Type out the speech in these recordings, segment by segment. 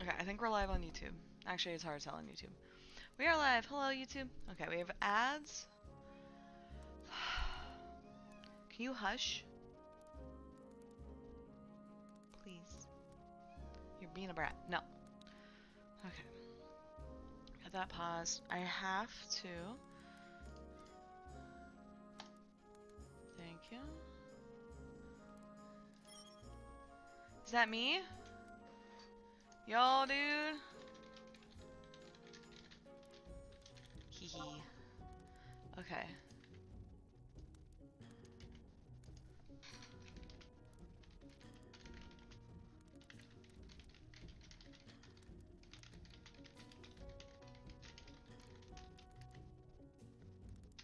Okay, I think we're live on YouTube. Actually, it's hard to tell on YouTube. We are live. Hello, YouTube. Okay, we have ads. Can you hush? Please. You're being a brat. No. Okay. Got that paused. I have to. Thank you. Is that me? Yo, dude. Hee hee. Okay.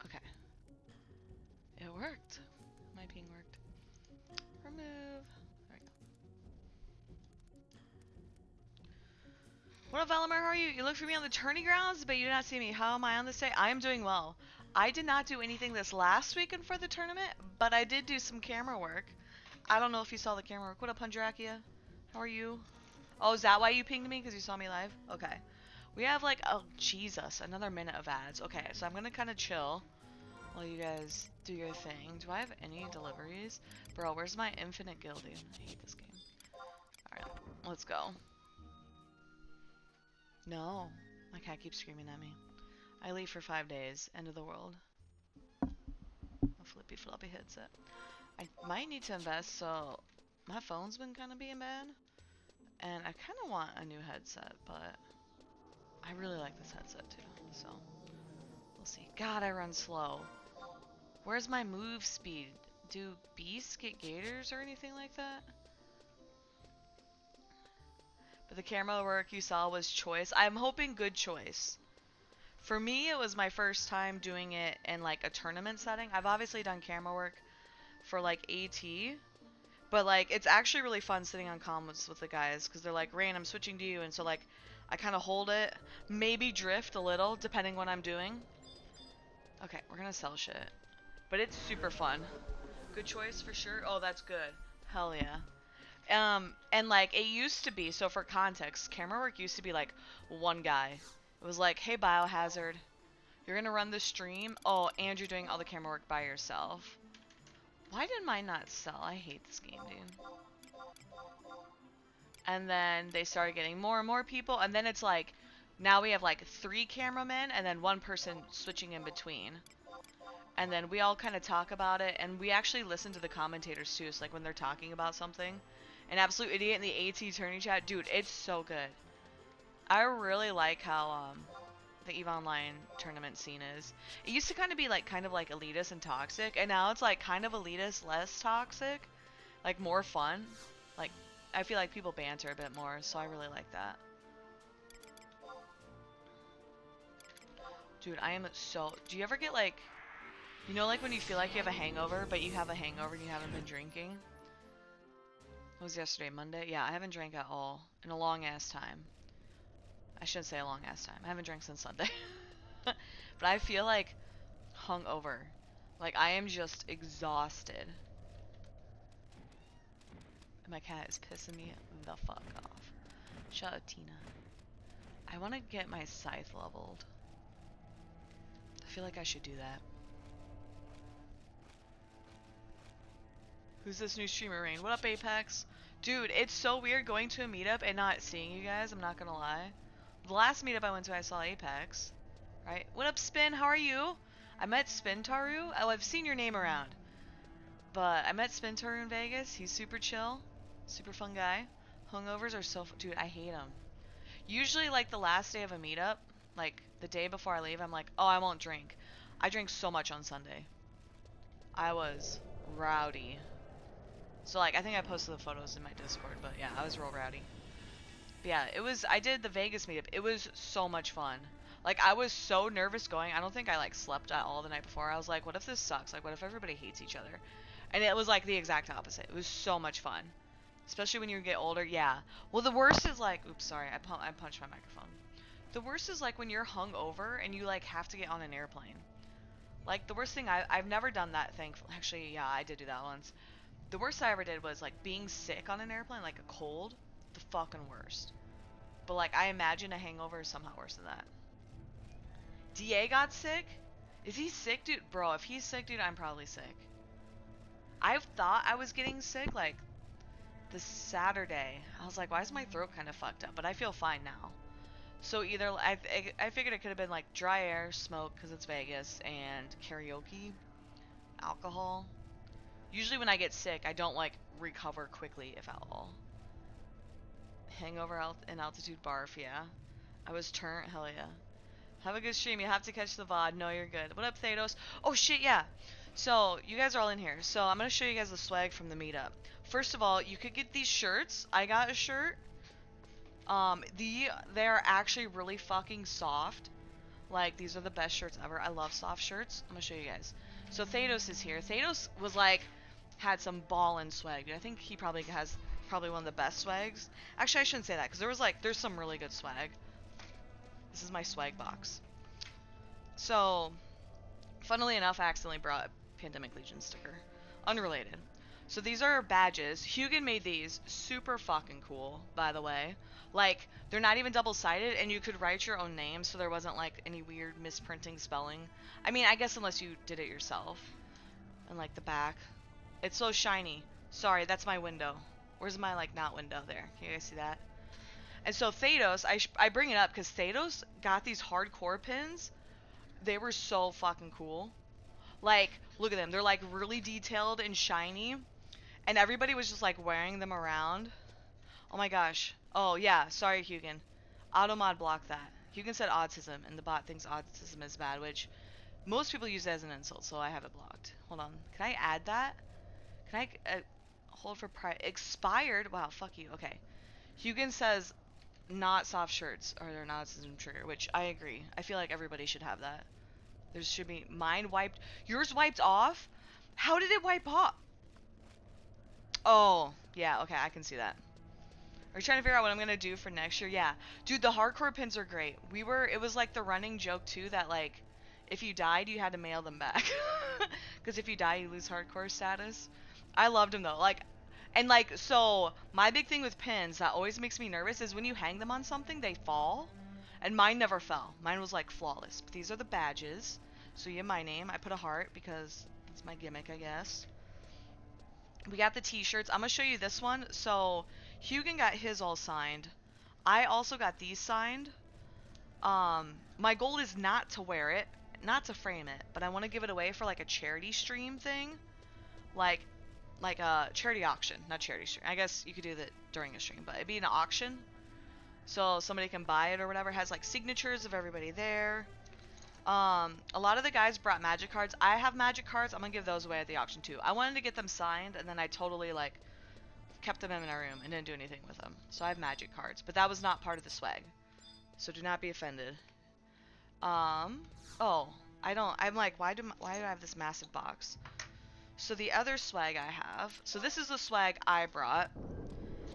Okay. It worked. My ping worked. Remove. There we go. What up, Valimar? How are you? You looked for me on the tourney grounds, but you did not see me. How am I on this day? I am doing well. I did not do anything this last weekend for the tournament, but I did do some camera work. I don't know if you saw the camera work. What up, Hundrakia? How are you? Oh, is that why you pinged me? Because you saw me live? Okay. We have like, oh, Jesus, another minute of ads. Okay, so I'm going to kind of chill while you guys do your thing. Do I have any deliveries? Bro, where's my infinite gilding? I hate this game. Alright, let's go. No, my cat keeps screaming at me. I leave for 5 days. End of the world. A flippy floppy headset. I might need to invest, so my phone's been kind of being bad. And I kind of want a new headset, but I really like this headset too, so we'll see. God, I run slow. Where's my move speed? Do beasts get gators or anything like that? But the camera work you saw was choice. I'm hoping good choice. For me, it was my first time doing it in like a tournament setting. I've obviously done camera work for like AT, but like it's actually really fun sitting on comms with the guys because they're like, Rain, I'm switching to you, and so like I kind of hold it, maybe drift a little depending what I'm doing. Okay, we're gonna sell shit, but it's super fun. Good choice for sure. Oh, that's good. Hell yeah. And like it used to be, so for context, camera work used to be like one guy. It was like, hey, Biohazard, you're gonna run the stream. Oh, and you're doing all the camera work by yourself. Why did mine not sell? I hate this game, dude. And then they started getting more and more people, and then it's like, now we have like 3 cameramen and then 1 person switching in between. And then we all kind of talk about it, and we actually listen to the commentators too, so like when they're talking about something. An absolute idiot in the AT tourney chat, dude, it's so good. I really like how the EVE Online tournament scene is. It used to kind of be like elitist and toxic, and now it's like kind of elitist, less toxic, like more fun. Like I feel like people banter a bit more, so I really like that. Dude, I am so. Do you ever get like, you know, like when you feel like you have a hangover, but you have a hangover and you haven't been drinking? What was yesterday, Monday? Yeah, I haven't drank at all in a long ass time. I shouldn't say a long ass time. I haven't drank since Sunday. But I feel like hungover. Like I am just exhausted. And my cat is pissing me the fuck off. Shut up, Tina. I want to get my scythe leveled. I feel like I should do that. Who's this new streamer, Rain? What up, Apex? Dude, it's so weird going to a meetup and not seeing you guys, I'm not gonna lie. The last meetup I went to, I saw Apex. Right? What up, Spin? How are you? I met Spintaru. Oh, I've seen your name around. But I met Spintaru in Vegas. He's super chill. Super fun guy. Hungovers are so... Dude, I hate them. Usually, like, the last day of a meetup, like, the day before I leave, I'm like, oh, I won't drink. I drank so much on Sunday. I was rowdy. So, like, I think I posted the photos in my Discord, but yeah, I was real rowdy. But yeah, it was, I did the Vegas meetup. It was so much fun. Like, I was so nervous going. I don't think I, like, slept at all the night before. I was like, what if this sucks? Like, what if everybody hates each other? And it was, like, the exact opposite. It was so much fun. Especially when you get older. Yeah. Well, the worst is, like, oops, sorry. I punched my microphone. The worst is, like, when you're hungover and you, like, have to get on an airplane. Like, the worst thing, I've never done that, thankfully. Actually, yeah, I did do that once. The worst I ever did was, like, being sick on an airplane, like a cold. The fucking worst. but like I imagine a hangover is somehow worse than that. DA got sick? Is he sick, dude? Bro, if he's sick, dude, I'm probably sick. I thought I was getting sick like this Saturday. I was like, why is my throat kind of fucked up? But I feel fine now. So either I figured it could have been like dry air, smoke because it's Vegas, and karaoke, alcohol. Usually when I get sick, I don't like recover quickly, if at all. Hangover in altitude barf, yeah. I was turnt, hell yeah. Have a good stream. You have to catch the VOD. No, you're good. What up, Thanos? Oh shit, yeah. So you guys are all in here. So I'm gonna show you guys the swag from the meetup. First of all, you could get these shirts. I got a shirt. They're actually really fucking soft. Like, these are the best shirts ever. I love soft shirts. I'm gonna show you guys. So Thanos is here. Thanos was like, had some ballin' swag. I think he probably has one of the best swags. Actually, I shouldn't say that because there's some really good swag. This is my swag box. So, funnily enough, I accidentally brought a Pandemic Legion sticker. Unrelated. So these are badges. Hugin made these. Super fucking cool, by the way. Like, they're not even double-sided, and you could write your own name, so there wasn't, like, any weird misprinting spelling. I mean, I guess unless you did it yourself. And, like, the back. It's so shiny. Sorry, that's my window. Where's my, like, not window there? Can you guys see that? And so Thanos, I bring it up because Thanos got these hardcore pins. They were so fucking cool. Like, look at them. They're, like, really detailed and shiny. And everybody was just, like, wearing them around. Oh my gosh. Oh, yeah. Sorry, Hugin. Automod blocked that. Hugin said autism, and the bot thinks autism is bad, which most people use it as an insult, so I have it blocked. Hold on. Can I add that? Can I hold for pride? Expired? Wow, fuck you. Okay. Hugin says not soft shirts are their autism trigger, which I agree. I feel like everybody should have that. There should be mine wiped. Yours wiped off? How did it wipe off? Oh, yeah, okay, I can see that. Are you trying to figure out what I'm gonna do for next year? Yeah. Dude, the hardcore pins are great. It was like the running joke too that like, if you died, you had to mail them back. Because if you die, you lose hardcore status. I loved them though. Like, and like, so, my big thing with pins that always makes me nervous is when you hang them on something, they fall. And mine never fell. Mine was like flawless. But these are the badges. So you have my name. I put a heart because it's my gimmick, I guess. We got the t-shirts. I'm going to show you this one. So, Hugin got his all signed. I also got these signed. My goal is not to wear it, not to frame it, but I want to give it away for like a charity stream thing. Like a charity auction, not charity stream. I guess you could do that during a stream, but it'd be an auction. So somebody can buy it or whatever. It has like signatures of everybody there. A lot of the guys brought magic cards. I have magic cards. I'm gonna give those away at the auction too. I wanted to get them signed, and then I totally like kept them in my room and didn't do anything with them. So I have magic cards, but that was not part of the swag. So do not be offended. Oh, I'm like, why do I have this massive box? So the other swag I have. So this is the swag I brought.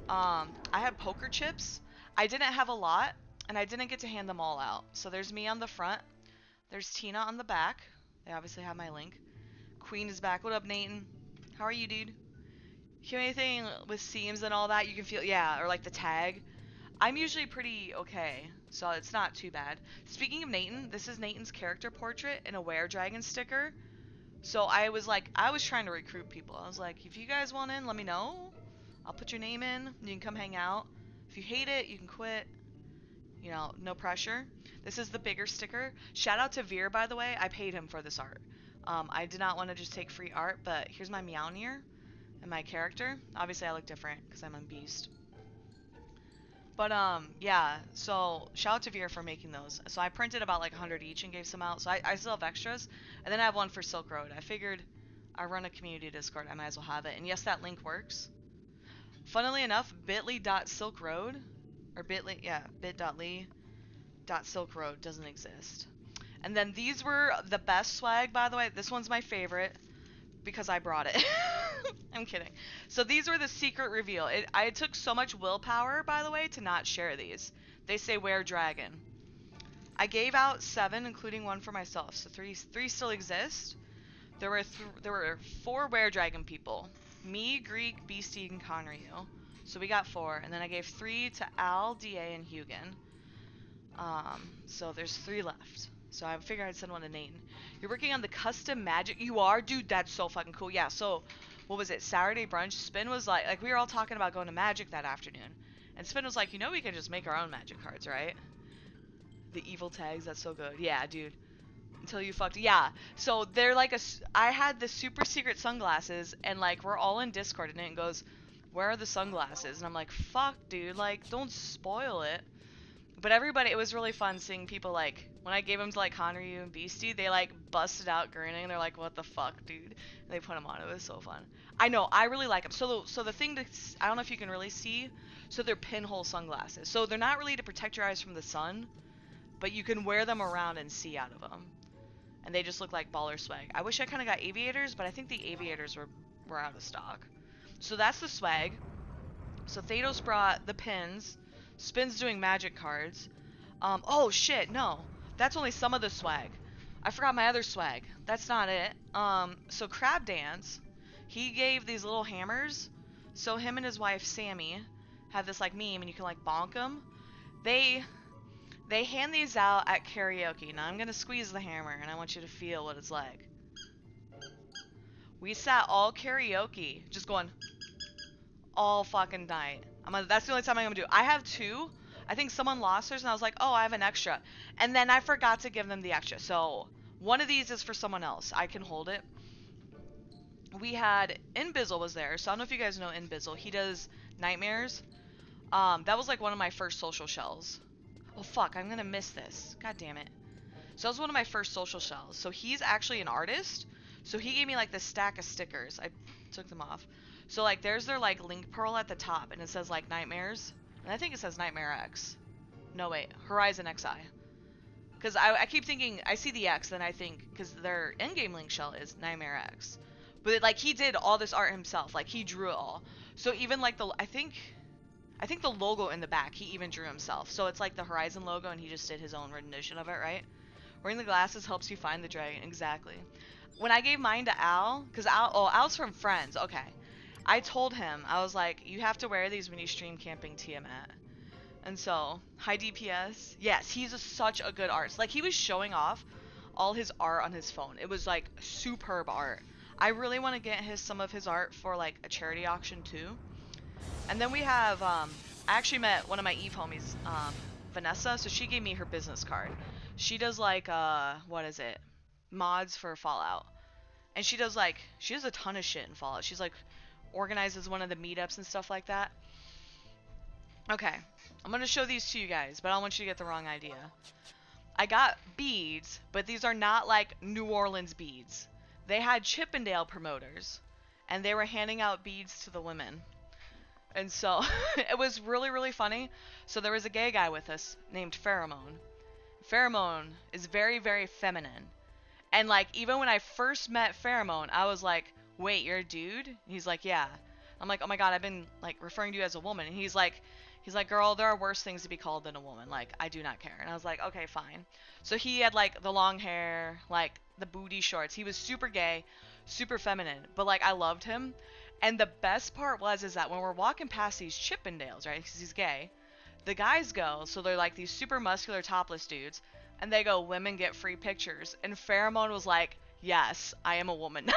I had poker chips. I didn't have a lot, and I didn't get to hand them all out. So there's me on the front. There's Tina on the back. They obviously have my link. Queen is back. What up, Nathan? How are you, dude? Hear anything with seams and all that? You can feel, yeah, or like the tag. I'm usually pretty okay, so it's not too bad. Speaking of Nathan, this is Nathan's character portrait in a Were Dragon sticker. So I was trying to recruit people. I was like, if you guys want in, let me know. I'll put your name in. You can come hang out. If you hate it, you can quit. You know, no pressure. This is the bigger sticker. Shout out to Veer, by the way. I paid him for this art. I did not want to just take free art, but here's my Meownier and my character. Obviously, I look different because I'm a beast. But, yeah, so shout out to Veer for making those. So I printed about like 100 each and gave some out. So I still have extras. And then I have one for Silk Road. I figured I run a community Discord. I might as well have it. And yes, that link works. Funnily enough, bit.ly.silkroad, or bit.ly.silkroad doesn't exist. And then these were the best swag, by the way. This one's my favorite because I brought it. I'm kidding. So these were the secret reveal. I took so much willpower, by the way, to not share these. They say Were Dragon. I gave out 7, including one for myself. So three still exist. There were 4 Were Dragon people. Me, Greek, Beastie, and Conryu. So we got 4, and then I gave 3 to Al, DA, and Hugin. So there's 3 left. So I figured I'd send one to Nate. You're working on the custom magic. You are, dude. That's so fucking cool. Yeah. So, what was it? Saturday brunch. Spin was like we were all talking about going to Magic that afternoon, and Spin was like, you know, we can just make our own Magic cards, right? The evil tags. That's so good. Yeah, dude. Until you fucked. Yeah. So they're like I had the super secret sunglasses, and like we're all in Discord, and it goes, where are the sunglasses? And I'm like, fuck, dude. Like, don't spoil it. But everybody, it was really fun seeing people, like, when I gave them to, like, Conryu and Beastie, they, like, busted out grinning. They're like, what the fuck, dude? And they put them on. It was so fun. I know. I really like them. So the thing I don't know if you can really see. So they're pinhole sunglasses. So they're not really to protect your eyes from the sun, but you can wear them around and see out of them. And they just look like baller swag. I wish I kind of got aviators, but I think the aviators were out of stock. So that's the swag. So Thanos brought the pins. Spin's doing magic cards. Oh shit, no. That's only some of the swag. I forgot my other swag. That's not it. So Crab Dance, he gave these little hammers. So him and his wife Sammy have this like meme, and you can like bonk them. They hand these out at karaoke. Now I'm gonna squeeze the hammer, and I want you to feel what it's like. We sat all karaoke, just going all fucking night. That's the only time I'm gonna do. I have 2. I think someone lost theirs, and I was like, oh, I have an extra. And then I forgot to give them the extra. So one of these is for someone else. I can hold it. We had Inbizzle was there. So I don't know if you guys know Inbizzle. He does nightmares. That was like one of my first social shells. Oh fuck, I'm gonna miss this. God damn it. So that was one of my first social shells. So he's actually an artist. So he gave me like this stack of stickers. I took them off. So like there's their like link pearl at the top, and it says like nightmares. And I think it says Nightmare X. No wait, Horizon XI. Because I keep thinking, I see the X, then I think, because their in-game link shell is Nightmare X. But it, like he did all this art himself. Like he drew it all. So even like I think the logo in the back, he even drew himself. So it's like the Horizon logo, and he just did his own rendition of it, right? Wearing the glasses helps you find the dragon. Exactly. When I gave mine to Al, because Al's from Friends. Okay. I told him, I was like, you have to wear these when you stream camping Tiamat. And so, high DPS. Yes, he's such a good artist. Like, he was showing off all his art on his phone. It was, like, superb art. I really want to get some of his art for, like, a charity auction, too. And then we have, I actually met one of my Eve homies, Vanessa, so she gave me her business card. She does, like, what is it? Mods for Fallout. And she does a ton of shit in Fallout. She's, like, organizes one of the meetups and stuff like that. Okay, I'm gonna show these to you guys, but I don't want you to get the wrong idea. I got beads, but these are not like New Orleans beads. They had Chippendale promoters, and they were handing out beads to the women. And so, it was really, really funny. So there was a gay guy with us named Pheromone. Pheromone is very, very feminine. And like, even when I first met Pheromone, I was like, wait, you're a dude? And he's like, yeah. I'm like, oh my god, I've been like referring to you as a woman. And he's like, girl, there are worse things to be called than a woman. Like, I do not care. And I was like, okay, fine. So he had like the long hair, like the booty shorts. He was super gay, super feminine, but like I loved him. And the best part is that when we're walking past these Chippendales, right, because he's gay, the guys go, so they're like these super muscular topless dudes, and they go, women get free pictures. And Pheromone was like, yes, I am a woman.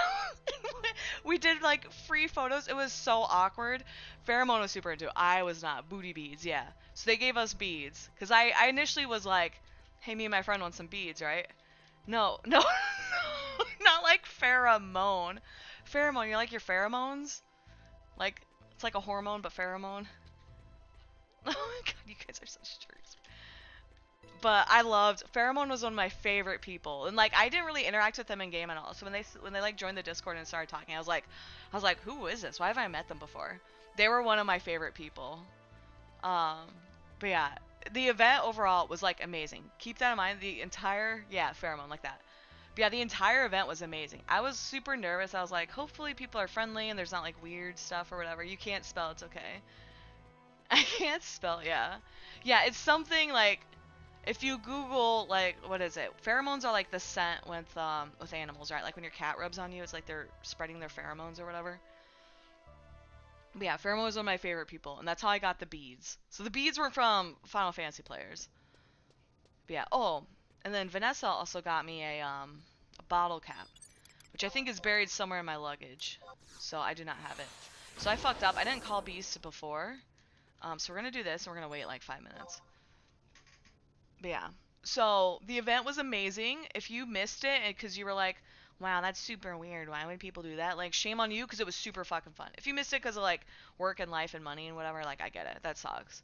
We did like free photos. It was so awkward. Pheromone was super into it. I was not. Booty beads, yeah. So they gave us beads. Because I initially was like, hey, me and my friend want some beads, right? No. Not like pheromone. Pheromone, you like your pheromones? Like, it's like a hormone, but pheromone. Oh my god, you guys are such jerks. But I loved Pheromone was one of my favorite people, and like I didn't really interact with them in game at all. So when they like joined the Discord and started talking, I was like, who is this? Why have I met them before? They were one of my favorite people. But yeah, the event overall was like amazing. Keep that in mind. The entire Pheromone like that. But yeah, the entire event was amazing. I was super nervous. I was like, hopefully people are friendly and there's not like weird stuff or whatever. You can't spell, it's okay. I can't spell, yeah. Yeah, it's something like, if you Google, like, what is it? Pheromones are like the scent with animals, right? Like when your cat rubs on you, it's like they're spreading their pheromones or whatever. But yeah, Pheromone was one of my favorite people, and that's how I got the beads. So the beads were from Final Fantasy players. But yeah, oh, and then Vanessa also got me a bottle cap, which I think is buried somewhere in my luggage. So I do not have it. So I fucked up. I didn't call Beast before. So we're gonna do this, and we're gonna wait like 5 minutes. But yeah. So the event was amazing. If you missed it because you were like, wow, that's super weird. Why would people do that? Like, shame on you because it was super fucking fun. If you missed it because of like work and life and money and whatever, like, I get it. That sucks.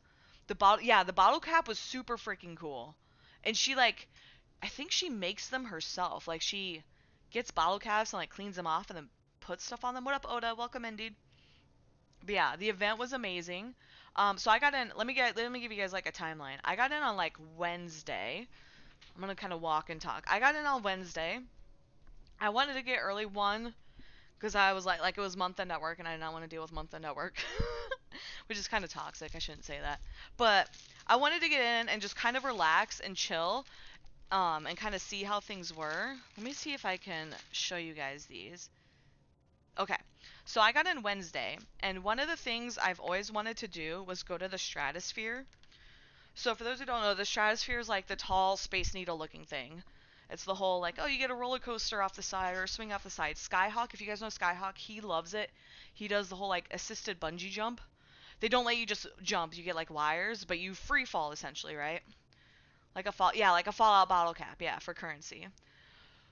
The bottle cap was super freaking cool. And she like, I think she makes them herself. Like, she gets bottle caps and like cleans them off and then puts stuff on them. What up, Oda? Welcome in, dude. But yeah, the event was amazing. So I got in. Let me give you guys like a timeline. I got in on like Wednesday. I'm gonna kind of walk and talk. I got in on Wednesday. I wanted to get early one because I was like it was month end at work and I did not want to deal with month end at work, which is kind of toxic. I shouldn't say that, but I wanted to get in and just kind of relax and chill, and kind of see how things were. Let me see if I can show you guys these. Okay, so I got in Wednesday, and one of the things I've always wanted to do was go to the Stratosphere. So for those who don't know, the Stratosphere is like the tall Space Needle looking thing. It's the whole like, oh, you get a roller coaster off the side or a swing off the side. Skyhawk, if you guys know Skyhawk, he loves it. He does the whole like assisted bungee jump. They don't let you just jump. You get like wires, but you free fall essentially, right? Like a Fallout bottle cap, yeah, for currency.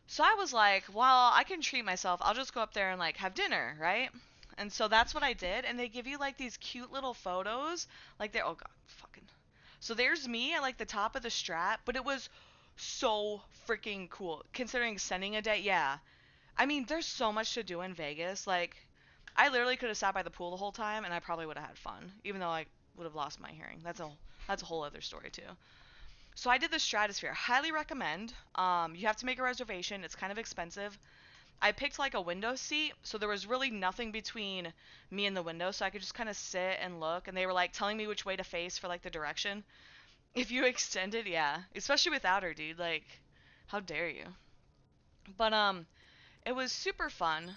So I was like, well, I can treat myself. I'll just go up there and like have dinner, right? And so that's what I did. And they give you like these cute little photos. Like they're, oh god, fucking. So there's me at like the top of the strat, but it was so freaking cool. Considering sending a day, yeah. I mean, there's so much to do in Vegas. Like, I literally could have sat by the pool the whole time and I probably would have had fun. Even though I would have lost my hearing. That's a whole other story too. So I did the Stratosphere. Highly recommend. You have to make a reservation. It's kind of expensive. I picked like a window seat, so there was really nothing between me and the window, so I could just kind of sit and look. And they were like telling me which way to face for like the direction. If you extend it, yeah, especially without her, dude. Like, how dare you? But it was super fun.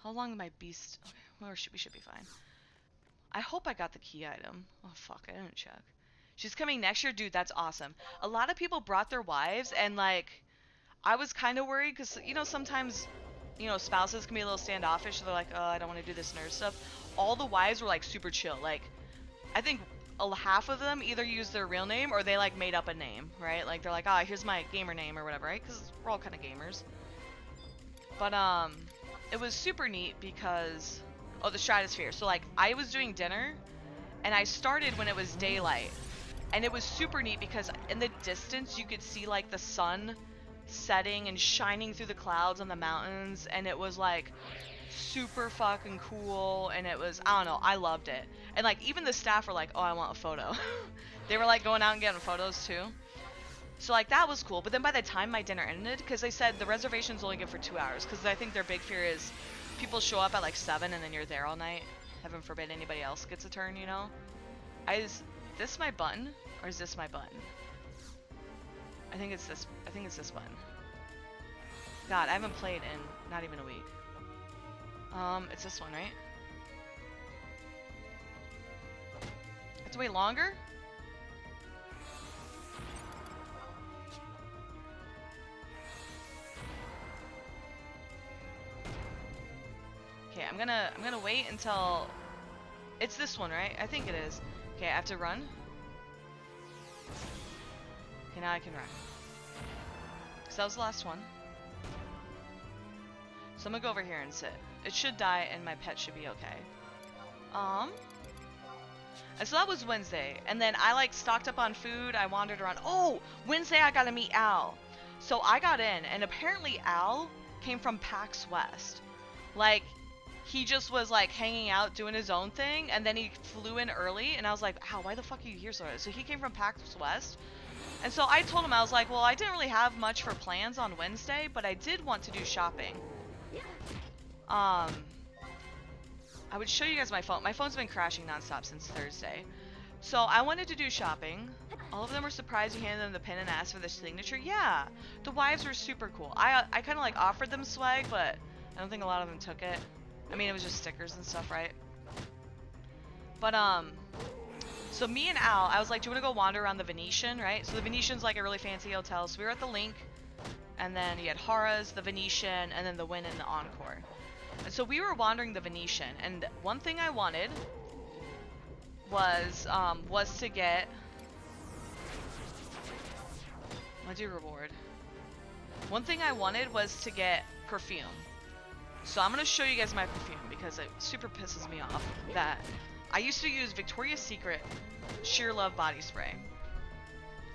How long am my beast? Okay, we should be fine. I hope I got the key item. Oh fuck, I didn't check. She's coming next year, dude. That's awesome. A lot of people brought their wives, and like, I was kind of worried because sometimes, spouses can be a little standoffish. So they're like, oh, I don't want to do this nerd stuff. All the wives were like super chill. Like, I think half of them either used their real name or they like made up a name, right? Like they're like, ah, here's my gamer name or whatever, right? Because we're all kind of gamers. But it was super neat because, oh, the Stratosphere. So like, I was doing dinner, and I started when it was daylight. And it was super neat because in the distance you could see like the sun setting and shining through the clouds on the mountains, and it was like super fucking cool. And it was, I don't know, I loved it. And like even the staff were like, oh, I want a photo. They were like going out and getting photos too. So like that was cool. But then by the time my dinner ended, because they said the reservation's only good for 2 hours, because I think their big fear is people show up at like 7 and then you're there all night. Heaven forbid anybody else gets a turn, Is this my button or is this my button? I think it's this button. God, I haven't played in not even a week. It's this one, right? I have to wait longer? Okay, I'm gonna wait until it's this one, right? I think it is. Okay, I have to run. Okay, now I can run. So that was the last one. So I'm gonna go over here and sit. It should die and my pet should be okay. And so that was Wednesday. And then I like stocked up on food. I wandered around. Oh, Wednesday I got to meet Al. So I got in, and apparently Al came from PAX West. Like, he just was like hanging out doing his own thing, and then he flew in early, and I was like, Al, why the fuck are you here so early? So he came from PAX West. And so I told him, I was like, well, I didn't really have much for plans on Wednesday, but I did want to do shopping. I would show you guys my phone. My phone's been crashing nonstop since Thursday. So I wanted to do shopping. All of them were surprised you handed them the pin and asked for the signature. Yeah, the wives were super cool. I kind of like offered them swag, but I don't think a lot of them took it. I mean, it was just stickers and stuff, right? But, so me and Al, I was like, do you want to go wander around the Venetian, right? So the Venetian's like a really fancy hotel. So we were at the Link, and then you had Harrah's, the Venetian, and then the Wynn and the Encore. And so we were wandering the Venetian, and one thing I wanted was to get... What'd you reward? One thing I wanted was to get perfume. So I'm going to show you guys my perfume, because it super pisses me off that I used to use Victoria's Secret Sheer Love body spray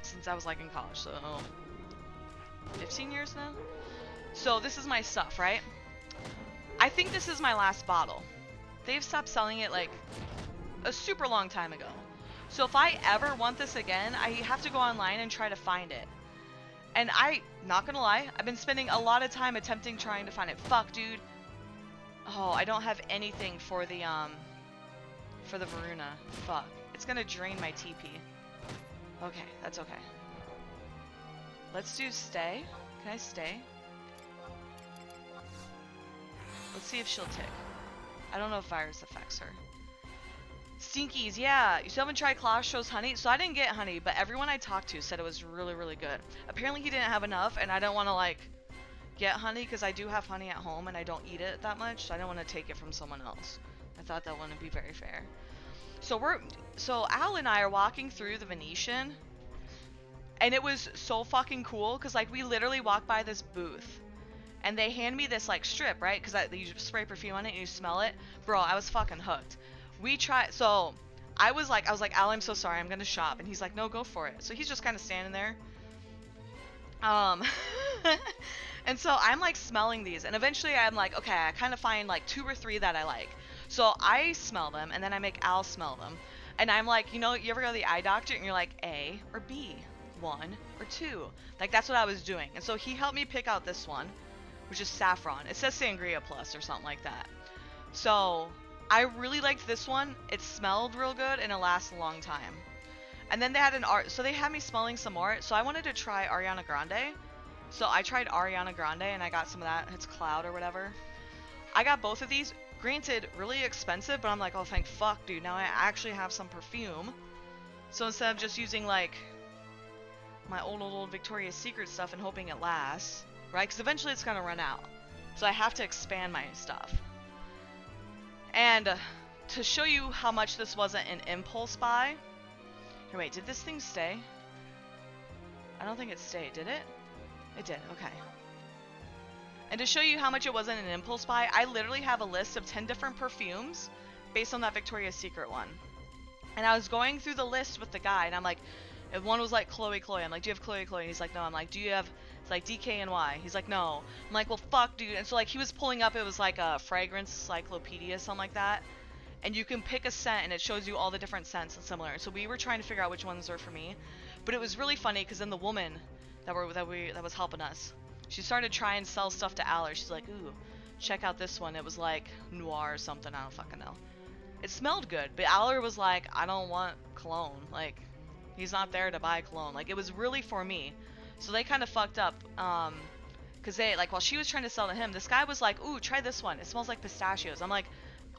since I was like in college, so 15 years now. So this is my stuff, right? I think this is my last bottle. They've stopped selling it like a super long time ago. So if I ever want this again, I have to go online and try to find it. And not gonna lie, I've been spending a lot of time trying to find it. Fuck, dude. Oh, I don't have anything for the Varuna. Fuck. It's gonna drain my TP. Okay, that's okay. Let's do stay. Can I stay? Let's see if she'll tick. I don't know if virus affects her. Stinkies, yeah. You still haven't tried Claustro's honey? So I didn't get honey, but everyone I talked to said it was really, really good. Apparently he didn't have enough, and I don't want to, like, get honey, because I do have honey at home, and I don't eat it that much, so I don't want to take it from someone else. I thought that wouldn't be very fair. So Al and I are walking through the Venetian, and it was so fucking cool, because, like, we literally walked by this booth, and they hand me this, like, strip, right? Because you spray perfume on it, and you smell it. Bro, I was fucking hooked. So I was like, Al, I'm so sorry, I'm gonna shop. And he's like, no, go for it. So he's just kind of standing there. And so I'm like smelling these, and eventually I'm like, okay, I kind of find like 2 or 3 that I like. So I smell them, and then I make Al smell them. And I'm like, you know, you ever go to the eye doctor and you're like, A or B, 1 or 2. Like, that's what I was doing. And so he helped me pick out this one, which is Saffron. It says Sangria Plus or something like that. So I really liked this one. It smelled real good, and it lasts a long time. And then they had so they had me smelling some more. So I wanted to try Ariana Grande. So I tried Ariana Grande, and I got some of that. It's Cloud or whatever. I got both of these. Granted, really expensive, but I'm like, oh, thank fuck, dude. Now I actually have some perfume. So instead of just using, like, my old Victoria's Secret stuff and hoping it lasts, right? Because eventually it's going to run out. So I have to expand my stuff. And to show you how much this wasn't an impulse buy. Here, wait, did this thing stay? I don't think it stayed, did it? It did, okay. And to show you how much it wasn't an impulse buy, I literally have a list of 10 different perfumes based on that Victoria's Secret one. And I was going through the list with the guy, and I'm like, if one was like Chloe. I'm like, do you have Chloe? And he's like, no. I'm like, do you have, it's like DKNY. He's like, no. I'm like, well, fuck, dude. And so, like, he was pulling up, it was like a fragrance cyclopedia, something like that. And you can pick a scent, and it shows you all the different scents and similar. So we were trying to figure out which ones were for me. But it was really funny, because then the woman that was helping us, she started trying to sell stuff to Aller. She's like, ooh, check out this one. It was like Noir or something. I don't fucking know. It smelled good, but Aller was like, I don't want cologne. Like, he's not there to buy cologne. Like, it was really for me. So they kind of fucked up. Because they, like, while she was trying to sell to him, this guy was like, ooh, try this one. It smells like pistachios. I'm like,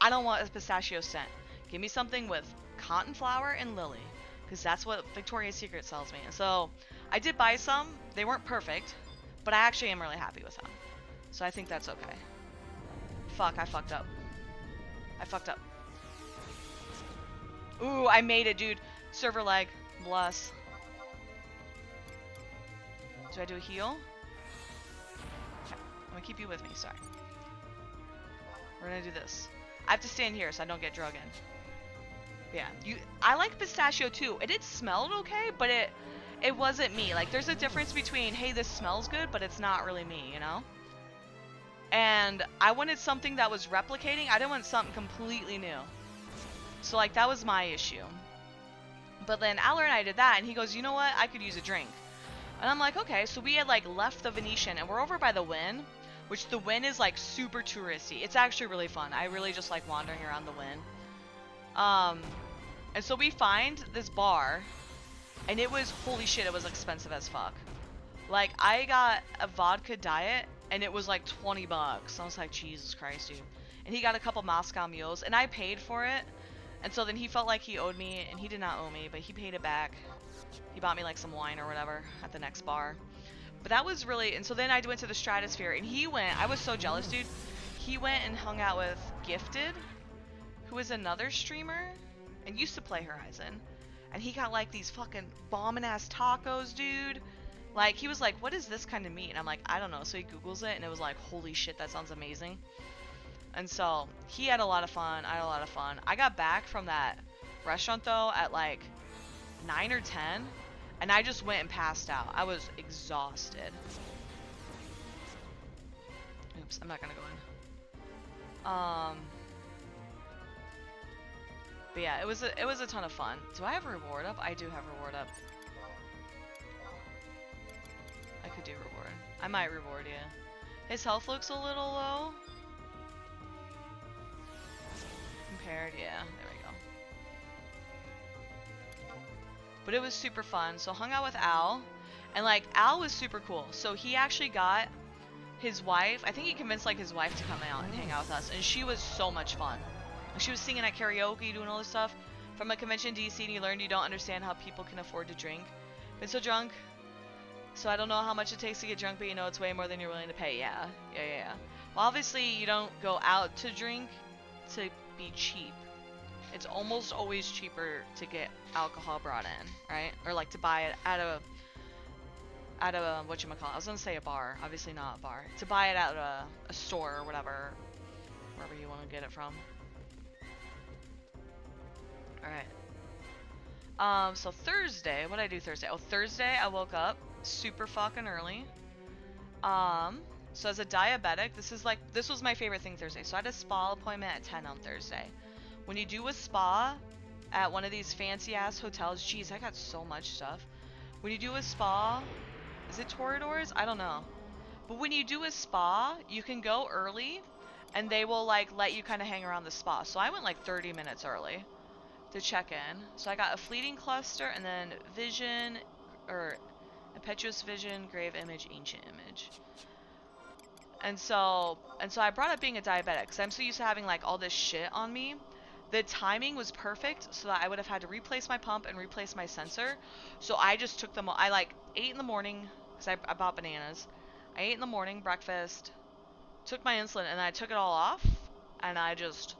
I don't want a pistachio scent. Give me something with cotton flower and lily. Because that's what Victoria's Secret sells me. And so I did buy some. They weren't perfect, but I actually am really happy with them. So I think that's okay. Fuck, I fucked up. Ooh, I made it, dude. Server lag. Bless. Do I do a heal? Okay. I'm gonna keep you with me. Sorry. We're gonna do this. I have to stand here so I don't get drug in. Yeah. I like pistachio too. It smelled okay, but it wasn't me. Like, there's a difference between, hey, this smells good, but it's not really me, you know? And I wanted something that was replicating. I didn't want something completely new. So, like, that was my issue. But then Aller and I did that, and he goes, you know what? I could use a drink. And I'm like, okay. So we had, like, left the Venetian, and we're over by the Wynn, which the Wynn is, like, super touristy. It's actually really fun. I really just like wandering around the Wynn. And so we find this bar, and it was, holy shit, it was expensive as fuck. Like, I got a vodka diet, and it was like $20. I was like, Jesus Christ, dude. And he got a couple Moscow mules, and I paid for it. And so then he felt like he owed me, and he did not owe me, but he paid it back. He bought me like some wine or whatever at the next bar. But that was really, and so then I went to the Stratosphere, and he went, I was so jealous, dude. He went and hung out with Gifted, who is another streamer, and used to play Horizon. And he got like these fucking bombing ass tacos, dude. Like, he was like, what is this kind of meat? And I'm like, I don't know. So he Googles it, and it was like, holy shit, that sounds amazing. And so he had a lot of fun. I had a lot of fun. I got back from that restaurant, though, at like 9 or 10. And I just went and passed out. I was exhausted. Oops, I'm not gonna go in. But yeah, it was a ton of fun. Do I have a reward up? I do have a reward up. I could do reward. I might reward you. His health looks a little low. Compared, yeah, there we go. But it was super fun. So hung out with Al, and like Al was super cool. So he actually got his wife, I think he convinced like his wife to come out and hang out with us, and she was so much fun. Like, she was singing at karaoke, doing all this stuff. From a convention DC, and you learned you don't understand how people can afford to drink. Been so drunk, so I don't know how much it takes to get drunk, but you know it's way more than you're willing to pay. Yeah. Well, obviously you don't go out to drink to be cheap. It's almost always cheaper to get alcohol brought in, right? Or like to buy it at a whatchamacallit. I was gonna say a bar, obviously not a bar. To buy it at a store or whatever, wherever you want to get it from. Alright. So Thursday, what did I do Thursday? Oh, Thursday I woke up super fucking early. So as a diabetic, this was my favorite thing Thursday. So I had a spa appointment at 10 on Thursday. When you do a spa at one of these fancy ass hotels, jeez, I got so much stuff. When you do a spa, is it Toreadors? I don't know. But when you do a spa, you can go early and they will like let you kind of hang around the spa. So I went like 30 minutes early to check in. So I got a fleeting cluster and then vision, or impetuous vision, grave image, ancient image. And so I brought up being a diabetic because I'm so used to having like all this shit on me. The timing was perfect so that I would have had to replace my pump and replace my sensor. So I just took them all. I like ate in the morning because I bought bananas. I ate in the morning, breakfast, took my insulin, and then I took it all off. And I just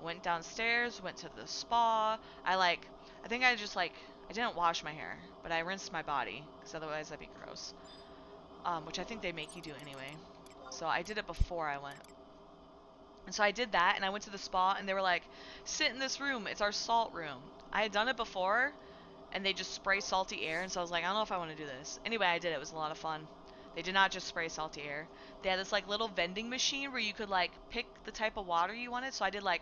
went downstairs, went to the spa. I think I didn't wash my hair, but I rinsed my body because otherwise that'd be gross. Which I think they make you do anyway. So I did it before I went. And so I did that, and I went to the spa, and they were like, sit in this room. It's our salt room. I had done it before, and they just spray salty air, and so I was like, I don't know if I want to do this. Anyway, I did it. It was a lot of fun. They did not just spray salty air. They had this like little vending machine where you could like pick the type of water you wanted. So I did like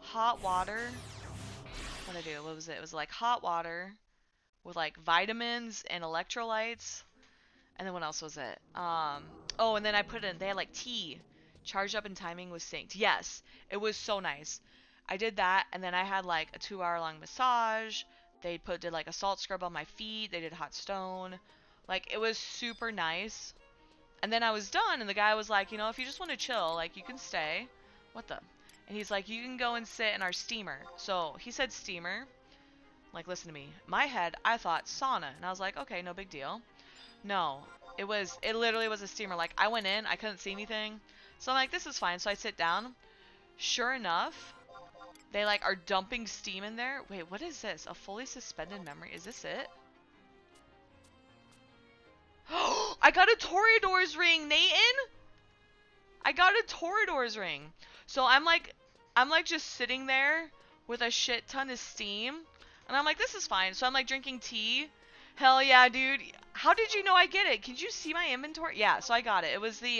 hot water. What did I do? What was it? It was like hot water with like vitamins and electrolytes. And then what else was it? Oh, and then I put in, they had like tea. Charged up and timing was synced. Yes, it was so nice. I did that, and then I had like a 2-hour-long massage. They did like a salt scrub on my feet. They did hot stone. Like, it was super nice. And then I was done, and the guy was like, you know, if you just want to chill, like, you can stay. What the? And he's like, you can go and sit in our steamer. So he said steamer. Like, listen to me. In my head, I thought sauna. And I was like, okay, no big deal. No, it literally was a steamer. Like, I went in, I couldn't see anything. So I'm like, this is fine. So I sit down. Sure enough, they like are dumping steam in there. Wait, what is this? A fully suspended memory? Is this it? I got a Toreador's ring, Nathan! I got a Toreador's ring. So I'm like just sitting there with a shit ton of steam. And I'm like, this is fine. So I'm like drinking tea. Hell yeah, dude. How did you know I get it? Can you see my inventory? Yeah, so I got it. It was the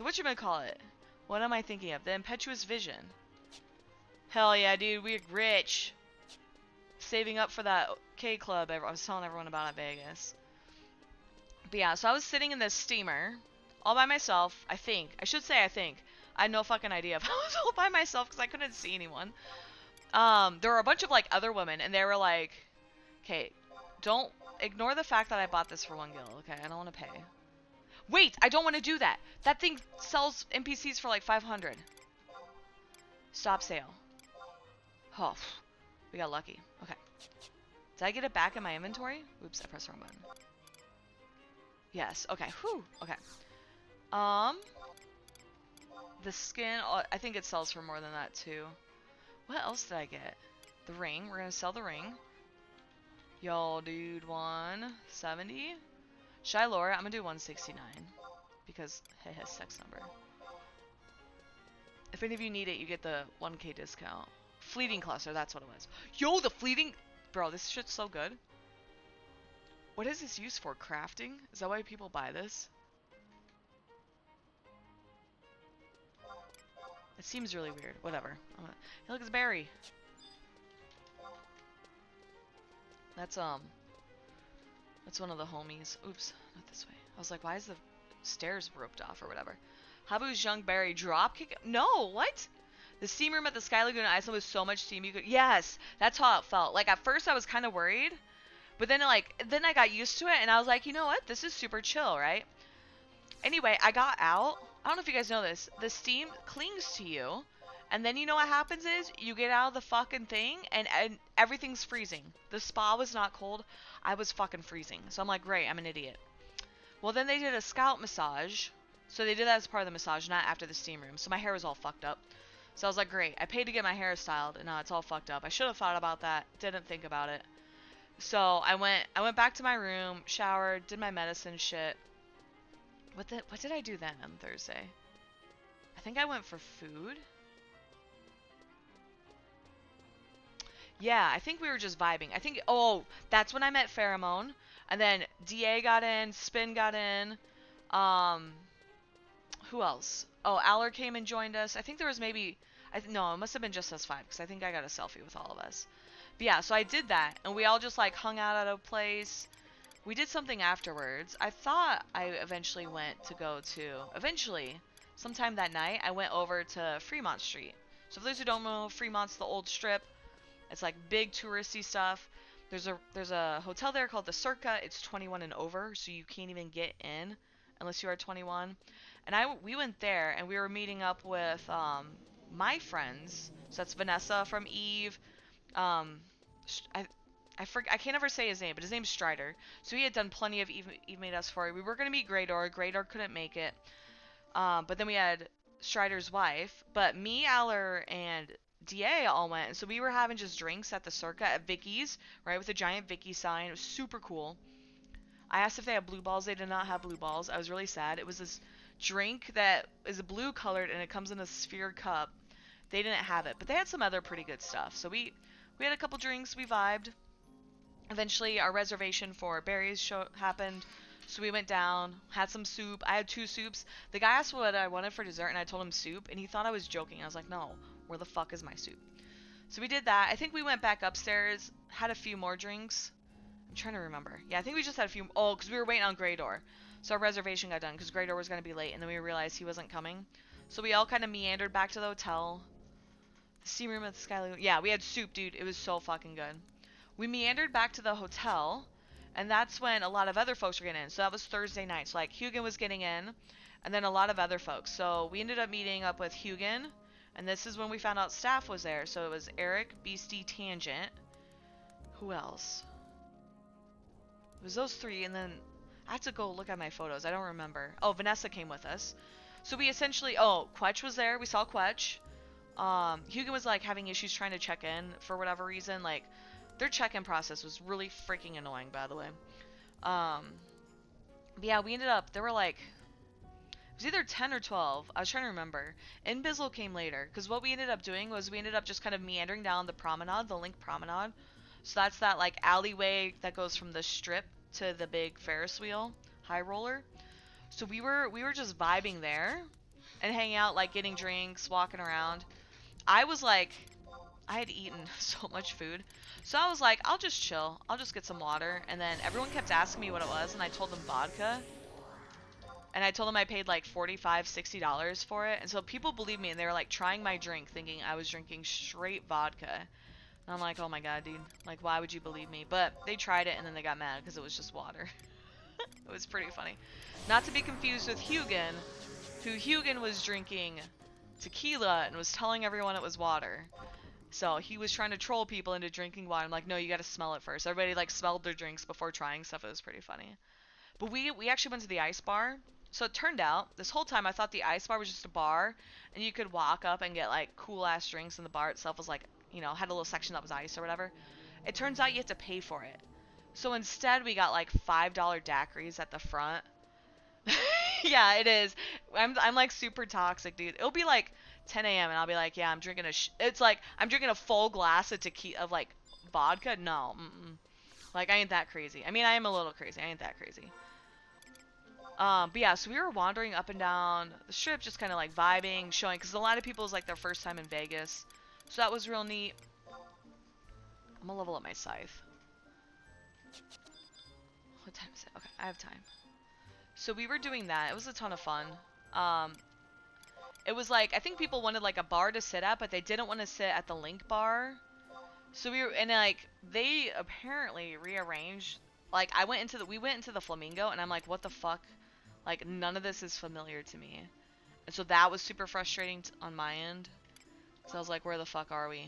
whatchamacallit? What am I thinking of? The impetuous vision. Hell yeah, dude. We're rich. Saving up for that K club I was telling everyone about at Vegas. But yeah, so I was sitting in this steamer all by myself, I think. I should say I think. I had no fucking idea if I was all by myself because I couldn't see anyone. There were a bunch of like other women, and they were like, okay, don't ignore the fact that I bought this for 1 gil, okay? I don't want to pay. Wait, I don't want to do that. That thing sells NPCs for like 500. Stop sale. Oh, we got lucky. Okay. Did I get it back in my inventory? Oops, I pressed the wrong button. Yes. Okay. Whew. Okay. The skin, I think it sells for more than that too. What else did I get? The ring. We're gonna sell the ring. Yo, dude, 170. Should I lower it? I'm gonna do 169 because it has sex number. If any of you need it, you get the 1K discount. Fleeting cluster, that's what it was. Yo, the fleeting... Bro, this shit's so good. What is this used for? Crafting? Is that why people buy this? It seems really weird. Whatever. Hey, look, it's Barry. That's one of the homies. Oops, not this way. I was like, why is the stairs roped off or whatever? Habu's young Barry dropkick. No, what? The steam room at the Sky Lagoon Island was so much steam you could. Yes, that's how it felt. Like at first I was kind of worried, but then I got used to it and I was like, you know what? This is super chill, right? Anyway, I got out. I don't know if you guys know this. The steam clings to you, and then you know what happens is you get out of the fucking thing and everything's freezing. The spa was not cold. I was fucking freezing. So I'm like, great, I'm an idiot. Well, then they did a scalp massage. So they did that as part of the massage, not after the steam room. So my hair was all fucked up. So I was like, great. I paid to get my hair styled, and now it's all fucked up. I should have thought about that. Didn't think about it. So I went back to my room, showered, did my medicine shit. What did I do then on Thursday? I think I went for food. Yeah, I think we were just vibing. I think, oh, that's when I met Pheromone. And then DA got in, Spin got in. Who else? Oh, Aller came and joined us. I think there was maybe, no, it must have been just us 5, because I think I got a selfie with all of us. But yeah, so I did that, and we all just like hung out at a place. We did something afterwards. I thought I eventually went to go to, sometime that night, I went over to Fremont Street. So for those who don't know, Fremont's the old strip. It's like big touristy stuff. There's a hotel there called the Circa. It's 21 and over, so you can't even get in unless you are 21. And we went there, and we were meeting up with my friends. So that's Vanessa from Eve. I can't ever say his name, but his name's Strider. So he had done plenty of Eve Made Us for. We were gonna meet Greydor. Greydor couldn't make it. But then we had Strider's wife. But me, Aller, and DA all went. And so we were having just drinks at the Circa at Vicky's, right, with a giant Vicky sign. It was super cool. I asked if they had blue balls. They did not have blue balls. I was really sad. It was this drink that is blue colored and it comes in a sphere cup. They didn't have it, but they had some other pretty good stuff. So we had a couple drinks. We vibed. Eventually, our reservation for Barry's happened. So we went down, had some soup. I had 2 soups. The guy asked what I wanted for dessert, and I told him soup, and he thought I was joking. I was like, no, where the fuck is my soup? So we did that. I think we went back upstairs, had a few more drinks. I'm trying to remember. Yeah, I think we just had a few. Oh, because we were waiting on Greydor. So our reservation got done because Greydor was going to be late, and then we realized he wasn't coming. So we all kind of meandered back to the hotel. The steam room at the Sky Lagoon. Yeah, we had soup, dude. It was so fucking good. We meandered back to the hotel, and that's when a lot of other folks were getting in. So that was Thursday night. So, like, Hugin was getting in, and then a lot of other folks. So we ended up meeting up with Hugin, and this is when we found out staff was there. So it was Eric, Beastie, Tangent. Who else? It was those 3, and then I had to go look at my photos. I don't remember. Oh, Vanessa came with us. So we essentially... Oh, Quetch was there. We saw Quetch. Hugin was, like, having issues trying to check in for whatever reason. Like, their check-in process was really freaking annoying, by the way. But yeah, we ended up... There were, like... It was either 10 or 12. I was trying to remember. Inbizzle came later. Because what we ended up doing was we ended up just kind of meandering down the promenade, the Link Promenade. So that's that, like, alleyway that goes from the strip to the big Ferris wheel, high roller. So we were just vibing there and hanging out, like, getting drinks, walking around. I was like, I had eaten so much food. So I was like, I'll just chill. I'll just get some water. And then everyone kept asking me what it was, and I told them vodka. And I told them I paid like $45, $60 for it. And so people believed me, and they were like trying my drink, thinking I was drinking straight vodka. And I'm like, oh my god, dude. Like, why would you believe me? But they tried it, and then they got mad because it was just water. It was pretty funny. Not to be confused with Hugin, who Hugin was drinking tequila and was telling everyone it was water. So he was trying to troll people into drinking water. I'm like, no, you got to smell it first. Everybody like smelled their drinks before trying stuff. It was pretty funny. But we actually went to the ice bar. So it turned out this whole time I thought the ice bar was just a bar, and you could walk up and get like cool ass drinks, and the bar itself was like, had a little section that was ice or whatever. It turns out you had to pay for it. So instead we got like $5 daiquiris at the front. Yeah, it is. I'm like super toxic, dude. It'll be like 10 a.m. and I'll be like, yeah, I'm drinking it's like I'm drinking a full glass of tequila of like vodka. No, like I ain't that crazy. I mean, I am a little crazy. I ain't that crazy. But yeah, so we were wandering up and down the strip, just kind of like vibing, showing, because a lot of people, it was like their first time in Vegas. So that was real neat. I'm gonna level up my scythe. What time is it? Okay, I have time. So we were doing that. It was a ton of fun. It was like, I think people wanted like a bar to sit at, but they didn't want to sit at the Link bar. So we were, and like, they apparently rearranged, like, we went into the Flamingo, and I'm like, what the fuck? Like, none of this is familiar to me. And so that was super frustrating on my end. So I was like, where the fuck are we?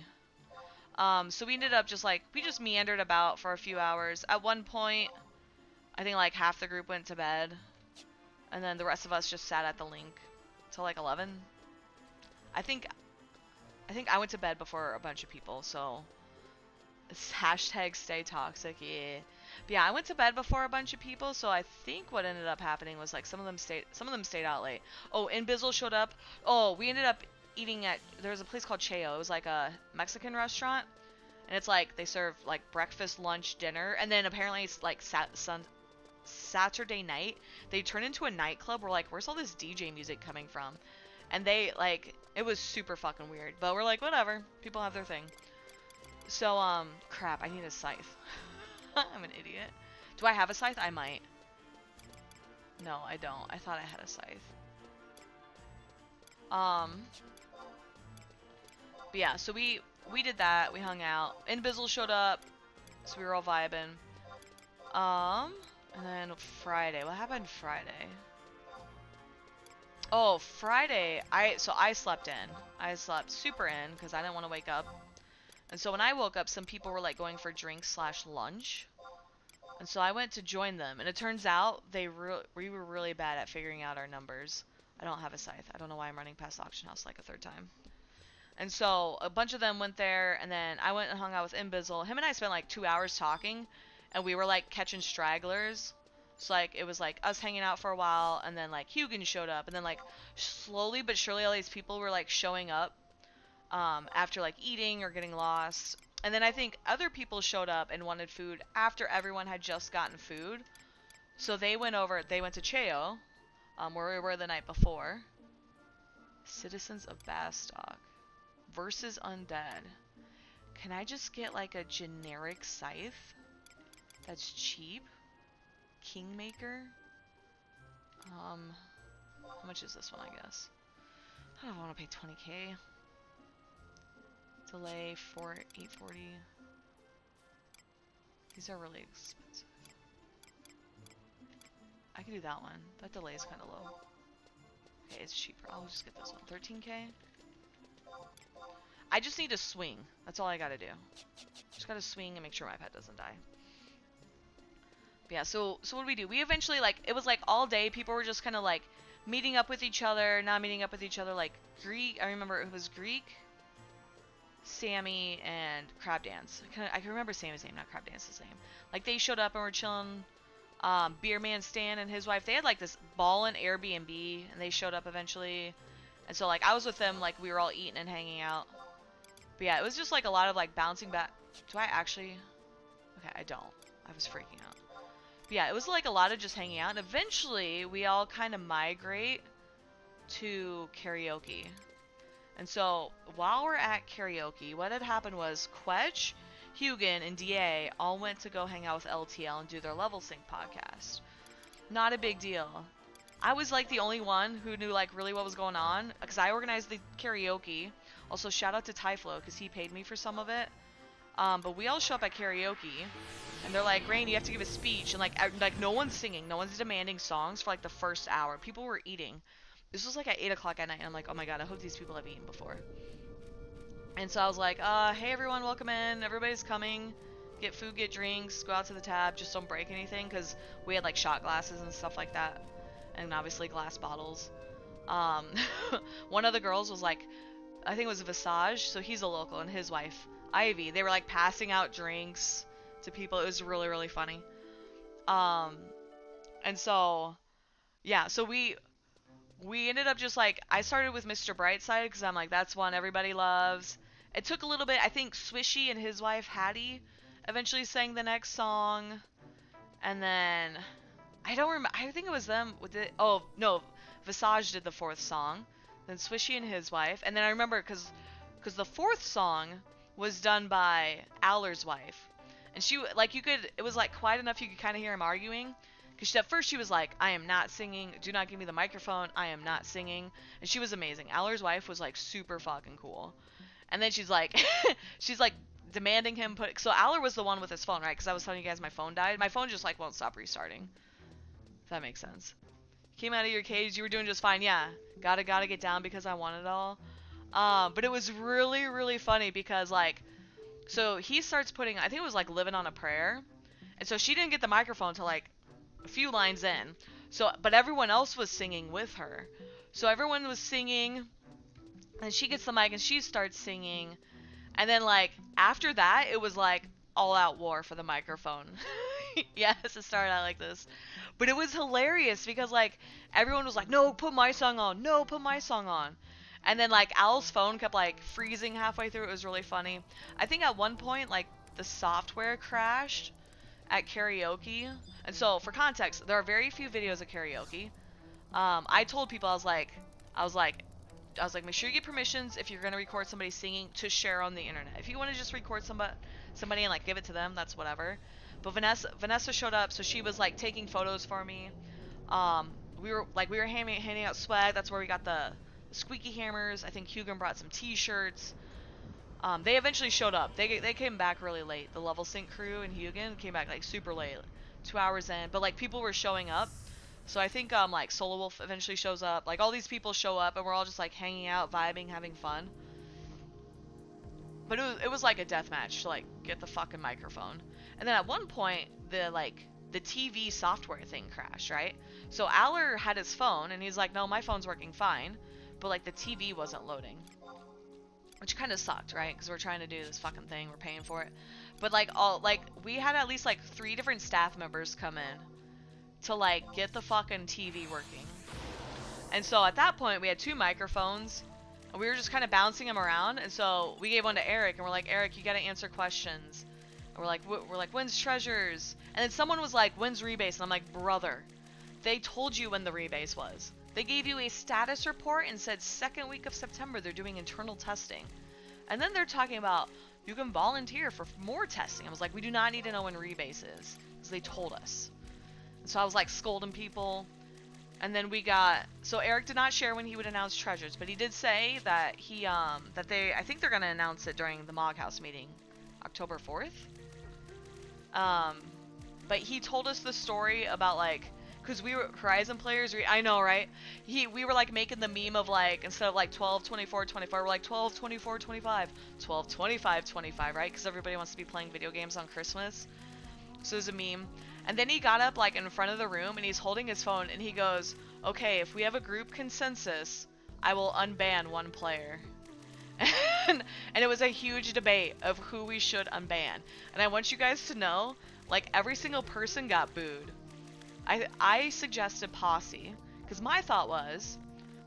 So we ended up just like, we just meandered about for a few hours. At one point, I think like half the group went to bed. And then the rest of us just sat at the Link till like 11. I think I went to bed before a bunch of people, so it's hashtag stay toxic, yeah. But yeah, I went to bed before a bunch of people, so I think what ended up happening was like some of them stayed out late. Oh, Inbizzle showed up. Oh, we ended up eating at, there's a place called Cheo. It was like a Mexican restaurant, and it's like they serve like breakfast, lunch, dinner, and then apparently it's like Saturday night they turn into a nightclub. We're like, where's all this DJ music coming from? And they like, it was super fucking weird, but we're like, whatever, people have their thing. So crap, I need a scythe. I'm an idiot. Do I have a scythe? I might. No, I don't. I thought I had a scythe. But yeah, so we did that. We hung out. Inbizzle showed up, so we were all vibing. And then Friday. What happened Friday? Oh, Friday. I slept in. I slept super in because I didn't want to wake up. And so when I woke up, some people were like going for drinks / lunch. And so I went to join them. And it turns out we were really bad at figuring out our numbers. I don't have a scythe. I don't know why I'm running past the auction house like a third time. And so a bunch of them went there. And then I went and hung out with Inbizzle. Him and I spent like 2 hours talking. And we were like catching stragglers. So like it was like us hanging out for a while. And then like Hugin showed up. And then like slowly but surely all these people were like showing up. After like eating or getting lost. And then I think other people showed up and wanted food after everyone had just gotten food. So they went to Cheo, where we were the night before. Citizens of Bastock versus Undead. Can I just get like a generic scythe that's cheap? Kingmaker? How much is this one, I guess? I don't want to pay 20k. Delay 840. These are really expensive. I can do that one. That delay is kind of low. Okay, it's cheaper. I'll just get this one. 13k. I just need to swing. That's all I gotta do. Just gotta swing and make sure my pet doesn't die. But yeah, so what did we do? We eventually, like, it was like all day people were just kind of like meeting up with each other, not meeting up with each other. Like Greek, I remember it was Greek, Sammy, and Crab Dance. I can remember Sammy's name, not Crab Dance's name. Like, they showed up and were chilling. Beer Man Stan and his wife, they had like this ballin' Airbnb, and they showed up eventually. And so like I was with them, like we were all eating and hanging out. But yeah, it was just like a lot of like bouncing back. Do I actually? Okay, I don't. I was freaking out. But yeah, it was like a lot of just hanging out. And eventually we all kind of migrate to karaoke. And so, while we're at karaoke, what had happened was Quetch, Hugin, and DA all went to go hang out with LTL and do their Level Sync podcast. Not a big deal. I was like the only one who knew like really what was going on, because I organized the karaoke. Also, shout out to Tyflo, because he paid me for some of it. But we all show up at karaoke, and they're like, Rain, you have to give a speech. And like no one's singing, no one's demanding songs for like the first hour. People were eating. This was like at 8 o'clock at night, and I'm like, oh my god, I hope these people have eaten before. And so I was like, hey everyone, welcome in. Everybody's coming. Get food, get drinks, go out to the tab. Just don't break anything, because we had like shot glasses and stuff like that. And obviously glass bottles. Um, one of the girls was like, I think it was Visage, so he's a local, and his wife, Ivy. They were like passing out drinks to people. It was really, really funny. And so, yeah, so we ended up just like, I started with Mr. Brightside because I'm like, that's one everybody loves. It took a little bit. I think Swishy and his wife Hattie eventually sang the next song, and then I don't remember. I think it was them with it. Oh no, Visage did the fourth song, then Swishy and his wife, and then I remember because the fourth song was done by Aller's wife, and she like, you could, it was like quiet enough you could kind of hear him arguing. Because at first she was like, I am not singing. Do not give me the microphone. I am not singing. And she was amazing. Aller's wife was like super fucking cool. And then she's like, she's like demanding him put. So Aller was the one with his phone, right? Because I was telling you guys my phone died. My phone just like won't stop restarting. If that makes sense. Came out of your cage. You were doing just fine. Yeah. Gotta get down because I want it all. But it was really, really funny because like, so he starts putting, I think it was like Living on a Prayer. And so she didn't get the microphone until like a few lines in. So, but everyone else was singing with her. So everyone was singing, and she gets the mic and she starts singing. And then like after that, it was like all out war for the microphone. Yes, it started out like this. But it was hilarious because like everyone was like, "No, put my song on. No, put my song on." And then like Al's phone kept like freezing halfway through. It was really funny. I think at one point like the software crashed at karaoke. And so for context, there are very few videos of karaoke. I told people, I was like, make sure you get permissions if you're gonna record somebody singing to share on the internet. If you want to just record somebody and like give it to them, that's whatever. But Vanessa showed up, so she was like taking photos for me. We were handing out swag. That's where we got the squeaky hammers. I think Hugo brought some T-shirts. They eventually showed up. They came back really late. The Level Sync crew and Hugo came back like super late, 2 hours in. But like people were showing up, so I think like Solo Wolf eventually shows up. Like all these people show up, and we're all just like hanging out, vibing, having fun. But it was like a death match to like get the fucking microphone. And then at one point the TV software thing crashed, right? So Aller had his phone and he's like, no, my phone's working fine, but like the TV wasn't loading. Which kind of sucked, right? Because we're trying to do this fucking thing, we're paying for it. But like we had at least like 3 different staff members come in to like get the fucking TV working. And so at that point we had 2 microphones and we were just kind of bouncing them around. And so we gave one to Eric and we're like, Eric, you gotta answer questions. And we're like, when's treasures? And then someone was like, when's rebase? And I'm like, brother, they told you when the rebase was. They gave you a status report and said 2nd week of September they're doing internal testing. And then they're talking about you can volunteer for more testing. I was like, we do not need to know when rebase is, because they told us. And so I was like scolding people. And then so Eric did not share when he would announce treasures, but he did say that I think they're going to announce it during the Mog House meeting, October 4th. But he told us the story about like, because we were Horizon players, I know, right? We were like making the meme of like, instead of like 12, 24, 25, we're like 12, 24, 25, 12, 25, 25, right? Because everybody wants to be playing video games on Christmas. So it was a meme. And then he got up like in front of the room and he's holding his phone and he goes, okay, if we have a group consensus, I will unban one player. And it was a huge debate of who we should unban. And I want you guys to know, like every single person got booed. I suggested Posse, because my thought was,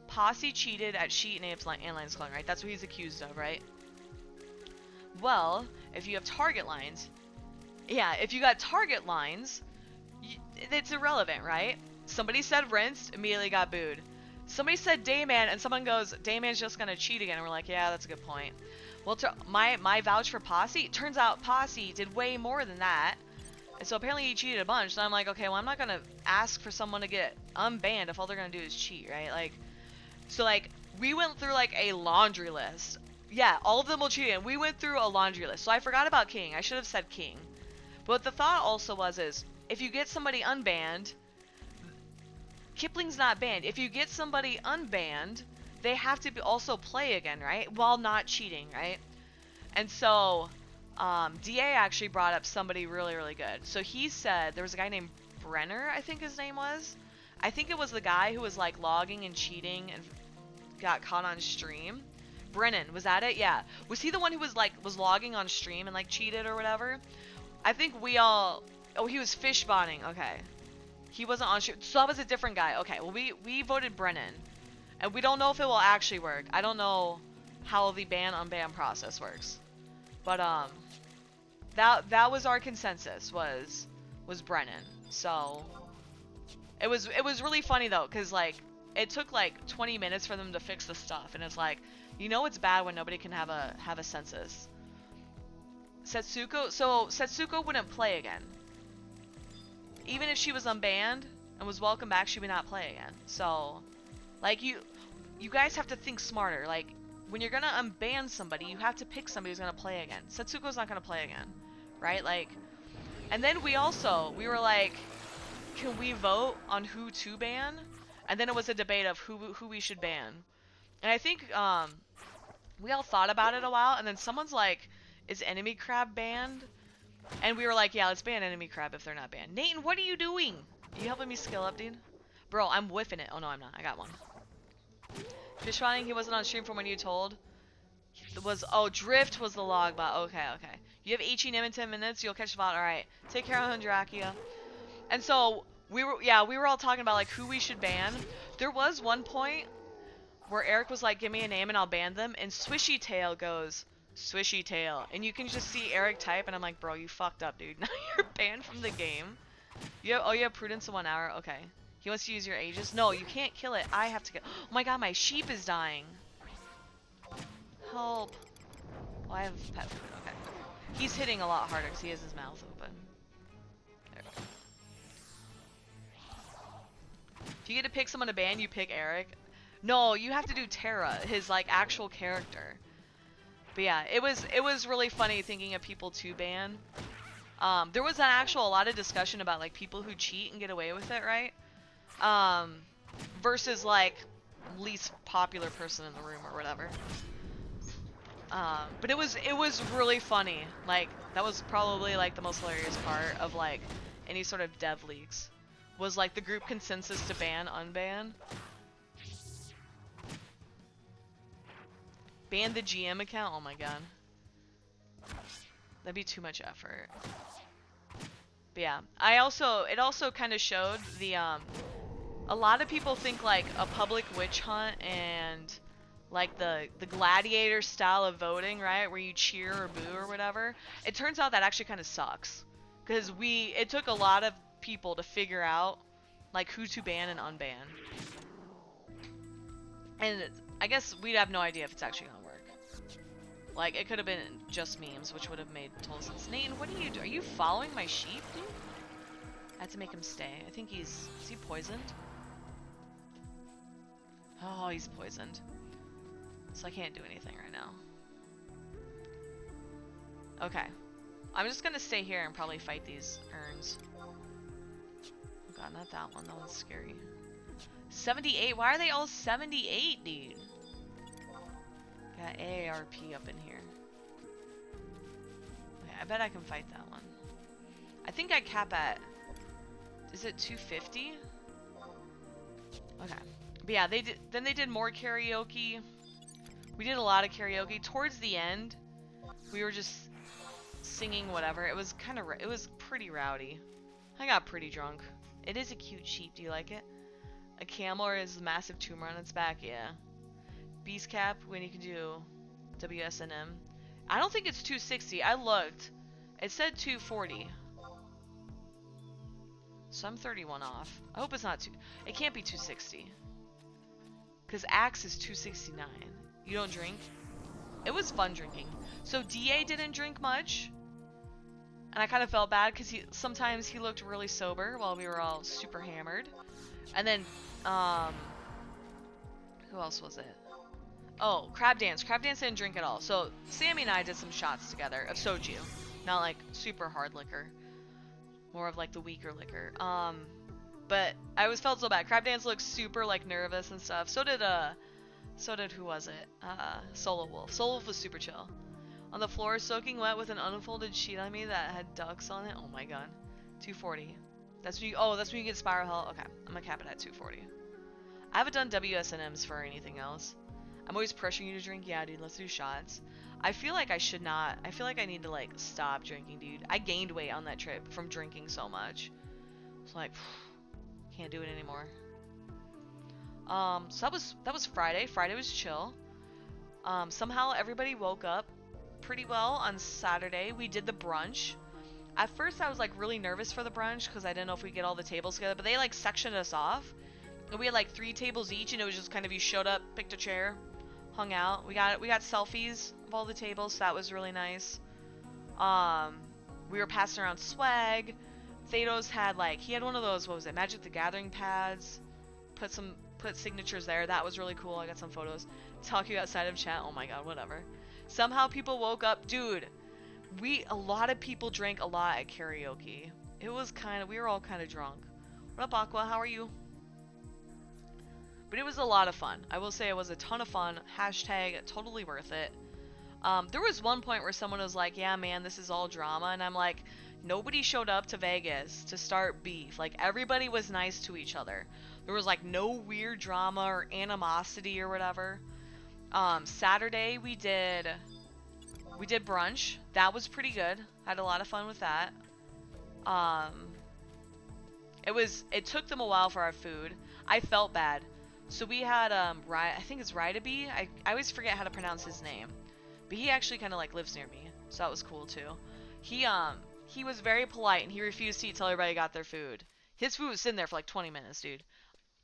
Posse cheated at Sheet and Lines Clone, right? That's what he's accused of, right? Well, if you have target lines, yeah, if you got target lines, it's irrelevant, right? Somebody said rinsed, immediately got booed. Somebody said Dayman, and someone goes, Dayman's just gonna cheat again, and we're like, yeah, that's a good point. Well, my vouch for Posse, turns out Posse did way more than that. And so apparently he cheated a bunch. So I'm like, okay, well, I'm not going to ask for someone to get unbanned if all they're going to do is cheat, right? Like, so like, we went through like a laundry list. Yeah, all of them will cheat. And we went through a laundry list. So I forgot about King. I should have said King. But the thought also is, if you get somebody unbanned, Kipling's not banned. If you get somebody unbanned, they have to also play again, right? While not cheating, right? And so, DA actually brought up somebody really, really good. So he said there was a guy named Brenner, I think his name was. I think it was the guy who was like logging and cheating and got caught on stream. Brennan, was that it? Yeah. Was he the one who was logging on stream and like cheated or whatever? I think we all. Oh, he was fish botting. Okay. He wasn't on stream. So that was a different guy. Okay. Well, we voted Brennan, and we don't know if it will actually work. I don't know how the ban unban process works, but that was our consensus was Brennan. So it was really funny though, cause like it took like 20 minutes for them to fix the stuff, and it's like, you know, it's bad when nobody can have a census. Setsuko wouldn't play again. Even if she was unbanned and was welcome back, she would not play again. So, like, you guys have to think smarter. Like, when you're gonna unban somebody, you have to pick somebody who's gonna play again. Setsuko's not gonna play again, right? Like, and then we were like, can we vote on who to ban? And then it was a debate of who we should ban. And I think we all thought about it a while, and then someone's like, is Enemy Crab banned? And we were like, yeah, let's ban Enemy Crab if they're not banned. Nathan, what are you doing? Are you helping me skill up, dude? Bro, I'm whiffing it. Oh, no, I'm not. I got one. Fish finding, he wasn't on stream from when you told. Oh, Drift was the log bot. Okay. You have HENM in 10 minutes. You'll catch the bot. All right. Take care of Hundrakia. And so, we were all talking about, like, who we should ban. There was one point where Eric was like, give me a name and I'll ban them. And Swishy Tail goes, Swishy Tail. And you can just see Eric type, and I'm like, bro, you fucked up, dude. Now you're banned from the game. You have Prudence in 1 hour? Okay. He wants to use your Aegis? No, you can't kill it. I have to kill. Oh my god, my sheep is dying. Help. Oh, I have pet food. Okay. He's hitting a lot harder because he has his mouth open. There we go. If you get to pick someone to ban, you pick Eric. No, you have to do Terra, his like actual character. But yeah, it was really funny thinking of people to ban. There was a lot of discussion about like people who cheat and get away with it, right? Versus like least popular person in the room or whatever. But it was really funny. Like that was probably like the most hilarious part of like any sort of dev leaks was like the group consensus to ban unban. Ban the GM account? Oh my god. That'd be too much effort. But yeah, it also kind of showed the, a lot of people think like a public witch hunt and like the gladiator style of voting, right? Where you cheer or boo or whatever. It turns out that actually kind of sucks. Because it took a lot of people to figure out like who to ban and unban. And I guess we'd have no idea if it's actually gonna work. Like, it could have been just memes, which would have made total sense. Nathan, what are you doing? Are you following my sheep, dude? I had to make him stay. I think is he poisoned? Oh, he's poisoned. So I can't do anything right now. Okay. I'm just gonna stay here and probably fight these urns. Oh god, not that one. That one's scary. 78? Why are they all 78, dude? Got AARP up in here. Okay, I bet I can fight that one. I think I cap at... Is it 250? Okay. But yeah, then they did more karaoke. We did a lot of karaoke. Towards the end, we were just singing whatever. It was pretty rowdy. I got pretty drunk. It is a cute sheep. Do you like it? A camel is a massive tumor on its back, yeah. Beast cap when you can do WSNM. I don't think it's 260. I looked. It said 240. So I'm 31 off. I hope it's not it can't be 260. Because Axe is 269. You don't drink? It was fun drinking. So DA didn't drink much. And I kind of felt bad because sometimes he looked really sober while we were all super hammered. And then, who else was it? Oh, Crab Dance. Crab Dance didn't drink at all. So, Sammy and I did some shots together of soju. Not like super hard liquor. More of like the weaker liquor. But I always felt so bad. Crab Dance looked super like nervous and stuff. So did who was it? Solo Wolf. Solo Wolf was super chill. On the floor, soaking wet with an unfolded sheet on me that had ducks on it. Oh my god. 240. That's when you, oh, that's when you get spiral hell. Okay, I'm gonna cap it at 240. I haven't done WSNMs for anything else. I'm always pressuring you to drink. Yeah, dude, let's do shots. I feel like I should not. I feel like I need to, like, stop drinking, dude. I gained weight on that trip from drinking so much. So, like, can't do it anymore. So that was Friday. Friday was chill. Somehow everybody woke up pretty well on Saturday. We did the brunch. At first I was, like, really nervous for the brunch because I didn't know if we'd get all the tables together, but they, like, sectioned us off. And we had, like, 3 tables each, and it was just kind of you showed up, picked a chair, hung out. We got selfies of all the tables, so that was really nice. We were passing around swag. Thedos had, like, he had one of those, what was it, Magic the Gathering pads. Put signatures there. That was really cool. I got some photos. Talking outside of chat. Oh my god, whatever. Somehow people woke up. Dude, a lot of people drank a lot at karaoke. It was kind of, we were all kind of drunk. What up, Aqua? How are you? But it was a lot of fun. I will say it was a ton of fun. Hashtag totally worth it. There was one point where someone was like, yeah, man, this is all drama. And I'm like, nobody showed up to Vegas to start beef. Like, everybody was nice to each other. There was, like, no weird drama or animosity or whatever. Saturday we did brunch. That was pretty good. Had a lot of fun with that. It took them a while for our food. I felt bad. So we had, I think it's Rydaby. I always forget how to pronounce his name. But he actually kind of, like, lives near me. So that was cool, too. He was very polite, and he refused to eat till everybody got their food. His food was sitting there for, like, 20 minutes, dude.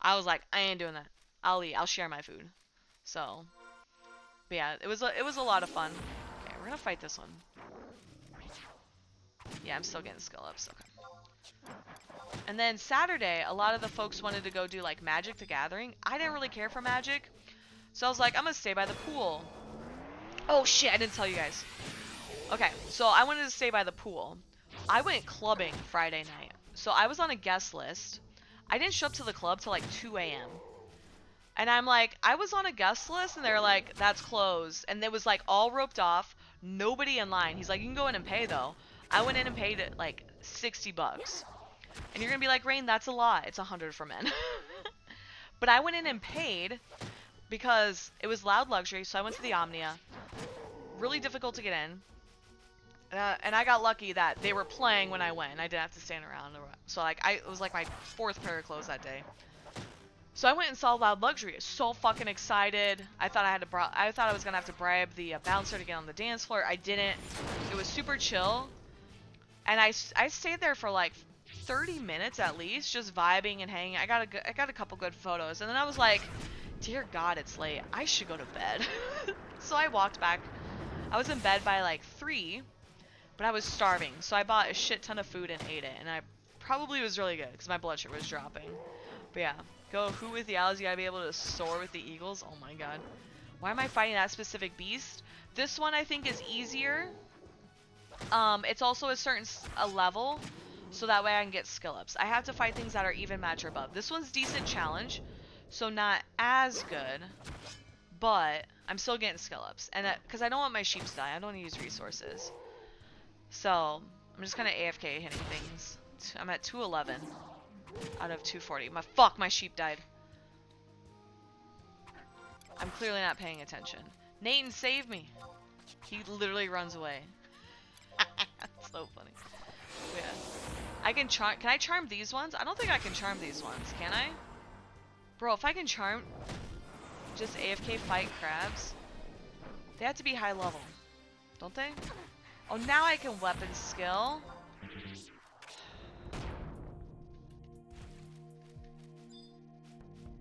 I was like, I ain't doing that. I'll eat. I'll share my food. So, but yeah, it was a lot of fun. Okay, we're gonna fight this one. Yeah, I'm still getting skill ups. Okay. And then Saturday, a lot of the folks wanted to go do, like, Magic the Gathering. I didn't really care for Magic, so I was like, I'm gonna stay by the pool. Oh shit, I didn't tell you guys. Okay, so I wanted to stay by the pool. I went clubbing Friday night, so I was on a guest list. I didn't show up to the club till like 2 a.m. And I'm like, I was on a guest list, and they're like, that's closed. And it was, like, all roped off, nobody in line. He's like, you can go in and pay, though. I went in and paid, like, $60. And you're gonna be like, Rain, that's a lot. It's 100 for men. But I went in and paid because it was loud luxury, so I went to the Omnia. Really difficult to get in. And I got lucky that they were playing when I went. I didn't have to stand around. So, like, it was like my 4th pair of clothes that day. So I went and saw Loud Luxury. So fucking excited. I thought I was gonna have to bribe the bouncer to get on the dance floor. I didn't. It was super chill. And I stayed there for like 30 minutes at least, just vibing and hanging. I got a couple good photos. And then I was like, dear God, it's late. I should go to bed. So I walked back. I was in bed by like 3. But I was starving, so I bought a shit ton of food and ate it, and I probably was really good, because my blood sugar was dropping. But yeah, go who with the owls, you gotta be able to soar with the eagles. Oh my god. Why am I fighting that specific beast? This one I think is easier. It's also a level, so that way I can get skill ups. I have to fight things that are even match or above. This one's decent challenge, so not as good, but I'm still getting skill ups. And because I don't want my sheep to die, I don't want to use resources. So, I'm just kind of AFK hitting things. I'm at 211 out of 240. My sheep died. I'm clearly not paying attention. Nathan, save me. He literally runs away. That's so funny. But yeah. I can I charm these ones? I don't think I can charm these ones, can I? Bro, if I can charm just AFK fight crabs, they have to be high level. Don't they? Oh, now I can weapon skill.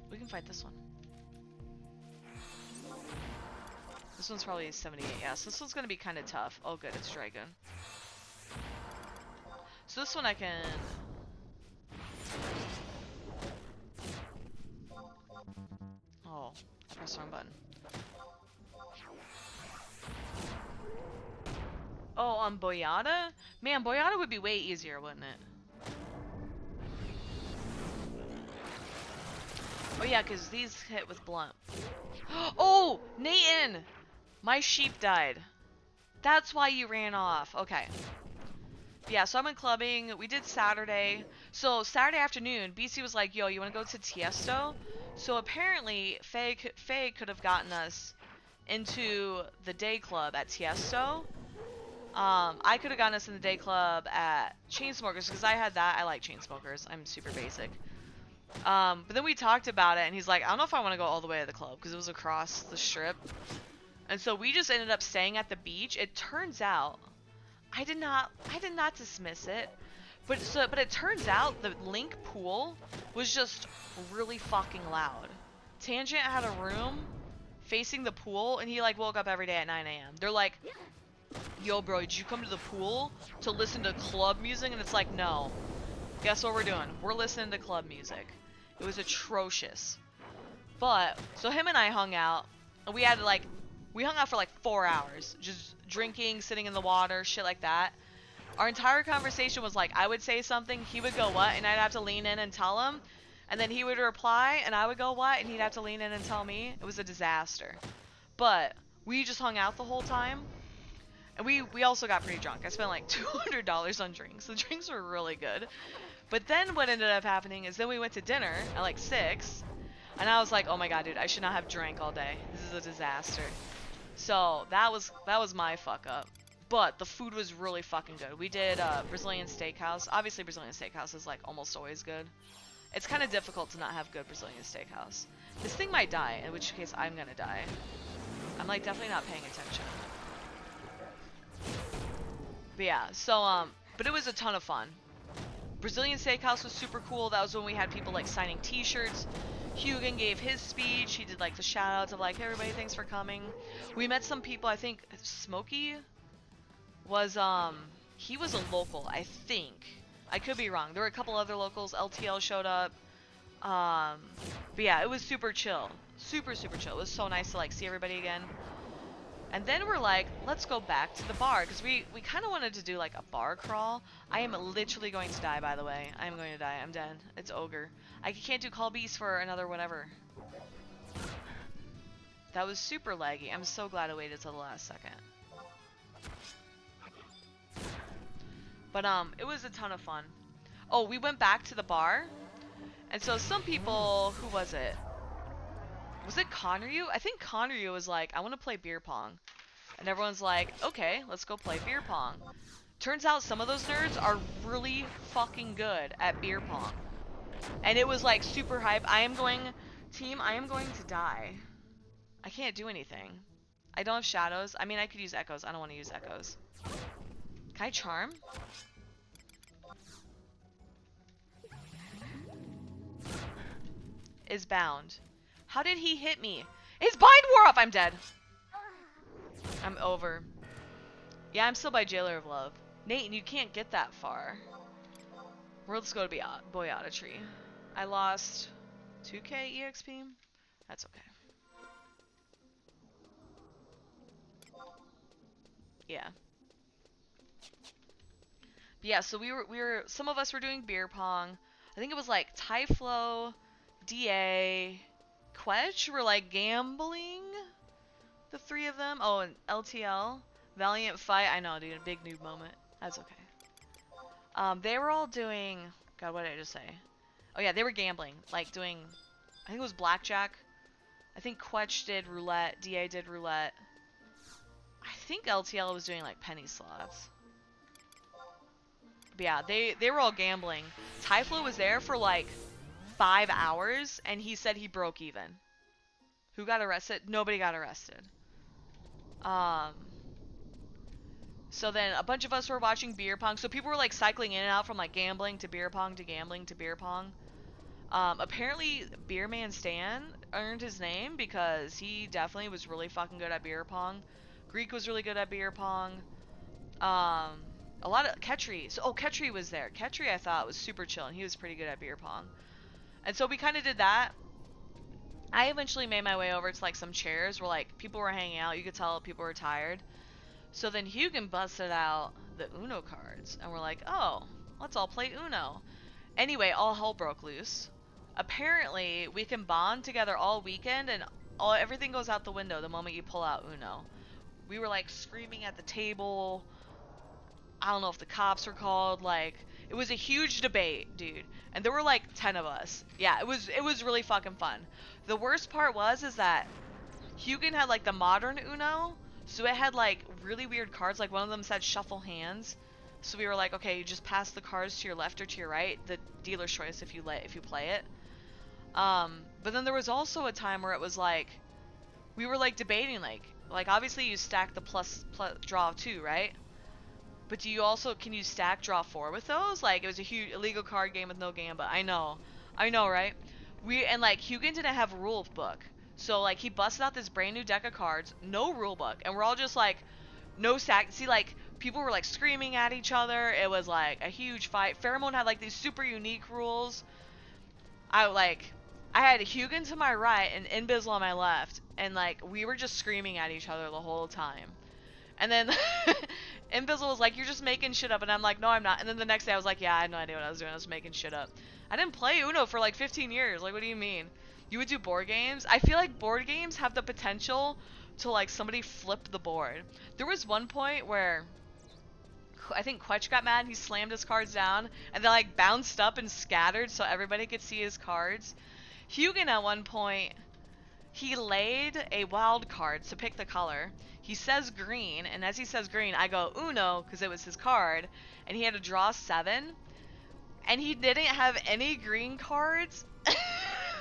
We can fight this one. This one's probably 78. Yeah, so this one's gonna be kind of tough. Oh, good, it's Dragon. So this one I can... Oh, I pressed the wrong button. Oh, on Boyata? Man, Boyata would be way easier, wouldn't it? Oh yeah, because these hit with blunt. Oh! Nathan! My sheep died. That's why you ran off. Okay. Yeah, so I went clubbing. We did Saturday. So Saturday afternoon, BC was like, yo, you want to go to Tiesto? So apparently, Faye could have gotten us into the day club at Tiesto. I could have gotten us in the day club at Chainsmokers because I had that. I like Chainsmokers. I'm super basic. But then we talked about it, and he's like, I don't know if I want to go all the way to the club because it was across the strip. And so we just ended up staying at the beach. It turns out, I did not dismiss it, but it turns out the Link pool was just really fucking loud. Tangent had a room facing the pool, and he like woke up every day at 9 a.m. They're like, yo bro, did you come to the pool to listen to club music? And it's like, no. Guess what we're doing? We're listening to club music. It was atrocious. But, so him and I hung out, and we hung out for like 4 hours. Just drinking, sitting in the water, shit like that. Our entire conversation was like, I would say something, he would go what, and I'd have to lean in and tell him. And then he would reply, and I would go what, and he'd have to lean in and tell me. It was a disaster. But, we just hung out the whole time. And we also got pretty drunk. I spent like $200 on drinks. The drinks were really good. But then what ended up happening is then we went to dinner at like 6. And I was like, oh my god, dude, I should not have drank all day. This is a disaster. So that was my fuck up. But the food was really fucking good. We did Brazilian steakhouse. Obviously Brazilian steakhouse is like almost always good. It's kind of difficult to not have good Brazilian steakhouse. This thing might die, in which case I'm gonna die. I'm like definitely not paying attention. But yeah, so but it was a ton of fun. Brazilian steakhouse was super cool. That was when we had people like signing t-shirts. Hugan gave his speech. He did like the shout outs of like, hey, everybody, thanks for coming. We met some people. I think Smokey was he was a local, I think. I could be wrong. There were a couple other locals. LTL showed up. But yeah, it was super chill. Super chill. It was so nice to like see everybody again. And then we're like, let's go back to the bar, because we kind of wanted to do like a bar crawl. I am literally going to die, by the way. I am going to die. I'm dead. It's ogre. I can't do call beast for another whatever. That was super laggy. I'm so glad I waited till the last second. But it was a ton of fun. Oh, we went back to the bar. And so some people, who was it? Was it Conryu? I think Conryu was like, I want to play beer pong. And everyone's like, okay, let's go play beer pong. Turns out some of those nerds are really fucking good at beer pong. And it was like super hype. Team, I am going to die. I can't do anything. I don't have shadows. I mean, I could use echoes. I don't want to use echoes. Can I charm? Is bound. How did he hit me? His bind wore off! I'm dead. I'm over. Yeah, I'm still by Jailer of Love. Nate, you can't get that far. Let's go to Boyata Tree. I lost 2k EXP. That's okay. Yeah. But yeah, so we were some of us were doing beer pong. I think it was like Tyflo, DA, Quetch were like gambling. The three of them. Oh, and LTL. Valiant Fight. I know, dude. A big noob moment. That's okay. They were all doing... God, what did I just say? Oh, yeah, they were gambling. Like, doing... I think it was blackjack. I think Quetch did roulette. DA did roulette. I think LTL was doing, like, penny slots. But yeah, they were all gambling. Tyflo was there for, like, 5 hours, and he said he broke even. Who got arrested? Nobody got arrested. So then a bunch of us were watching beer pong. So people were like cycling in and out from like gambling to beer pong to gambling to beer pong. Apparently Beerman Stan earned his name because he definitely was really fucking good at beer pong. Greek was really good at beer pong. A lot of Ketri. So Ketri was there. Ketri I thought was super chill and he was pretty good at beer pong. And so we kind of did that. I eventually made my way over to like some chairs where like people were hanging out. You could tell people were tired. So then Hugan busted out the Uno cards and we're like, oh, let's all play Uno. Anyway, all hell broke loose. Apparently, we can bond together all weekend and everything goes out the window the moment you pull out Uno. we were like screaming at the table. I don't know if the cops were called. Like, it was a huge debate, dude. And there were like 10 of us. Yeah, it was really fucking fun. The worst part is that Hugin had like the modern Uno, so it had like really weird cards. Like one of them said shuffle hands. So we were like, okay, you just pass the cards to your left or to your right, the dealer's choice if you play it. But then there was also a time where it was like we were like debating like obviously you stack the plus draw 2, right? But do you also can you stack draw 4 with those? Like it was a huge illegal card game with no gamba. I know, right? And like Hugin didn't have a rule book, so like he busted out this brand new deck of cards, no rule book, and we're all just like no stack. See, like people were like screaming at each other. It was like a huge fight. Pheromone had like these super unique rules. I had Hugin to my right and Inbizzle on my left, and like we were just screaming at each other the whole time. And then Inbizzle was like, "You're just making shit up," and I'm like, "No, I'm not." And then the next day I was like, "Yeah, I had no idea what I was doing. I was making shit up. I didn't play Uno for like 15 years. Like, what do you mean? You would do board games? I feel like board games have the potential to like somebody flip the board. There was one point where I think Quetch got mad. He slammed his cards down, and they like bounced up and scattered so everybody could see his cards. Hugin at one point, he laid a wild card to pick the color. He says green, and as he says green, I go Uno because it was his card, and he had to draw 7, and he didn't have any green cards. It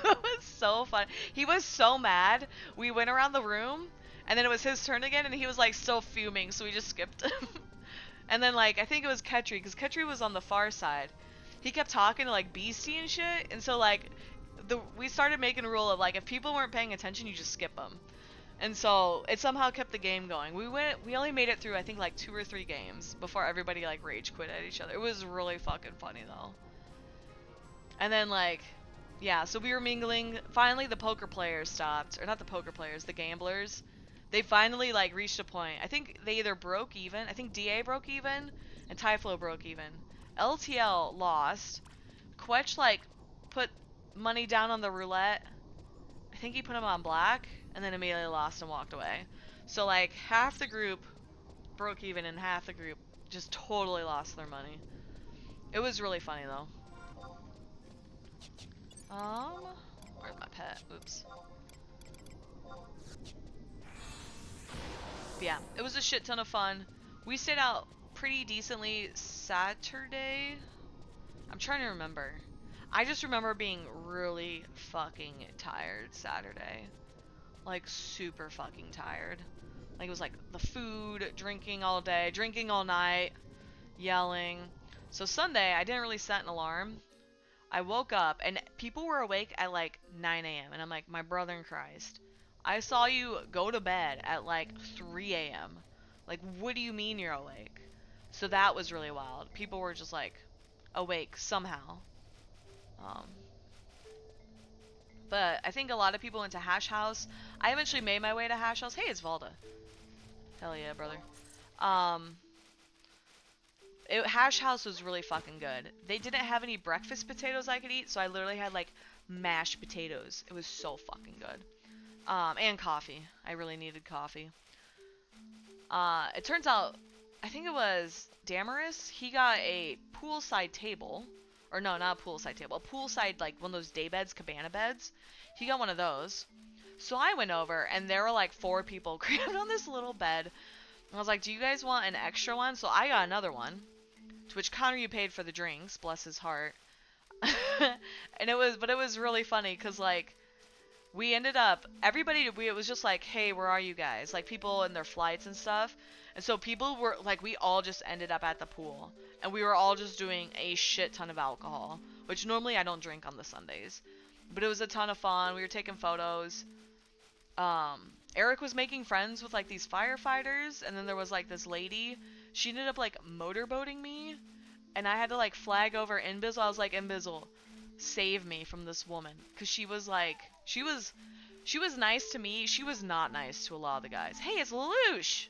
was so fun. He was so mad. We went around the room, and then it was his turn again, and he was like still fuming, so we just skipped him. And then like I think it was Ketri, because Ketri was on the far side. He kept talking to like Beastie and shit, and so like we started making a rule of like if people weren't paying attention, you just skip them. And so it somehow kept the game going. We only made it through I think like 2 or 3 games before everybody like rage quit at each other. It was really fucking funny though. And then like yeah, so we were mingling. Finally the poker players stopped, or not the poker players, the gamblers. They finally like reached a point. I think they either broke even. I think DA broke even and Typhlo broke even. LTL lost. Quetch like put money down on the roulette. I think he put him on black and then immediately lost and walked away. So like half the group broke even and half the group just totally lost their money. It was really funny though. Where's my pet? Oops. But yeah, it was a shit ton of fun. We stayed out pretty decently Saturday. I'm trying to remember. I just remember being really fucking tired Saturday. Like super fucking tired. Like it was like the food, drinking all day, drinking all night, yelling. So Sunday, I didn't really set an alarm. I woke up and people were awake at like 9 a.m. And I'm like, my brother in Christ, I saw you go to bed at like 3 a.m. Like, what do you mean you're awake? So that was really wild. People were just like awake somehow. But I think a lot of people went to Hash House. I eventually made my way to Hash House. Hey, it's Valda. Hell yeah, brother. Hash House was really fucking good. They didn't have any breakfast potatoes I could eat, so I literally had like mashed potatoes. It was so fucking good. And coffee. I really needed coffee. It turns out, I think it was Damaris, he got a poolside table. Or no, not a poolside table. A poolside, like one of those day beds, cabana beds. He got one of those. So I went over, and there were like 4 people crammed on this little bed. And I was like, do you guys want an extra one? So I got another one. To which Connor, you paid for the drinks, bless his heart. And it was really funny, because like, we ended up, it was just like, hey, where are you guys? Like, people in their flights and stuff. And so people were, like, we all just ended up at the pool. And we were all just doing a shit ton of alcohol. Which normally I don't drink on the Sundays. But it was a ton of fun. We were taking photos. Eric was making friends with, like, these firefighters. And then there was, like, this lady. She ended up, like, motorboating me. And I had to, like, flag over Inbizzle. I was like, Inbizzle, save me from this woman. Because she was, like... She was nice to me. She was not nice to a lot of the guys. Hey, it's Lelouch!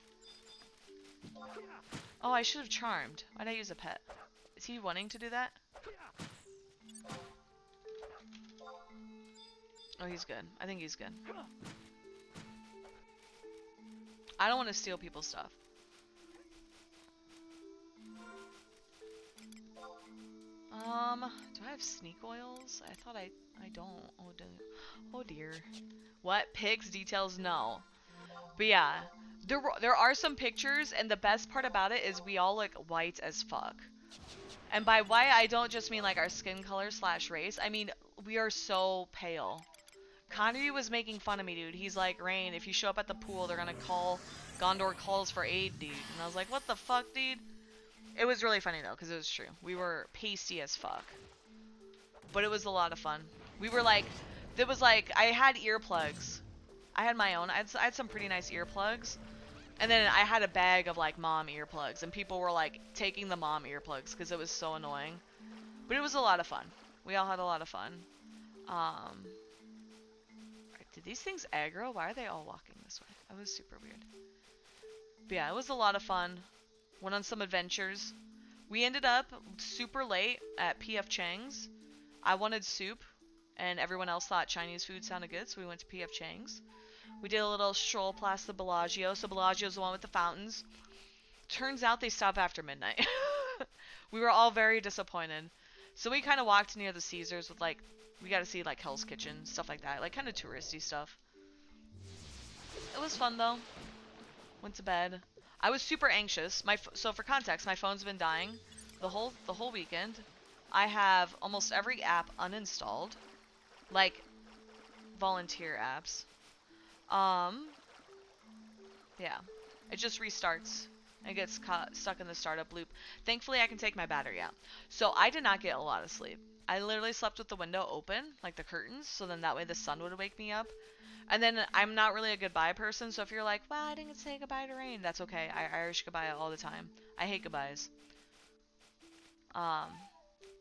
Oh, I should have charmed. Why'd I use a pet? Is he wanting to do that? Oh, he's good. I think he's good. I don't want to steal people's stuff. Do I have sneak oils? I thought I don't. Oh dear. What? Pics? Details? No. But yeah, there are some pictures, and the best part about it is we all look white as fuck. And by white, I don't just mean like our skin color / race. I mean, we are so pale. Connery was making fun of me, dude. He's like, Rain, if you show up at the pool, they're gonna call Gondor calls for aid, dude. And I was like, what the fuck, dude? It was really funny though, because it was true. We were pasty as fuck. But it was a lot of fun. We were like, there was like, I had earplugs. I had my own. I had some pretty nice earplugs. And then I had a bag of like mom earplugs. And people were like taking the mom earplugs because it was so annoying. But it was a lot of fun. We all had a lot of fun. Did these things aggro? Why are they all walking this way? That was super weird. But yeah, it was a lot of fun. Went on some adventures. We ended up super late at PF Chang's. I wanted soup, and everyone else thought Chinese food sounded good, so we went to PF Chang's. We did a little stroll past the Bellagio. So Bellagio's the one with the fountains. Turns out they stop after midnight. We were all very disappointed. So we kind of walked near the Caesars with like, we got to see like Hell's Kitchen, stuff like that. Like kind of touristy stuff. It was fun though. Went to bed. I was super anxious. So for context, my phone's been dying the whole weekend. I have almost every app uninstalled. Like volunteer apps. Yeah. It just restarts and gets stuck in the startup loop. Thankfully, I can take my battery out. So I did not get a lot of sleep. I literally slept with the window open, like the curtains, so then that way the sun would wake me up. And then I'm not really a goodbye person, so if you're like, wow, I didn't get to say goodbye to Rain, that's okay. I Irish goodbye all the time. I hate goodbyes.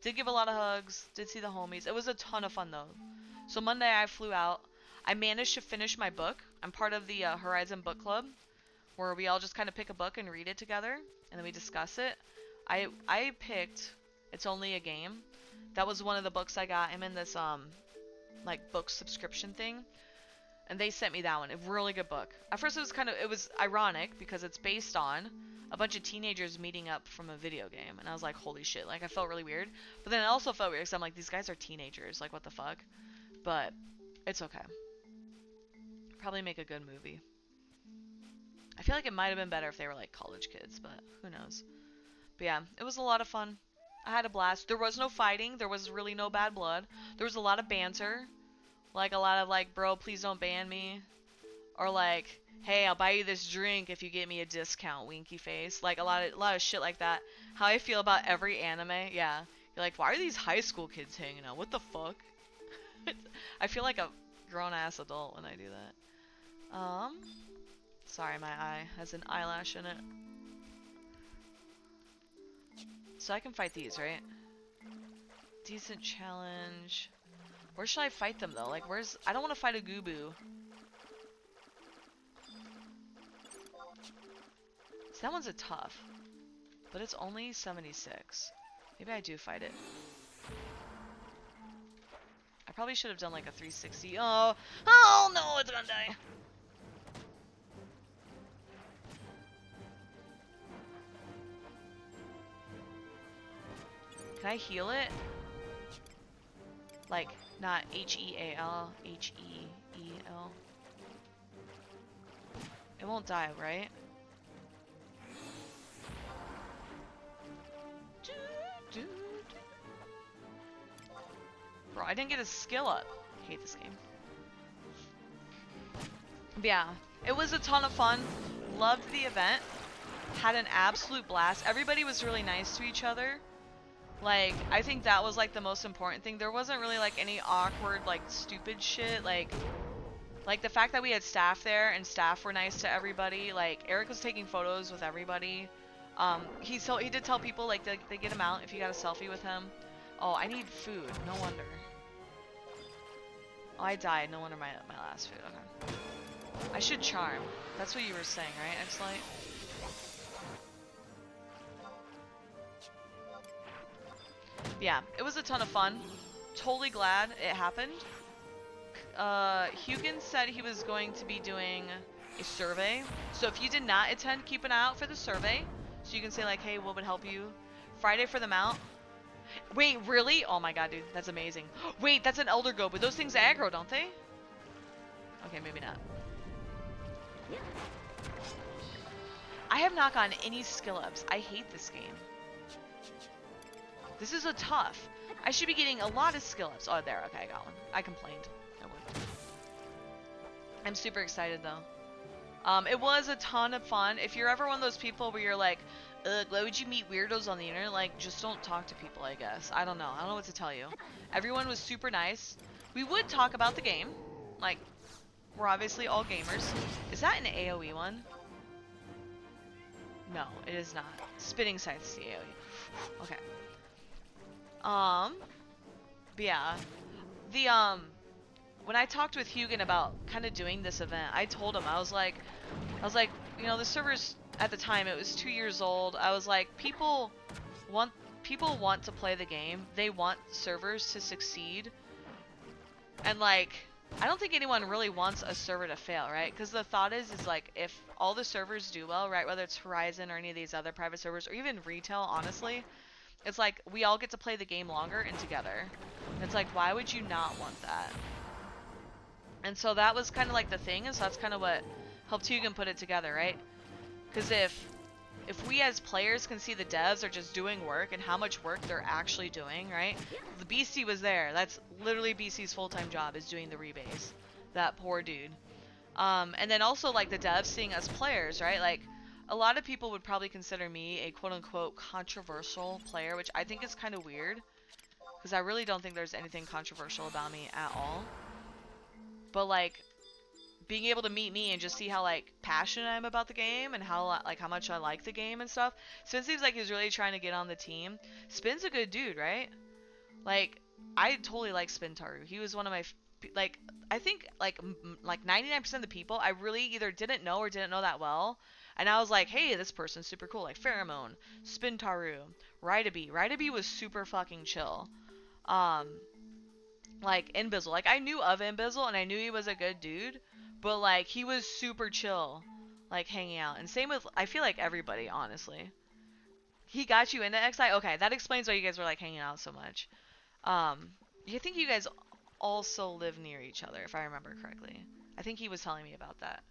Did give a lot of hugs, did see the homies. It was a ton of fun though. So Monday I flew out. I managed to finish my book. I'm part of the Horizon Book Club, where we all just kind of pick a book and read it together, and then we discuss it. I picked It's Only a Game. That was one of the books I got. I'm in this like book subscription thing, and they sent me that one. A really good book. At first it was ironic because it's based on a bunch of teenagers meeting up from a video game, and I was like, holy shit, like I felt really weird. But then it also felt weird because I'm like, these guys are teenagers, like what the fuck. But it's okay. Probably make a good movie. I feel like it might have been better if they were like college kids, but who knows. But yeah, it was a lot of fun. I had a blast. There was no fighting. There was really no bad blood. There was a lot of banter. Like a lot of like, bro, please don't ban me. Or like, hey, I'll buy you this drink if you get me a discount, winky face. Like a lot of shit like that. How I feel about every anime. Yeah. You're like, why are these high school kids hanging out? What the fuck? I feel like a grown ass adult when I do that. Sorry, my eye has an eyelash in it. So I can fight these, right? Decent challenge. Where should I fight them though? Like I don't want to fight a Gubu. So that one's a tough. But it's only 76. Maybe I do fight it. I probably should have done like a 360. Oh no, it's gonna die. Can I heal it? Like, not H-E-A-L, H-E-E-L. It won't die, right? Bro, I didn't get a skill up. I hate this game. But yeah, it was a ton of fun. Loved the event. Had an absolute blast. Everybody was really nice to each other. Like, I think that was like the most important thing. There wasn't really like any awkward, like stupid shit. Like the fact that we had staff there and staff were nice to everybody. Like, Eric was taking photos with everybody. He did tell people like they get him out if you got a selfie with him. Oh, I need food. No wonder. Oh, I died. No wonder my last food. Okay. I should charm. That's what you were saying, right, X-Lite? Yeah, it was a ton of fun. Totally glad it happened. Hugin said he was going to be doing a survey. So if you did not attend, keep an eye out for the survey. So you can say like, hey, what would help you? Friday for the mount. Wait, really? Oh my god, dude, that's amazing. Wait, that's an elder goat, but those things aggro, don't they? Okay, maybe not. I have not gotten any skill ups. I hate this game. This is a tough. I should be getting a lot of skill ups. Oh, there. Okay, I got one. I complained. I'm super excited though. It was a ton of fun. If you're ever one of those people where you're like, ugh, why would you meet weirdos on the internet? Like, just don't talk to people, I guess. I don't know. I don't know what to tell you. Everyone was super nice. We would talk about the game. Like, we're obviously all gamers. Is that an AoE one? No, it is not. Spitting Scythe's the AoE. Okay. But yeah. When I talked with Hugin about kind of doing this event, I told him, I was like, you know, the server's, at the time, it was 2 years old. I was like, people want to play the game. They want servers to succeed. And like, I don't think anyone really wants a server to fail, right? Because the thought is like, if all the servers do well, right, whether it's Horizon or any of these other private servers, or even retail, honestly, it's like, we all get to play the game longer and together. It's like, why would you not want that? And so that was kind of like the thing, and so that's kind of what helped Hugin put it together, right? Because if we as players can see the devs are just doing work and how much work they're actually doing, right? The BC was there. That's literally BC's full-time job, is doing the rebase. That poor dude. And then also like the devs seeing us players, right? Like a lot of people would probably consider me a quote-unquote controversial player, which I think is kind of weird. Because I really don't think there's anything controversial about me at all. But like, being able to meet me and just see how like passionate I am about the game and how like how much I like the game and stuff. Spin seems like he's really trying to get on the team. Spin's a good dude, right? Like, I totally like Spintaru. He was one of my like, I think like 99% of the people I really either didn't know or didn't know that well. And I was like, hey, this person's super cool. Like Pheromone, Spintaru, Rydaby. Rydaby was super fucking chill. Like Inbizzle. Like I knew of Inbizzle and I knew he was a good dude. But like he was super chill, like hanging out. And same with, I feel like everybody, honestly. He got you into XI? Okay, that explains why you guys were like hanging out so much. You think you guys also live near each other, if I remember correctly. I think he was telling me about that.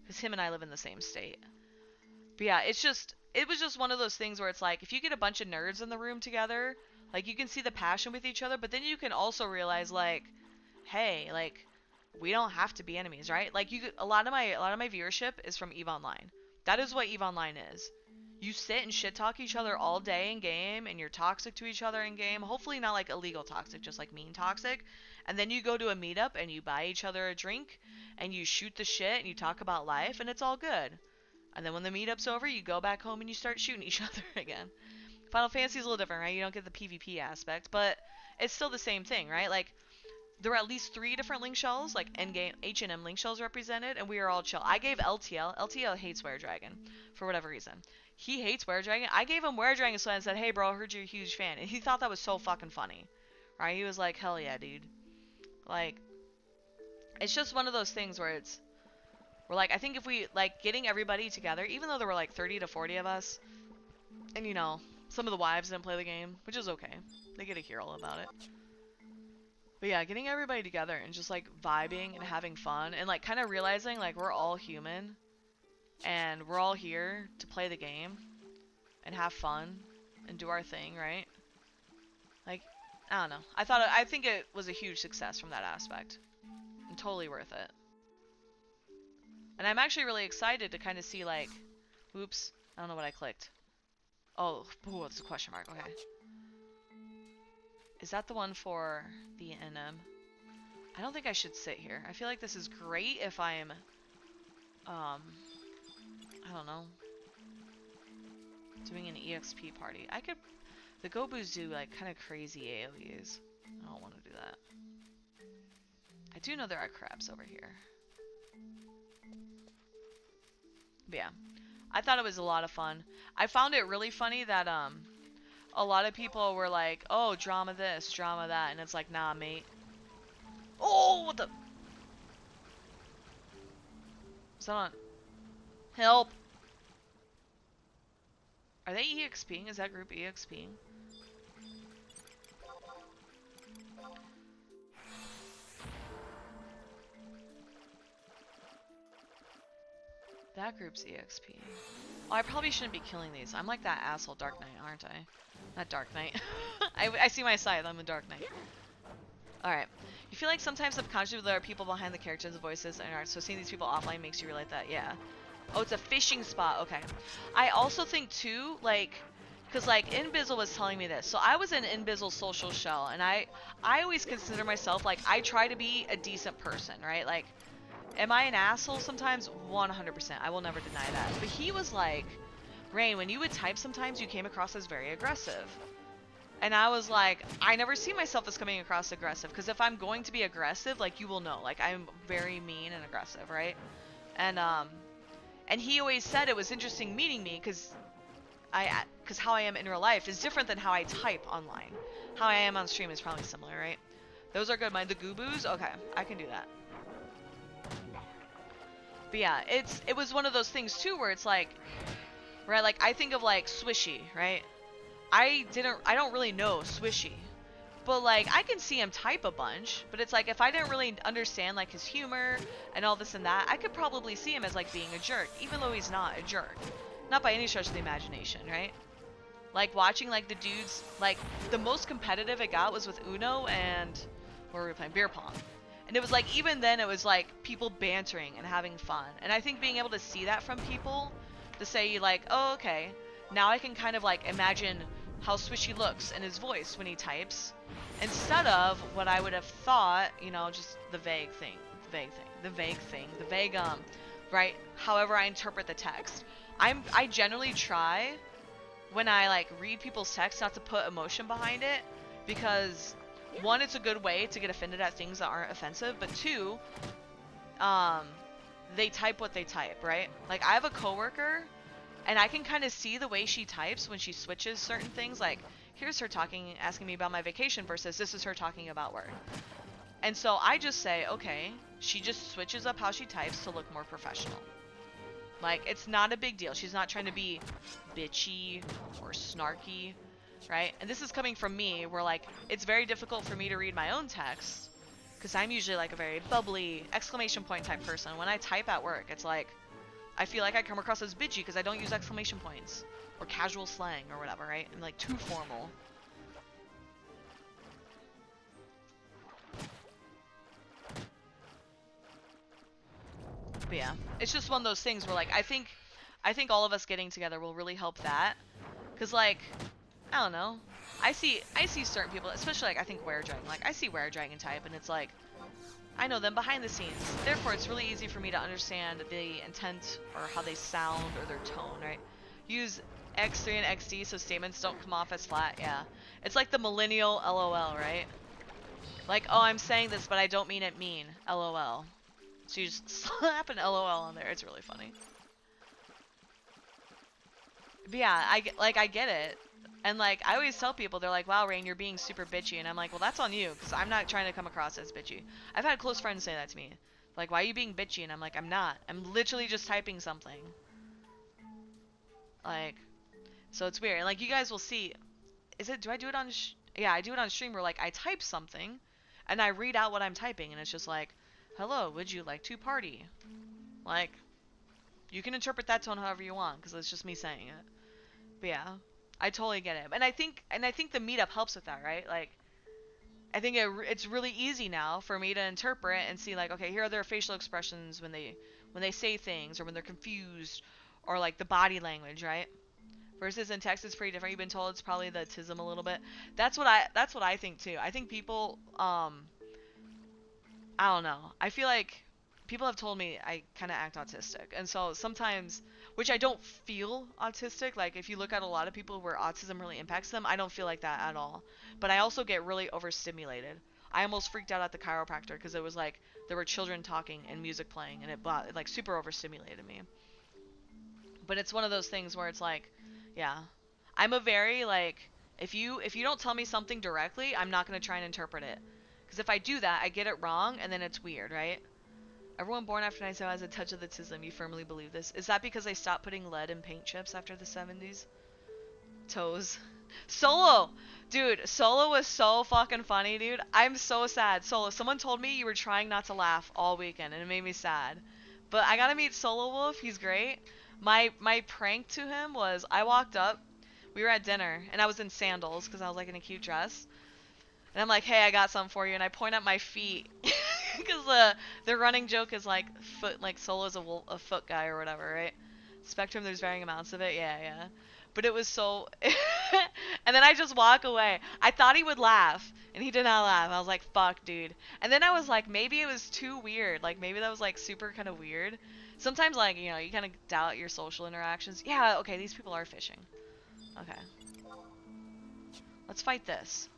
Because him and I live in the same state. But yeah, it was just one of those things where it's like, if you get a bunch of nerds in the room together, like you can see the passion with each other, but then you can also realize like, hey, like, we don't have to be enemies, right? Like a lot of my viewership is from EVE Online. That is what EVE Online is. You sit and shit talk each other all day in game, and you're toxic to each other in game. Hopefully not like illegal toxic, just like mean toxic. And then you go to a meetup and you buy each other a drink, and you shoot the shit and you talk about life, and it's all good. And then when the meetup's over, you go back home and you start shooting each other again. Final Fantasy is a little different, right? You don't get the PvP aspect, but it's still the same thing, right? Like, there were at least 3 different link shells, like endgame HENM link shells represented, and we are all chill. I gave LTL. LTL hates Were Dragon for whatever reason. He hates Were Dragon. I gave him Were Dragon so I said, hey bro, I heard you're a huge fan. And he thought that was so fucking funny. Right? He was like, hell yeah, dude. Like, it's just one of those things where we're like, I think if we, like, getting everybody together, even though there were like 30 to 40 of us, and you know, some of the wives didn't play the game, which is okay. They get to hear all about it. But yeah, getting everybody together and just like vibing and having fun and like kind of realizing like we're all human and we're all here to play the game and have fun and do our thing, right? Like, I don't know. I think it was a huge success from that aspect. And totally worth it. And I'm actually really excited to kind of see like, oops, I don't know what I clicked. Oh, it's a question mark. Okay. Is that the one for the ENM? I don't think I should sit here. I feel like this is great if I'm, I don't know, doing an EXP party. I could, the Gobus do like kind of crazy AoEs. I don't want to do that. I do know there are crabs over here. But yeah, I thought it was a lot of fun. I found it really funny that, a lot of people were like, oh, drama this, drama that, and it's like, nah, mate. Oh, what the? So on. Help! Are they EXPing? Is that group EXPing? That group's EXP. Oh, I probably shouldn't be killing these. I'm like that asshole Dark Knight, aren't I? Not Dark Knight. I see my scythe. I'm a Dark Knight. Alright. You feel like sometimes subconsciously there are people behind the characters, the voices, and art, so seeing these people offline makes you realize that, yeah. Oh, it's a fishing spot. Okay. I also think, too, like, because, like, Inbizzle was telling me this. So I was in Inbizzle's social shell, and I always consider myself, like, I try to be a decent person, right? Like, am I an asshole sometimes? 100%. I will never deny that. But he was like, Rain, when you would type sometimes you came across as very aggressive. And I was like, I never see myself as coming across aggressive, because if I'm going to be aggressive, like, you will know. Like, I'm very mean and aggressive, right? And he always said it was interesting meeting me, because how I am in real life is different than how I type online. How I am on stream is probably similar, right? Those are good. The Gooboos? Okay, I can do that. But yeah, it was one of those things too where it's like, right, like I think of like Swishy, right? I don't really know Swishy. But like I can see him type a bunch, but it's like if I didn't really understand like his humor and all this and that, I could probably see him as like being a jerk, even though he's not a jerk. Not by any stretch of the imagination, right? Like watching like the dudes, like the most competitive it got was with Uno and what were we playing? Beer pong. And it was like, even then it was like people bantering and having fun. And I think being able to see that from people, to say like, oh, okay, now I can kind of like imagine how Swishy looks and his voice when he types, instead of what I would have thought, you know, just the vague thing, right? However I interpret the text. I generally try, when I like read people's text, not to put emotion behind it, because one, it's a good way to get offended at things that aren't offensive, but two, they type what they type, right? Like, I have a coworker, and I can kind of see the way she types when she switches certain things, like, here's her talking, asking me about my vacation, versus this is her talking about work. And so I just say, okay, she just switches up how she types to look more professional. Like, it's not a big deal. She's not trying to be bitchy or snarky, right? And this is coming from me, where like it's very difficult for me to read my own text, because I'm usually like a very bubbly exclamation point type person. When I type at work, it's like I feel like I come across as bitchy because I don't use exclamation points or casual slang or whatever, right? And like too formal. But yeah, it's just one of those things where like I think all of us getting together will really help that, because like I don't know. I see certain people, especially like I think Were Dragon. Like I see Were Dragon type, and it's like I know them behind the scenes. Therefore, it's really easy for me to understand the intent or how they sound or their tone, right? Use X3 and XD so statements don't come off as flat. Yeah, it's like the millennial LOL, right? Like, oh, I'm saying this, but I don't mean it mean. LOL. So you just slap an LOL on there. It's really funny. But yeah, I get it. And like I always tell people, they're like, wow, Rain, you're being super bitchy. And I'm like, well, that's on you, because I'm not trying to come across as bitchy. I've had close friends say that to me. Like, why are you being bitchy? And I'm like, I'm not. I'm literally just typing something. Like, so it's weird. And like you guys will see, do I do it on, yeah, I do it on stream where like I type something and I read out what I'm typing, and it's just like, hello, would you like to party? Like, you can interpret that tone however you want, because it's just me saying it. But yeah, I totally get it. And I think the meetup helps with that, right? Like, I think it's really easy now for me to interpret and see like, okay, here are their facial expressions when they say things, or when they're confused, or like the body language, right? Versus in text, it's pretty different. You've been told it's probably the autism a little bit. That's what I think too. I think people, I don't know. I feel like people have told me I kind of act autistic, and so sometimes, which I don't feel autistic. Like if you look at a lot of people where autism really impacts them, I don't feel like that at all. But I also get really overstimulated. I almost freaked out at the chiropractor because it was like there were children talking and music playing, and it like super overstimulated me. But it's one of those things where it's like, yeah, I'm a very like, if you don't tell me something directly, I'm not gonna try and interpret it, because if I do that, I get it wrong, and then it's weird, right? Everyone born after 97 has a touch of autism. You firmly believe this? Is that because they stopped putting lead in paint chips after the 70s? Toes. Solo! Dude, Solo was so fucking funny, dude. I'm so sad. Solo, someone told me you were trying not to laugh all weekend, and it made me sad. But I gotta meet Solo Wolf. He's great. My prank to him was I walked up. We were at dinner, and I was in sandals because I was like in a cute dress. And I'm like, hey, I got something for you. And I point at my feet. Because the running joke is like foot, like Solo's a foot guy or whatever, right? Spectrum, there's varying amounts of it. Yeah, yeah. But it was so... and then I just walk away. I thought he would laugh. And he did not laugh. I was like, fuck, dude. And then I was like, maybe it was too weird. Like, maybe that was like super kind of weird. Sometimes, like, you know, you kind of doubt your social interactions. Yeah, okay, these people are fishing. Okay. Let's fight this.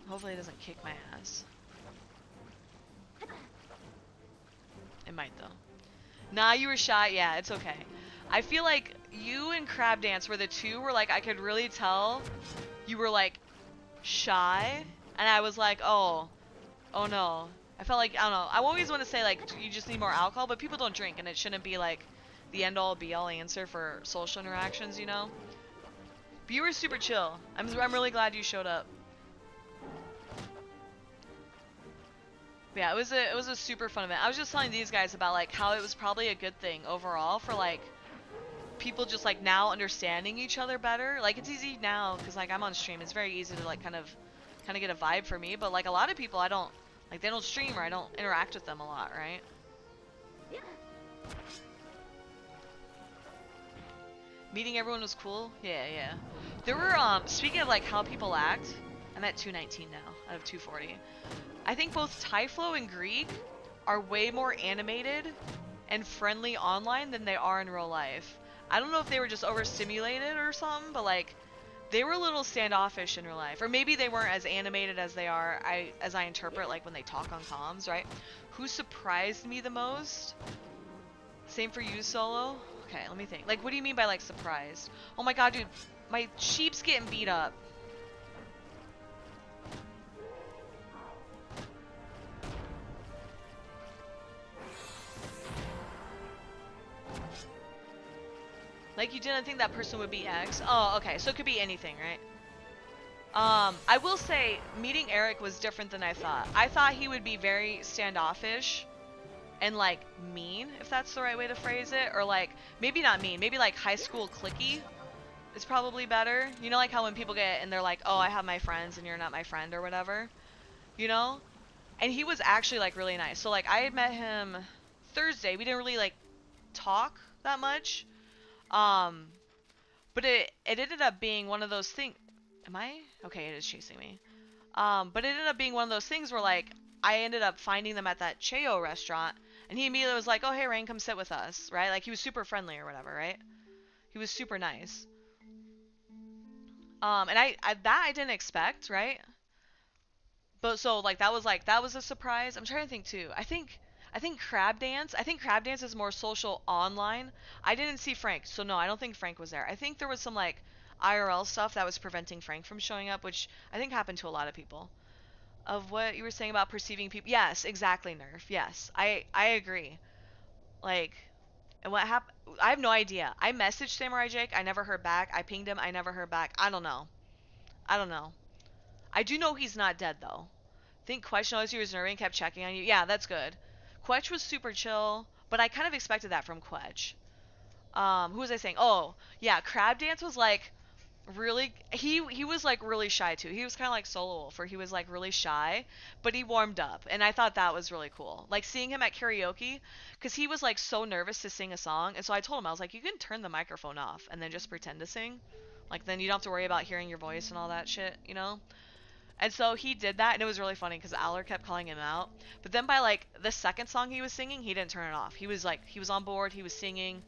Hopefully it doesn't kick my ass. It might though. Nah, you were shy. Yeah, it's okay. I feel like you and Crab Dance were the two where like I could really tell you were like shy, and I was like, oh no. I felt like, I don't know. I always want to say like you just need more alcohol, but people don't drink, and it shouldn't be like the end all be all answer for social interactions, you know. But you were super chill. I'm really glad you showed up. Yeah, it was a super fun event. I was just telling these guys about like how it was probably a good thing overall for like people just like now understanding each other better. Like it's easy now because like I'm on stream. It's very easy to like kind of get a vibe for me. But like a lot of people I don't like, they don't stream or I don't interact with them a lot, right? Yeah. Meeting everyone was cool. Yeah, yeah. There were speaking of like how people act, I'm at 219 now out of 240. I think both Typhlo and Greek are way more animated and friendly online than they are in real life. I don't know if they were just overstimulated or something, but like they were a little standoffish in real life. Or maybe they weren't as animated as they are, as I interpret like when they talk on comms, right? Who surprised me the most? Same for you, Solo? Okay, let me think. Like, what do you mean by like surprised? Oh my god, dude, my sheep's getting beat up. Like you didn't think that person would be X? Oh, okay. So it could be anything, right? I will say meeting Eric was different than I thought. I thought he would be very standoffish and like mean, if that's the right way to phrase it, or like maybe not mean, maybe like high school cliquey is probably better. You know, like how when people get and they're like, "Oh, I have my friends and you're not my friend" or whatever. You know? And he was actually like really nice. So like I had met him Thursday. We didn't really like talk that much. But it ended up being one of those things. Am I? Okay, it is chasing me. But it ended up being one of those things where like I ended up finding them at that Cheo restaurant, and he immediately was like, "Oh, hey, Rain, come sit with us," right? Like he was super friendly or whatever, right? He was super nice. And that I didn't expect, right? But so like that was a surprise. I'm trying to think too. I think Crab Dance is more social online. I didn't see Frank, so no, I don't think Frank was there. I think there was some like IRL stuff that was preventing Frank from showing up, which I think happened to a lot of people. Of what you were saying about perceiving people. Yes, exactly, Nerf. Yes. I agree. Like, and what happened, I have no idea. I messaged Samurai Jake, I never heard back. I pinged him, I never heard back. I don't know. I don't know. I do know he's not dead though. Think Quetch knows you was nerving, kept checking on you. Yeah, that's good. Quetch was super chill, but I kind of expected that from Quetch. Who was I saying? Oh, yeah, Crab Dance was like really, he was like really shy too. He was kind of like Solo Wolf, where he was like really shy, but he warmed up, and I thought that was really cool. Like seeing him at karaoke, because he was like so nervous to sing a song, and so I told him, I was like, you can turn the microphone off and then just pretend to sing. Like then you don't have to worry about hearing your voice and all that shit, you know? And so he did that, and it was really funny because Aller kept calling him out. But then by like the second song he was singing, he didn't turn it off. He was like, he was on board, he was singing.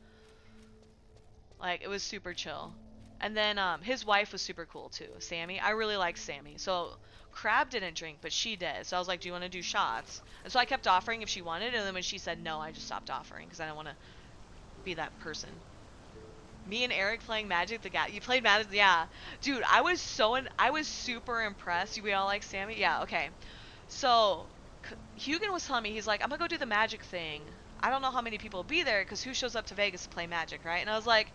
Like it was super chill. And then his wife was super cool too, Sammy. I really like Sammy. So Crab didn't drink, but she did. So I was like, do you want to do shots? And so I kept offering if she wanted, and then when she said no, I just stopped offering because I didn't want to be that person. Me and Eric playing Magic the Gathering. You played Magic, yeah, dude. I was super impressed. We all like Sammy, yeah. Okay, so Hugan was telling me, he's like, I'm gonna go do the Magic thing. I don't know how many people will be there because who shows up to Vegas to play Magic, right? And I was like,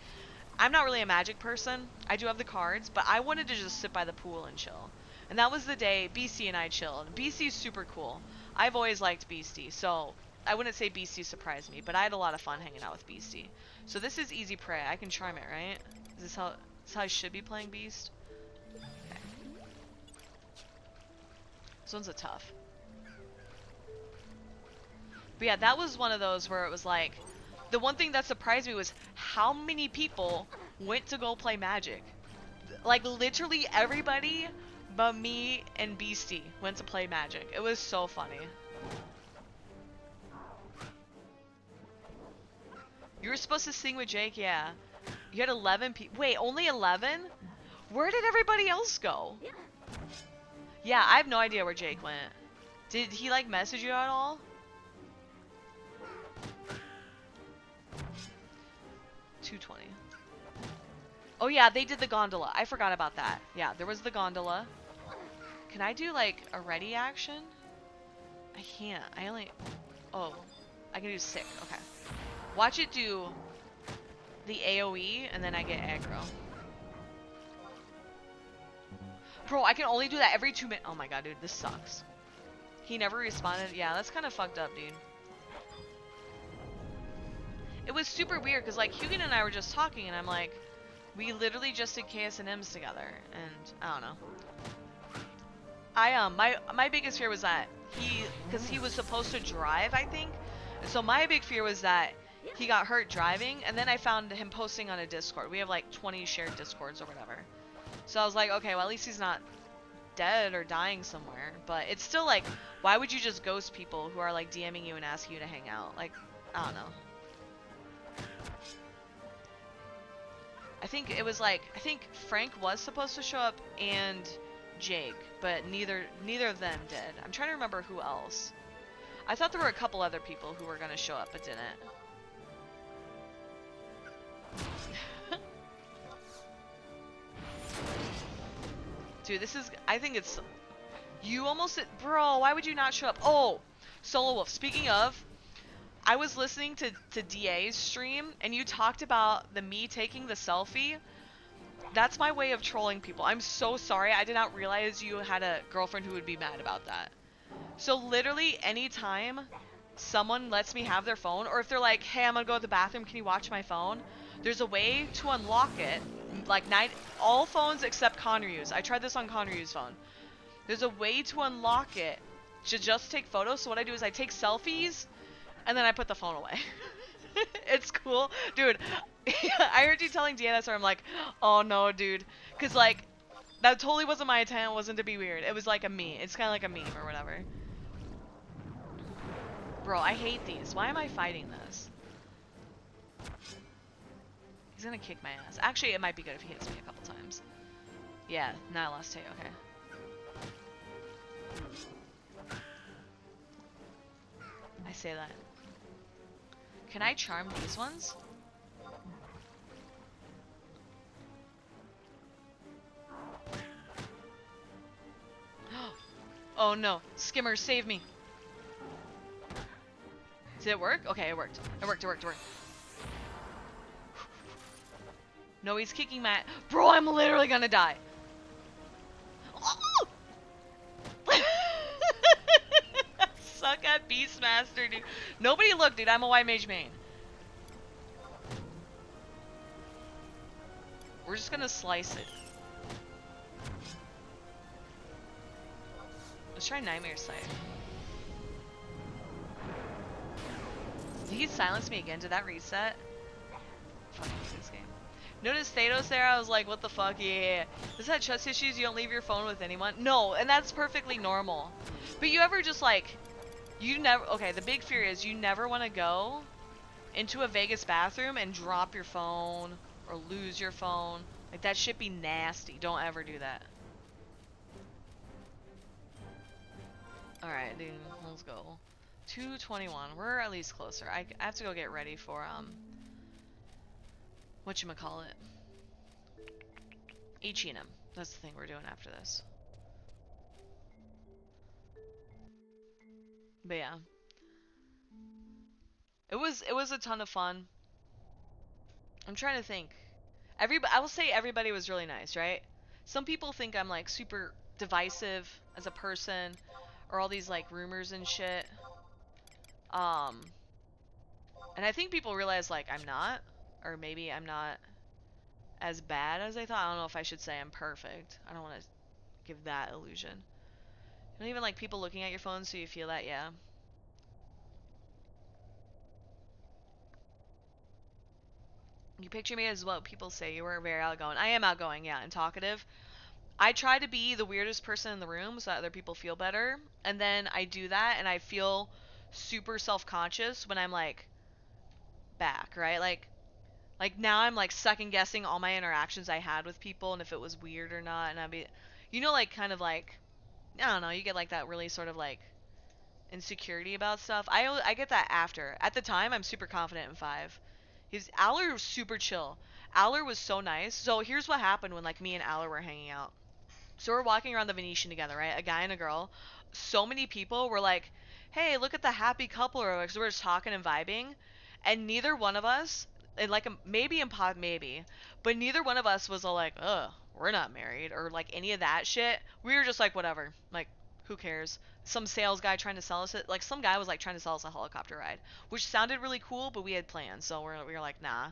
I'm not really a Magic person. I do have the cards, but I wanted to just sit by the pool and chill. And that was the day BC and I chilled. BC's super cool. I've always liked Beastie, so I wouldn't say Beastie surprised me, but I had a lot of fun hanging out with Beastie. So this is easy prey. I can charm it, right? Is this how I should be playing Beast? Okay. This one's a tough. But yeah, that was one of those where it was like, the one thing that surprised me was how many people went to go play Magic. Like literally everybody but me and Beastie went to play Magic. It was so funny. You were supposed to sing with Jake, yeah. You had 11 people. Wait, only 11? Where did everybody else go? Yeah, I have no idea where Jake went. Did he like message you at all? 220. Oh yeah, they did the gondola. I forgot about that. Yeah, there was the gondola. Can I do like a ready action? I can't. I only... Oh. I can do sick. Okay. Watch it do the AoE and then I get aggro. Bro, I can only do that every 2 minutes. Oh my god, dude. This sucks. He never responded. Yeah, that's kind of fucked up, dude. It was super weird because like Hugan and I were just talking and I'm like, we literally just did KSNMs together and I don't know. My biggest fear was that because he was supposed to drive, I think. And so my big fear was that he got hurt driving, and then I found him posting on a Discord. We have like 20 shared Discords or whatever. So I was like, okay, well at least he's not dead or dying somewhere. But it's still like, why would you just ghost people who are like DMing you and asking you to hang out? Like, I don't know. I think it was like, I think Frank was supposed to show up and Jake, but neither of them did. I'm trying to remember who else. I thought there were a couple other people who were gonna show up but didn't. Dude, this is, I think it's, you almost, bro, why would you not show up? Oh, Solo Wolf, speaking of, I was listening to DA's stream, and you talked about me taking the selfie. That's my way of trolling people. I'm so sorry. I did not realize you had a girlfriend who would be mad about that. So literally anytime someone lets me have their phone, or if they're like, hey, I'm gonna go to the bathroom, can you watch my phone? There's a way to unlock it. Like all phones except Conryu's. I tried this on Conryu's phone. There's a way to unlock it to just take photos. So what I do is I take selfies, and then I put the phone away. It's cool. Dude, I heard you telling Deanna, so I'm like, oh no, dude. Because, like, that totally wasn't my intent. It wasn't to be weird. It was like a meme. It's kind of like a meme or whatever. Bro, I hate these. Why am I fighting this? He's gonna kick my ass. Actually, it might be good if he hits me a couple times. Yeah, now I lost two. Okay. I say that. Can I charm these ones? Oh no. Skimmer, save me. Did it work? Okay, it worked. It worked. No, he's kicking my... Bro, I'm literally gonna die. Oh! Suck at Beastmaster, dude. Nobody look, dude. I'm a white mage main. We're just gonna slice it. Let's try Nightmare Sight. Did he silence me again? Did that reset? Fucking this game. Notice Thanos there? I was like, what the fuck? Yeah. Is that trust issues? You don't leave your phone with anyone? No, and that's perfectly normal. But you ever just like... You never... Okay, the big fear is you never want to go into a Vegas bathroom and drop your phone or lose your phone. Like, that shit be nasty. Don't ever do that. Alright, dude. Let's go. 221. We're at least closer. I have to go get ready for, whatchamacallit, HENM. That's the thing we're doing after this. But yeah. It was a ton of fun. I'm trying to think. I will say everybody was really nice, right? Some people think I'm like super divisive as a person, or all these like rumors and shit. Um, and I think people realize like I'm not, or maybe I'm not as bad as I thought. I don't know if I should say I'm perfect. I don't want to give that illusion. You don't even like people looking at your phone, so you feel that, yeah. You picture me as what people say. You were very outgoing. I am outgoing, yeah, and talkative. I try to be the weirdest person in the room so that other people feel better. And then I do that and I feel super self-conscious when I'm like back, right? Like now I'm like second guessing all my interactions I had with people and if it was weird or not, and I'd be, like kind of like, I don't know, you get like that really sort of like insecurity about stuff. I get that after. At the time I'm super confident in 5. Aller was super chill. Aller was so nice. So here's what happened when like me and Aller were hanging out. So we're walking around the Venetian together, right? A guy and a girl. So many people were like, "Hey, look at the happy couple," or like, so we're just talking and vibing, and neither one of us, and like maybe in pod maybe, but neither one of us was all like, "Ugh, we're not married," or like any of that shit. We were just like, whatever, like, who cares? Some sales guy trying to sell us it, like some guy was like trying to sell us a helicopter ride, which sounded really cool, but we had plans, so we were like, nah.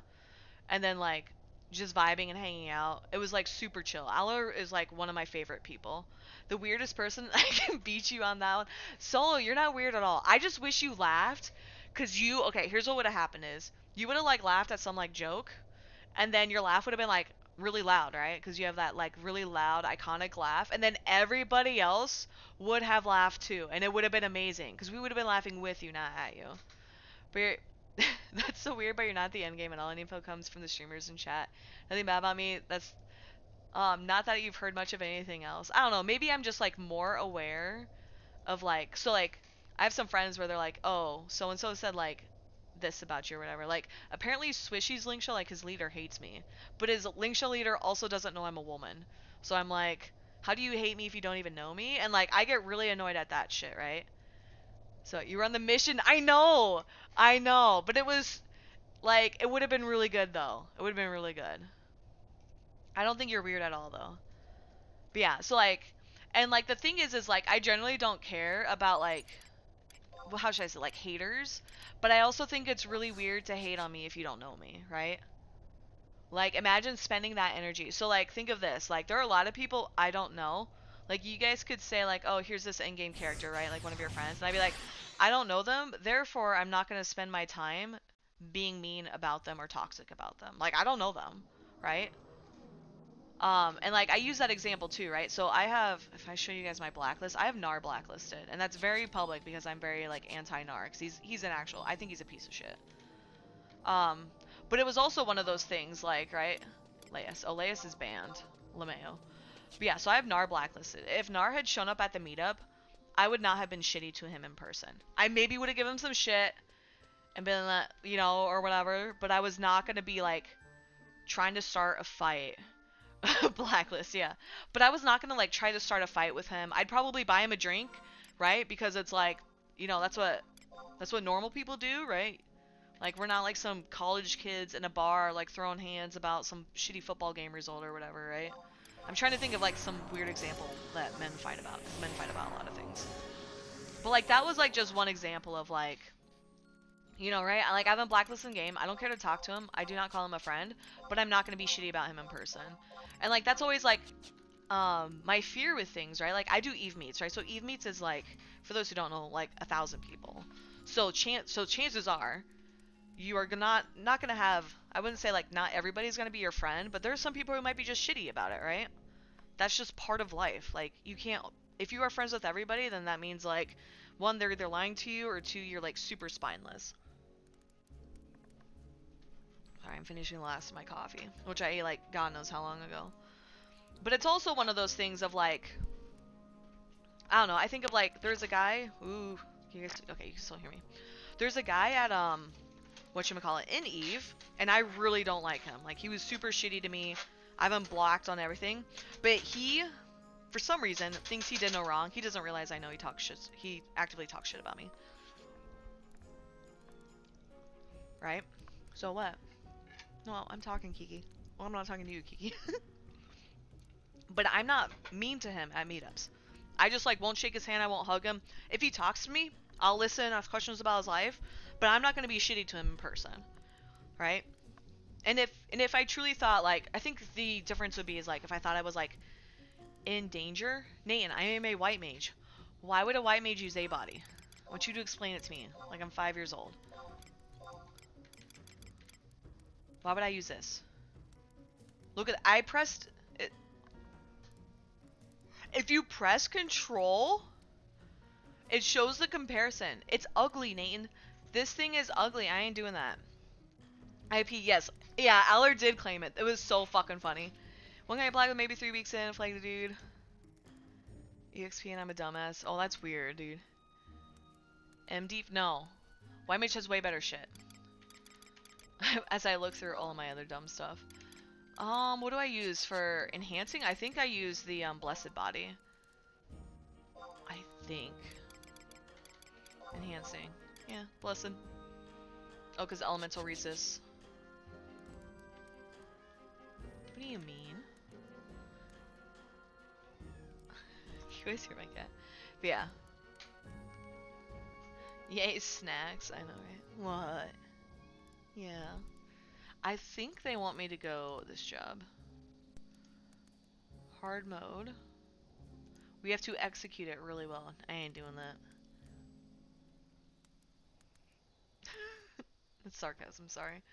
And then like just vibing and hanging out. It was like super chill. Aller is like one of my favorite people. The weirdest person, I can beat you on that one. Solo, you're not weird at all. I just wish you laughed, cause okay, here's what would have happened is you would have like laughed at some like joke, and then your laugh would have been like really loud, right? Cause you have that like really loud iconic laugh, and then everybody else would have laughed too, and it would have been amazing, cause we would have been laughing with you, not at you. But you're, that's so weird, but you're not the end game, and all info comes from the streamers and chat. Nothing bad about me. That's not that you've heard much of anything else. I don't know. Maybe I'm just like more aware of like, so like I have some friends where they're like, oh, so and so said like this about you or whatever. Like apparently Swishy's Linksha, like his leader hates me, but his Linksha leader also doesn't know I'm a woman. So I'm like, how do you hate me if you don't even know me? And like I get really annoyed at that shit, right? So you run the mission. I know, but it was like it would have been really good though. It would have been really good. I don't think you're weird at all though. But yeah, so like, and like the thing is like I generally don't care about like, well, how should I say, like haters, but I also think it's really weird to hate on me if you don't know me, right? Like imagine spending that energy. So like think of this, like there are a lot of people I don't know. Like you guys could say like, oh, here's this in-game character, right? Like one of your friends, and I'd be like, I don't know them, therefore I'm not gonna spend my time being mean about them or toxic about them. Like I don't know them, right? And like I use that example too, right? So I have, if I show you guys my blacklist, I have Nar blacklisted, and that's very public because I'm very like anti-Nar, cause he's an actual, I think he's a piece of shit. Um, but it was also one of those things like, right? Leas. Oh, Leas is banned. Lameo. But yeah, so I have Nar blacklisted. If Nar had shown up at the meetup, I would not have been shitty to him in person. I maybe would have given him some shit and been like, or whatever, but I was not gonna be like trying to start a fight. Blacklist, yeah. But I was not gonna like try to start a fight with him. I'd probably buy him a drink, right? Because it's like, that's what normal people do, right? Like we're not like some college kids in a bar like throwing hands about some shitty football game result or whatever, right? I'm trying to think of like some weird example that men fight about. 'Cause men fight about a lot of things. But like that was like just one example of like, right? Like I have a blacklisted game. I don't care to talk to him. I do not call him a friend, but I'm not gonna be shitty about him in person. And like that's always like my fear with things, right? Like I do Eve meets, right? So Eve meets is like, for those who don't know, like 1,000 people. So chances are you are not gonna have, I wouldn't say like not everybody's gonna be your friend, but there's some people who might be just shitty about it, right? That's just part of life. Like you can't, if you are friends with everybody, then that means like one, they're either lying to you, or two, you're like super spineless. Sorry, I'm finishing the last of my coffee, which I ate like God knows how long ago. But it's also one of those things of like, I don't know, I think of like, there's a guy, ooh, you guys, okay, you can still hear me. There's a guy at, whatchamacallit, in Eve, and I really don't like him. Like, he was super shitty to me. I have him blocked on everything. But he, for some reason, thinks he did no wrong. He doesn't realize I know he talks shit. He actively talks shit about me. Right? So what? No, I'm talking, Kiki. Well, I'm not talking to you, Kiki. But I'm not mean to him at meetups. I just, like, won't shake his hand. I won't hug him. If he talks to me, I'll listen, ask questions about his life. But I'm not going to be shitty to him in person. Right? And if I truly thought, like, I think the difference would be is, like, if I thought I was, like, in danger. Nathan, I am a white mage. Why would a white mage use a body? I want you to explain it to me. Like, I'm 5 years old. Why would I use this? Look at, I pressed it. If you press control, it shows the comparison. It's ugly, Nathan. This thing is ugly. I ain't doing that. IP, yes. Yeah, Aller did claim it. It was so fucking funny. One guy applied with maybe 3 weeks in, flagged the dude. EXP and I'm a dumbass. Oh, that's weird, dude. MD, no. White Mage has way better shit. As I look through all of my other dumb stuff. What do I use for enhancing? I think I use the Blessed Body. I think. Enhancing. Yeah, Blessed. Oh, because Elemental Resist. What do you mean? You always hear my cat. But yeah. Yay, snacks. I know, right? What? Yeah. I think they want me to go this job. Hard mode. We have to execute it really well. I ain't doing that. It's sarcasm, sorry.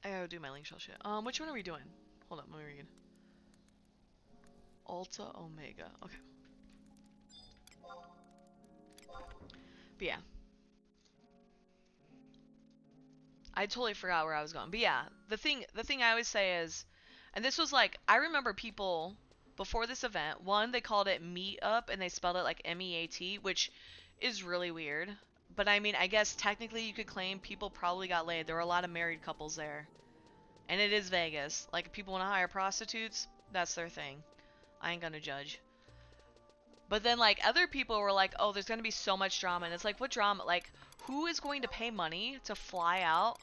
I gotta do my link shell shit. Which one are we doing? Hold up, let me read. Alta Omega. Okay. But yeah. I totally forgot where I was going. But yeah, the thing I always say is, and this was like, I remember people before this event, one, they called it Meet Up and they spelled it like M-E-A-T, which is really weird. But I mean, I guess technically you could claim people probably got laid. There were a lot of married couples there. And it is Vegas. Like, if people want to hire prostitutes, that's their thing. I ain't gonna judge. But then, like, other people were like, oh, there's gonna be so much drama. And it's like, what drama? Like, who is going to pay money to fly out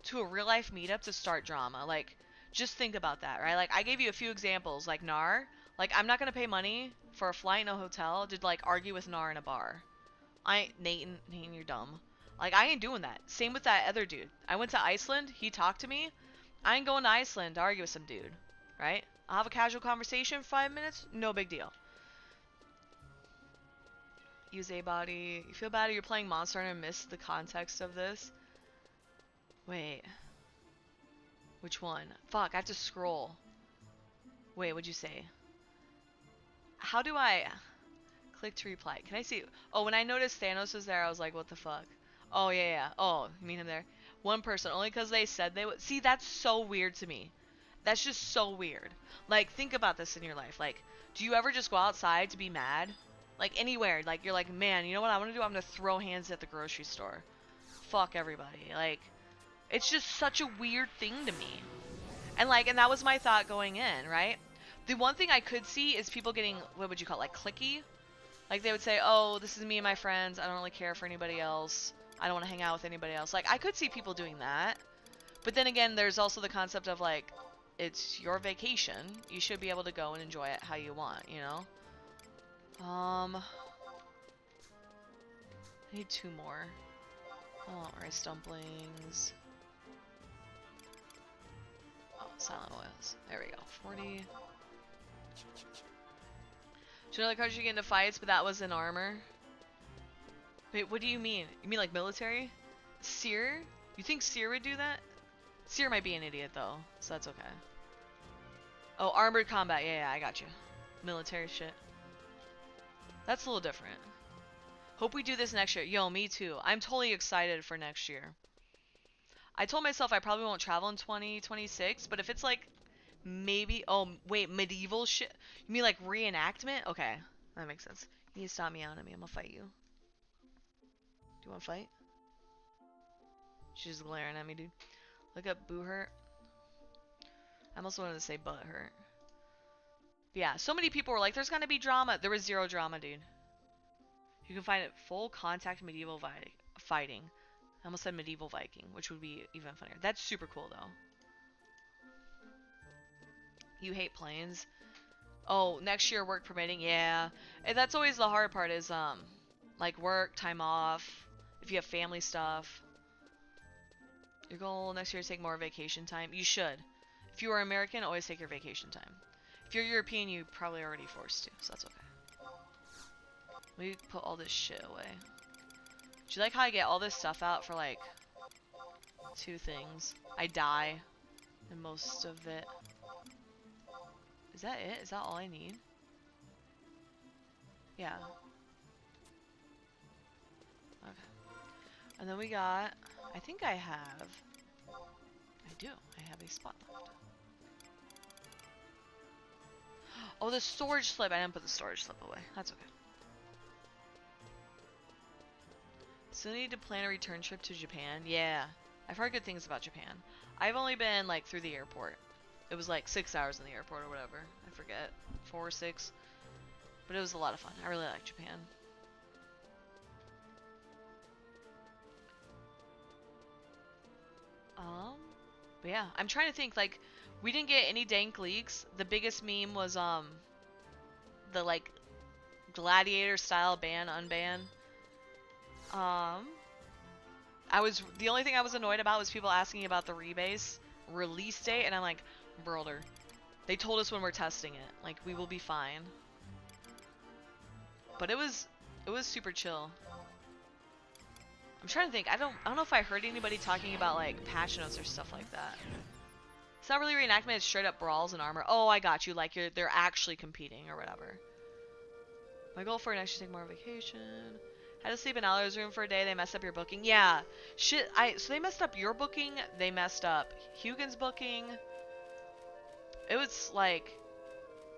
to a real life meetup to start drama? Like, just think about that, right? Like, I gave you a few examples. Like, Nar. Like, I'm not gonna pay money for a flight in a hotel to, like, argue with Nar in a bar. Nathan, you're dumb. Like, I ain't doing that. Same with that other dude. I went to Iceland. He talked to me. I ain't going to Iceland to argue with some dude, right? I'll have a casual conversation for 5 minutes. No big deal. Use a body. You feel bad you're playing Monster and missed the context of this? Wait. Which one? Fuck, I have to scroll. Wait, what'd you say? How do I click to reply? Can I see? Oh, when I noticed Thanos was there, I was like, what the fuck? Oh, yeah. Oh, you mean him there? One person, only because they said they would. See, that's so weird to me. That's just so weird. Like, think about this in your life. Like, do you ever just go outside to be mad? Like, anywhere. Like, you're like, man, you know what I want to do? I'm going to throw hands at the grocery store. Fuck everybody. Like, it's just such a weird thing to me. And, like, and that was my thought going in, right? The one thing I could see is people getting, what would you call it, like, cliquey? Like, they would say, oh, this is me and my friends. I don't really care for anybody else. I don't want to hang out with anybody else. Like, I could see people doing that. But then again, there's also the concept of, like, it's your vacation. You should be able to go and enjoy it how you want, you know? I need 2 more. Oh, rice dumplings. Oh, silent oils. There we go. 40. Generally, cards you get into fights, but that was in armor. Wait, what do you mean? You mean like military? Seer? You think Seer would do that? Seer might be an idiot though, so that's okay. Oh, armored combat. Yeah, I got you. Military shit. That's a little different. Hope we do this next year. Yo, me too. I'm totally excited for next year. I told myself I probably won't travel in 2026, but if it's like maybe, oh wait, medieval shit. You mean like reenactment? Okay, that makes sense. You need to stop me out of me. I'm gonna fight you. Do you want to fight? She's glaring at me, dude. Look up boo hurt. I almost wanted to say butt hurt. But yeah, so many people were like, there's gonna be drama. There was zero drama, dude. You can find it full contact medieval fighting. I almost said medieval Viking, which would be even funnier. That's super cool, though. You hate planes? Oh, next year work permitting, yeah. And that's always the hard part is, like work, time off, if you have family stuff. Your goal next year is take more vacation time. You should. If you are American, always take your vacation time. If you're European, you probably already forced to, so that's okay. Let me put all this shit away. Do you like how I get all this stuff out for like 2 things? I die in most of it. Is that it? Is that all I need? Yeah. Okay. And then we got, I think I have, I do, I have a spot left. Oh, the storage slip. I didn't put the storage slip away. That's okay. Still need to plan a return trip to Japan? Yeah. I've heard good things about Japan. I've only been, like, through the airport. It was, like, 6 hours in the airport or whatever. I forget. 4 or 6. But it was a lot of fun. I really like Japan. But yeah. I'm trying to think, like, we didn't get any dank leaks. The biggest meme was, the, like, gladiator style ban, unban. The only thing I was annoyed about was people asking about the rebase release date, and I'm like, brother, they told us when we're testing it, like, we will be fine. But it was super chill. I'm trying to think, I don't know if I heard anybody talking about, like, patch notes or stuff like that. It's not really reenactment, it's straight up brawls and armor. Oh, I got you, like, they're actually competing or whatever. My goal for next year, take more vacation. Had to sleep in Aller's room for a day. They messed up your booking. Yeah. Shit. So they messed up your booking. They messed up Hugin's booking. It was like,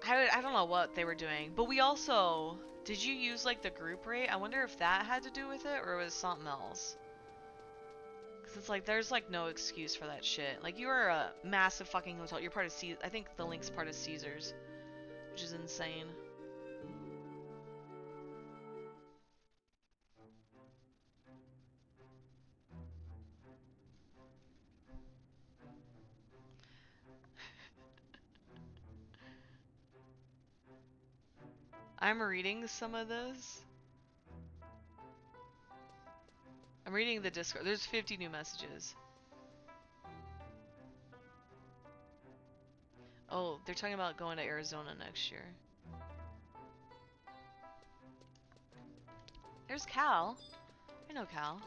I don't know what they were doing. But we also, did you use like the group rate? I wonder if that had to do with it or it was something else. Because it's like, there's like no excuse for that shit. Like, you are a massive fucking hotel. You're part of I think the Link's part of Caesars, which is insane. I'm reading some of this. I'm reading the Discord. There's 50 new messages. Oh, they're talking about going to Arizona next year. There's Cal. I know Cal.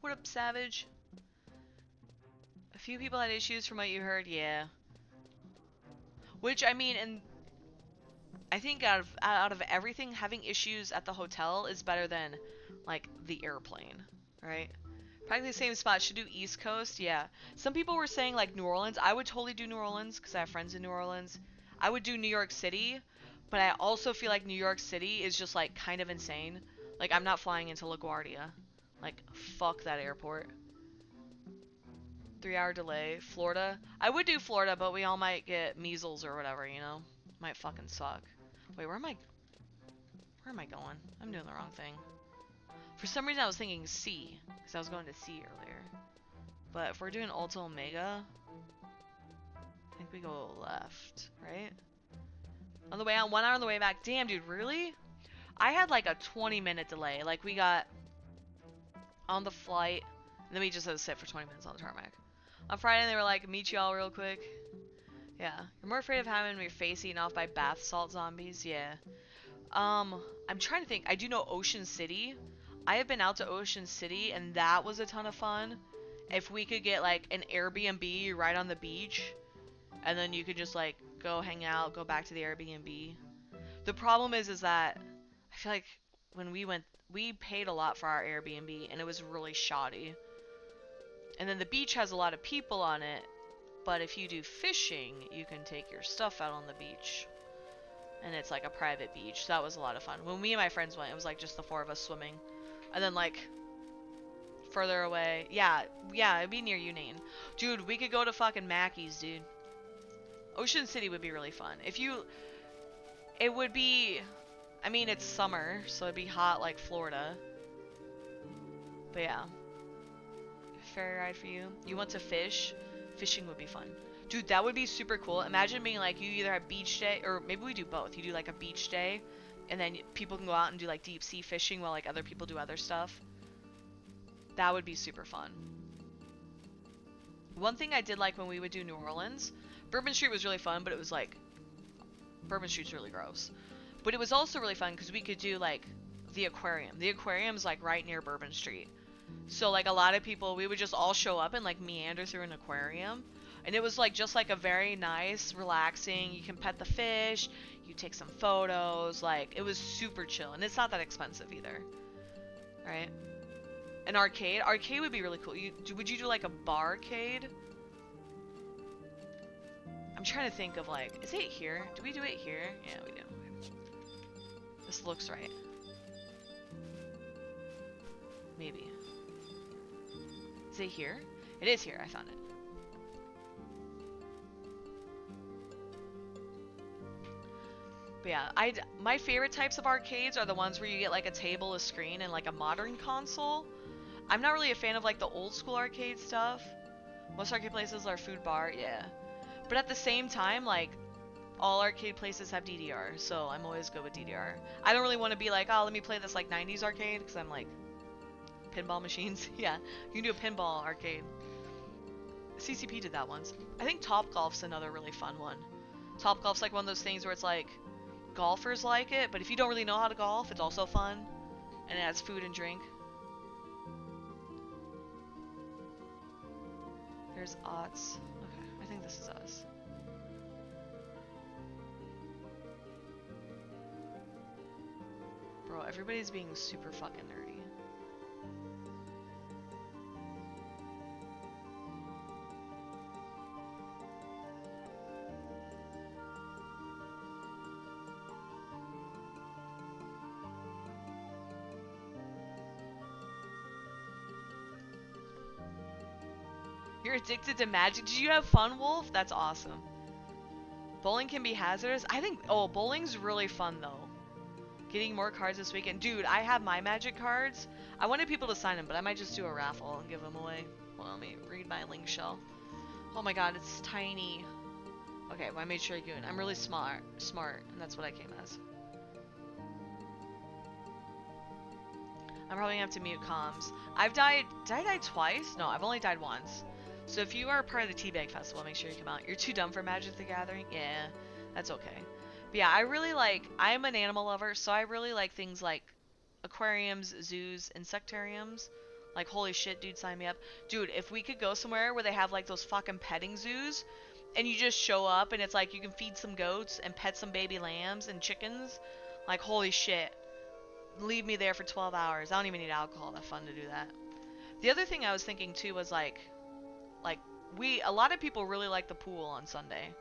What up, Savage? A few people had issues from what you heard, yeah. Which, I mean, and I think out of everything, having issues at the hotel is better than, like, the airplane, right? Practically the same spot. Should do East Coast, yeah. Some people were saying, like, New Orleans. I would totally do New Orleans, because I have friends in New Orleans. I would do New York City, but I also feel like New York City is just, like, kind of insane. Like, I'm not flying into LaGuardia. Like, fuck that airport. 3-hour delay. Florida. I would do Florida, but we all might get measles or whatever, you know? Might fucking suck. Wait, where am I going? I'm doing the wrong thing. For some reason I was thinking C, because I was going to C earlier. But if we're doing Ultra Omega, I think we go left, right? On the way out, 1 hour on the way back. Damn, dude, really? I had like a 20-minute delay. Like, we got on the flight, and then we just had to sit for 20 minutes on the tarmac. On Friday, they were like, meet y'all real quick. Yeah. You're more afraid of having your face eaten off by bath salt zombies? Yeah. I'm trying to think. I do know Ocean City. I have been out to Ocean City, and that was a ton of fun. If we could get, like, an Airbnb right on the beach, and then you could just, like, go hang out, go back to the Airbnb. The problem is that I feel like when we went, we paid a lot for our Airbnb, and it was really shoddy. And then the beach has a lot of people on it, but if you do fishing, you can take your stuff out on the beach. And it's like a private beach, so that was a lot of fun. When me and my friends went, it was like just the 4 of us swimming. And then like, further away. Yeah, yeah, it'd be near Union. Dude, we could go to fucking Mackey's, dude. Ocean City would be really fun. If you... It would be... I mean, it's summer, so it'd be hot like Florida. But yeah. Ferry ride for you. You want to fish? Fishing would be fun. Dude, that would be super cool. Imagine being like, you either have beach day, or maybe we do both. You do like a beach day, and then people can go out and do like deep sea fishing while like other people do other stuff. That would be super fun. One thing I did like when we would do New Orleans, Bourbon Street was really fun, but it was like, Bourbon Street's really gross. But it was also really fun because we could do like the aquarium. The aquarium's like right near Bourbon Street. So like a lot of people, we would just all show up and like meander through an aquarium. And it was like just like a very nice, relaxing, you can pet the fish, you take some photos, like it was super chill. And it's not that expensive either. Right? An arcade? Arcade would be really cool. Would you do like a barcade? I'm trying to think of like, is it here? Do we do it here? Yeah, we do. This looks right. Maybe. Is it here? It is here. I found it. But yeah, my favorite types of arcades are the ones where you get like a table, a screen, and like a modern console. I'm not really a fan of like the old school arcade stuff. Most arcade places are food bar, yeah. But at the same time, like, all arcade places have DDR, so I'm always good with DDR. I don't really want to be like, oh, let me play this like 90s arcade, because I'm like, pinball machines. Yeah, you can do a pinball arcade. CCP did that once. I think Topgolf's another really fun one. Topgolf's like one of those things where it's like, golfers like it, but if you don't really know how to golf, it's also fun. And it has food and drink. Here's Otts. Okay, I think this is us. Bro, everybody's being super fucking nerdy. You're addicted to magic. Did you have fun, Wolf? That's awesome. Bowling can be hazardous. I think, oh, bowling's really fun though. Getting more cards this weekend. Dude, I have my magic cards. I wanted people to sign them, but I might just do a raffle and give them away. Hold on, let me read my link shell. Oh my god, it's tiny. Okay, well, I made sure you're doing. I'm really smart, and that's what I came as. I'm probably gonna have to mute comms. I've died. Did I die twice? No, I've only died once. So if you are part of the Teabag Festival, make sure you come out. You're too dumb for Magic the Gathering? Yeah, that's okay. But yeah, I really like, I'm an animal lover, so I really like things like aquariums, zoos, insectariums. Like, holy shit, dude, sign me up. Dude, if we could go somewhere where they have like those fucking petting zoos, and you just show up and it's like you can feed some goats and pet some baby lambs and chickens, like, holy shit. Leave me there for 12 hours. I don't even need alcohol. That's fun to do that. The other thing I was thinking too was like a lot of people really like the pool on Sunday.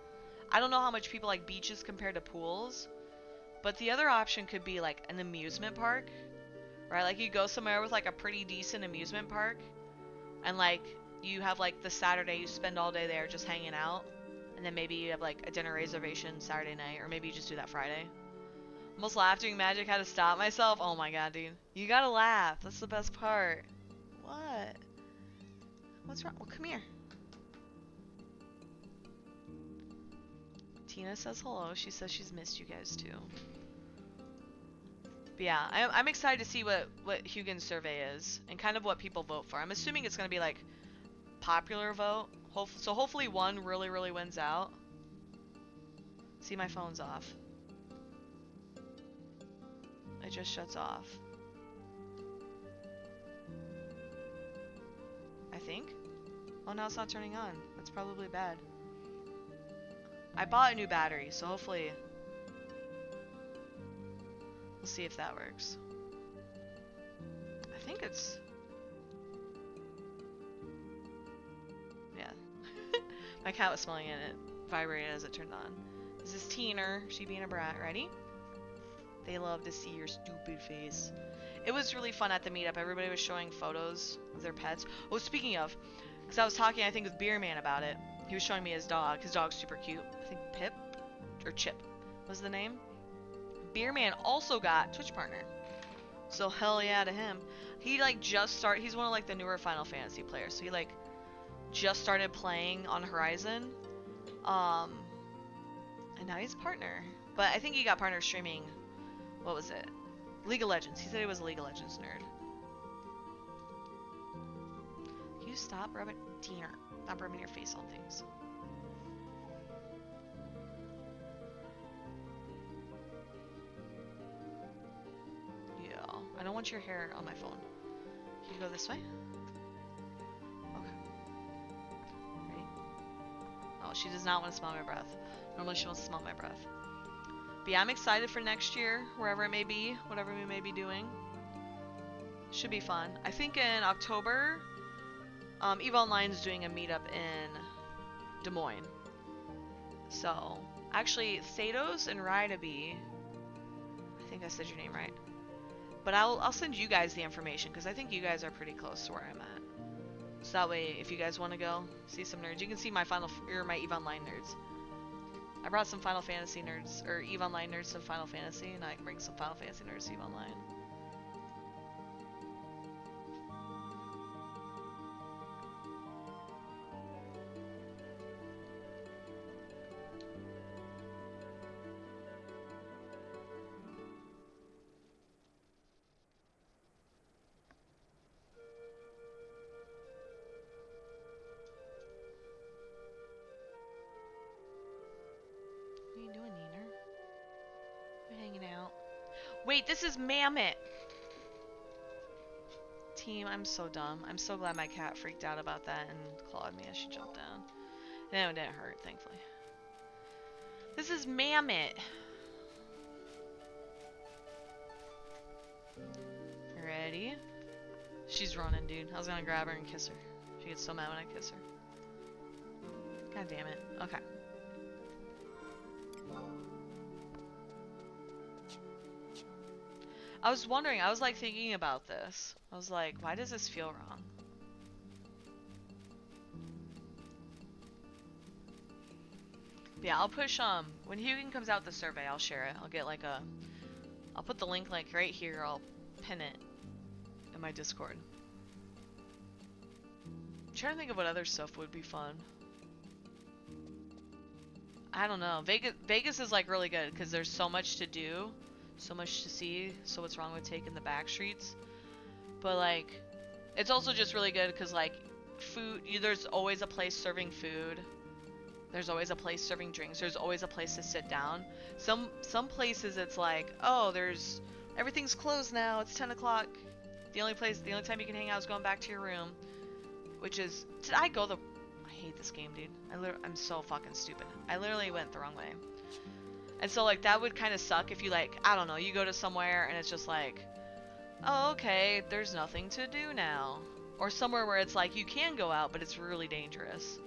I don't know how much people like beaches compared to pools, but the other option could be like an amusement park, right? Like you go somewhere with like a pretty decent amusement park, and like you have like the Saturday you spend all day there just hanging out, and then maybe you have like a dinner reservation Saturday night, or maybe you just do that Friday. Almost laughed doing magic, had to stop myself. Oh my god, dude. You gotta laugh. That's the best part. What? What's wrong? Well, come here. Tina says hello. She says she's missed you guys too. But yeah, I'm excited to see what Hugin's survey is and kind of what people vote for. I'm assuming it's going to be like popular vote. So hopefully one really wins out. See, my phone's off. It just shuts off. I think. Oh, now it's not turning on. That's probably bad. I bought a new battery, so hopefully we'll see if that works. I think it's... Yeah. My cat was smelling it and it vibrated as it turned on. This is Teener. She being a brat. Ready? They love to see your stupid face. It was really fun at the meetup. Everybody was showing photos of their pets. Oh, speaking of, because I was talking, I think, with Beer Man about it. He was showing me his dog. His dog's super cute. I think Pip or Chip was the name. Beer Man also got Twitch partner. So hell yeah to him. He like just started. He's one of like the newer Final Fantasy players. So he like just started playing on Horizon. And now he's a partner. But I think he got partner streaming. What was it? League of Legends. He said he was a League of Legends nerd. Can you stop rubbing your face on things? Yeah. I don't want your hair on my phone. Can you go this way? Okay. Ready? Oh, she does not want to smell my breath. Normally she wants to smell my breath. But yeah, I'm excited for next year, wherever it may be, whatever we may be doing. Should be fun. I think in October, EVE Online's doing a meetup in Des Moines. So, actually, Thados and Rydaby, I think I said your name right. But I'll send you guys the information, because I think you guys are pretty close to where I'm at. So that way, if you guys want to go see some nerds, you can see my my EVE Online nerds. I brought some Final Fantasy nerds, or EVE Online nerds to Final Fantasy, and I can bring some Final Fantasy nerds to EVE Online. What are you doing, Neener? We're hanging out. Wait, this is Mammoth! Team, I'm so dumb. I'm so glad my cat freaked out about that and clawed me as she jumped down. No, it didn't hurt, thankfully. This is Mammoth! Ready? She's running, dude. I was gonna grab her and kiss her. She gets so mad when I kiss her. God damn it. Okay. I was wondering, I was like thinking about this. I was like, why does this feel wrong? But yeah, I'll push, when Hugin comes out with the survey, I'll share it. I'll get like I'll put the link like right here, I'll pin it in my Discord. I'm trying to think of what other stuff would be fun. I don't know. Vegas is like really good because there's so much to do, so much to see. So what's wrong with taking the back streets? But like, it's also just really good because like, food. There's always a place serving food. There's always a place serving drinks. There's always a place to sit down. Some places it's like, oh, everything's closed now. It's 10 o'clock. The only time you can hang out is going back to your room. Which is, I hate this game, dude. I'm so fucking stupid. I literally went the wrong way. And so like that would kind of suck if you like, I don't know, you go to somewhere and it's just like, oh, okay, there's nothing to do now. Or somewhere where it's like you can go out, but it's really dangerous.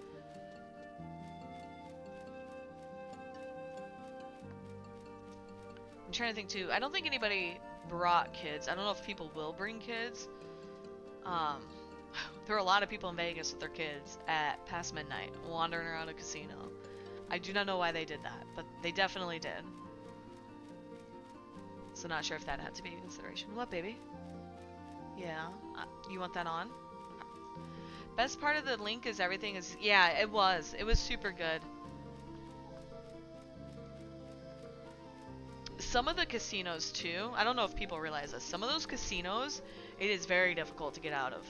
I'm trying to think too. I don't think anybody brought kids. I don't know if people will bring kids. There are a lot of people in Vegas with their kids at past midnight, wandering around a casino. I do not know why they did that, but they definitely did. So not sure if that had to be a consideration. What, baby? Yeah. You want that on? Okay. Best part of the link is everything is... Yeah, it was. It was super good. Some of the casinos, too, I don't know if people realize this. Some of those casinos, it is very difficult to get out of.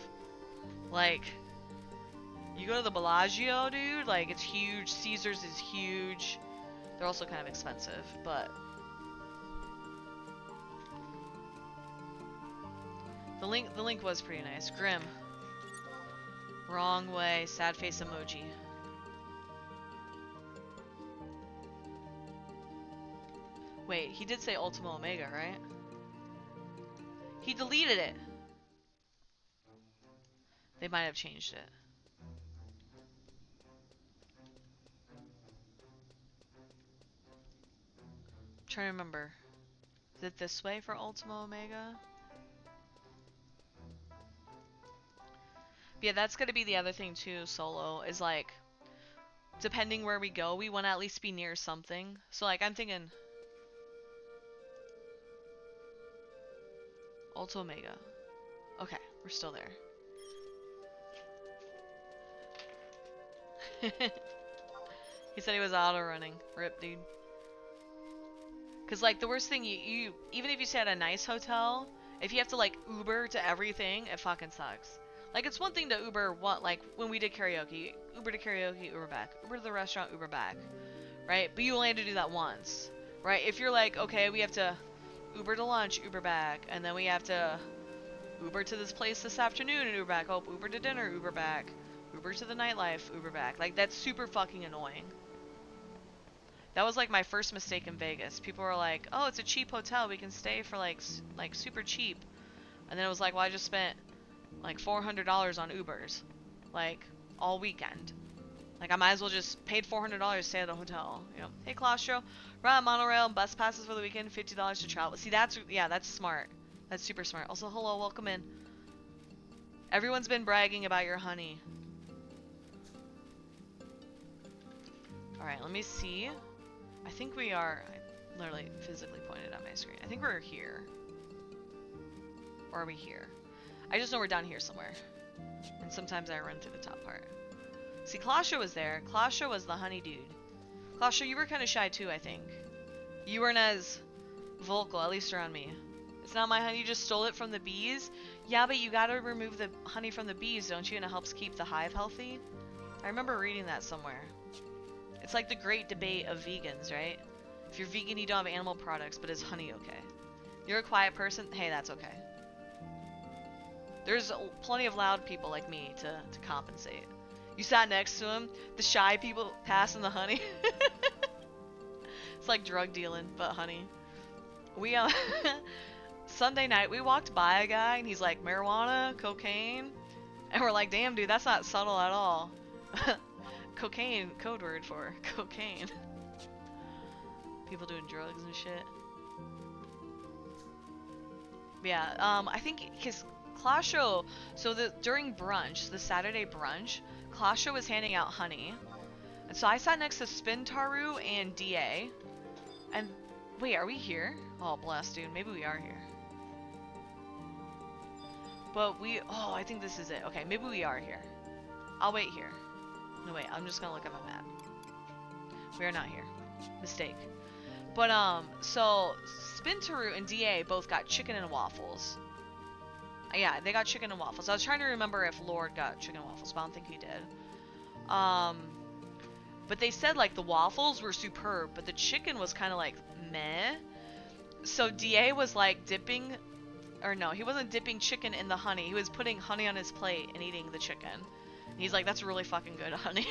Like, you go to the Bellagio, dude, like, it's huge. Caesars is huge. They're also kind of expensive, but... The link was pretty nice. Grim. Wrong way. Sad face emoji. Wait, he did say Ultima Omega, right? He deleted it. They might have changed it. I'm trying to remember. Is it this way for Ultima Omega? Yeah, that's gonna be the other thing too, Solo, is like, depending where we go, we want to at least be near something. So like, I'm thinking Alto Omega. Okay, we're still there. He said he was auto running. Rip, dude. Cause like the worst thing you even if you stay at a nice hotel, if you have to like Uber to everything, it fucking sucks. Like it's one thing to Uber like when we did karaoke, Uber to karaoke, Uber back, Uber to the restaurant, Uber back, right? But you only had to do that once, right? If you're like, okay, we have to Uber to lunch, Uber back, and then we have to Uber to this place this afternoon and Uber back. Oh, Uber to dinner, Uber back. Uber to the nightlife, Uber back. Like that's super fucking annoying. That was like my first mistake in Vegas. People were like, "Oh, it's a cheap hotel. We can stay for like super cheap." And then it was like, "Well, I just spent like $400 on Ubers, like all weekend. Like I might as well just paid $400 to stay at a hotel." You know, hey Claustro, ride monorail and bus passes for the weekend, $50 to travel. See, that's smart. That's super smart. Also, hello, welcome in. Everyone's been bragging about your honey. All right, let me see. I think we are. I literally physically pointed at my screen. I think we're here. Or are we here? I just know we're down here somewhere. And sometimes I run through the top part. See, Klasha was there. Klasha was the honey dude. Klasha, you were kind of shy too, I think. You weren't as vocal, at least around me. It's not my honey, you just stole it from the bees? Yeah, but you gotta remove the honey from the bees, don't you? And it helps keep the hive healthy? I remember reading that somewhere. It's like the great debate of vegans, right? If you're vegan, you don't have animal products, but is honey okay? You're a quiet person? Hey, that's okay. There's plenty of loud people like me to compensate. You sat next to him, the shy people passing the honey. It's like drug dealing, but honey. We, Sunday night, we walked by a guy, and he's like, marijuana, cocaine? And we're like, damn, dude, that's not subtle at all. Cocaine, code word for cocaine. People doing drugs and shit. But yeah, I think because Clasho, so during brunch, the Saturday brunch, Clasho was handing out honey. And so I sat next to Spintaru and DA. And wait, are we here? Oh, bless, dude. Maybe we are here. But I think this is it. Okay, maybe we are here. I'll wait here. No, wait, I'm just gonna look at my map. We are not here. Mistake. But, so, Spintaru and DA both got chicken and waffles. Yeah, they got chicken and waffles. I was trying to remember if Lord got chicken and waffles, but I don't think he did. But they said, like, the waffles were superb, but the chicken was kind of, like, meh. So DA was, like, dipping... Or no, he wasn't dipping chicken in the honey. He was putting honey on his plate and eating the chicken. And he's like, that's really fucking good honey.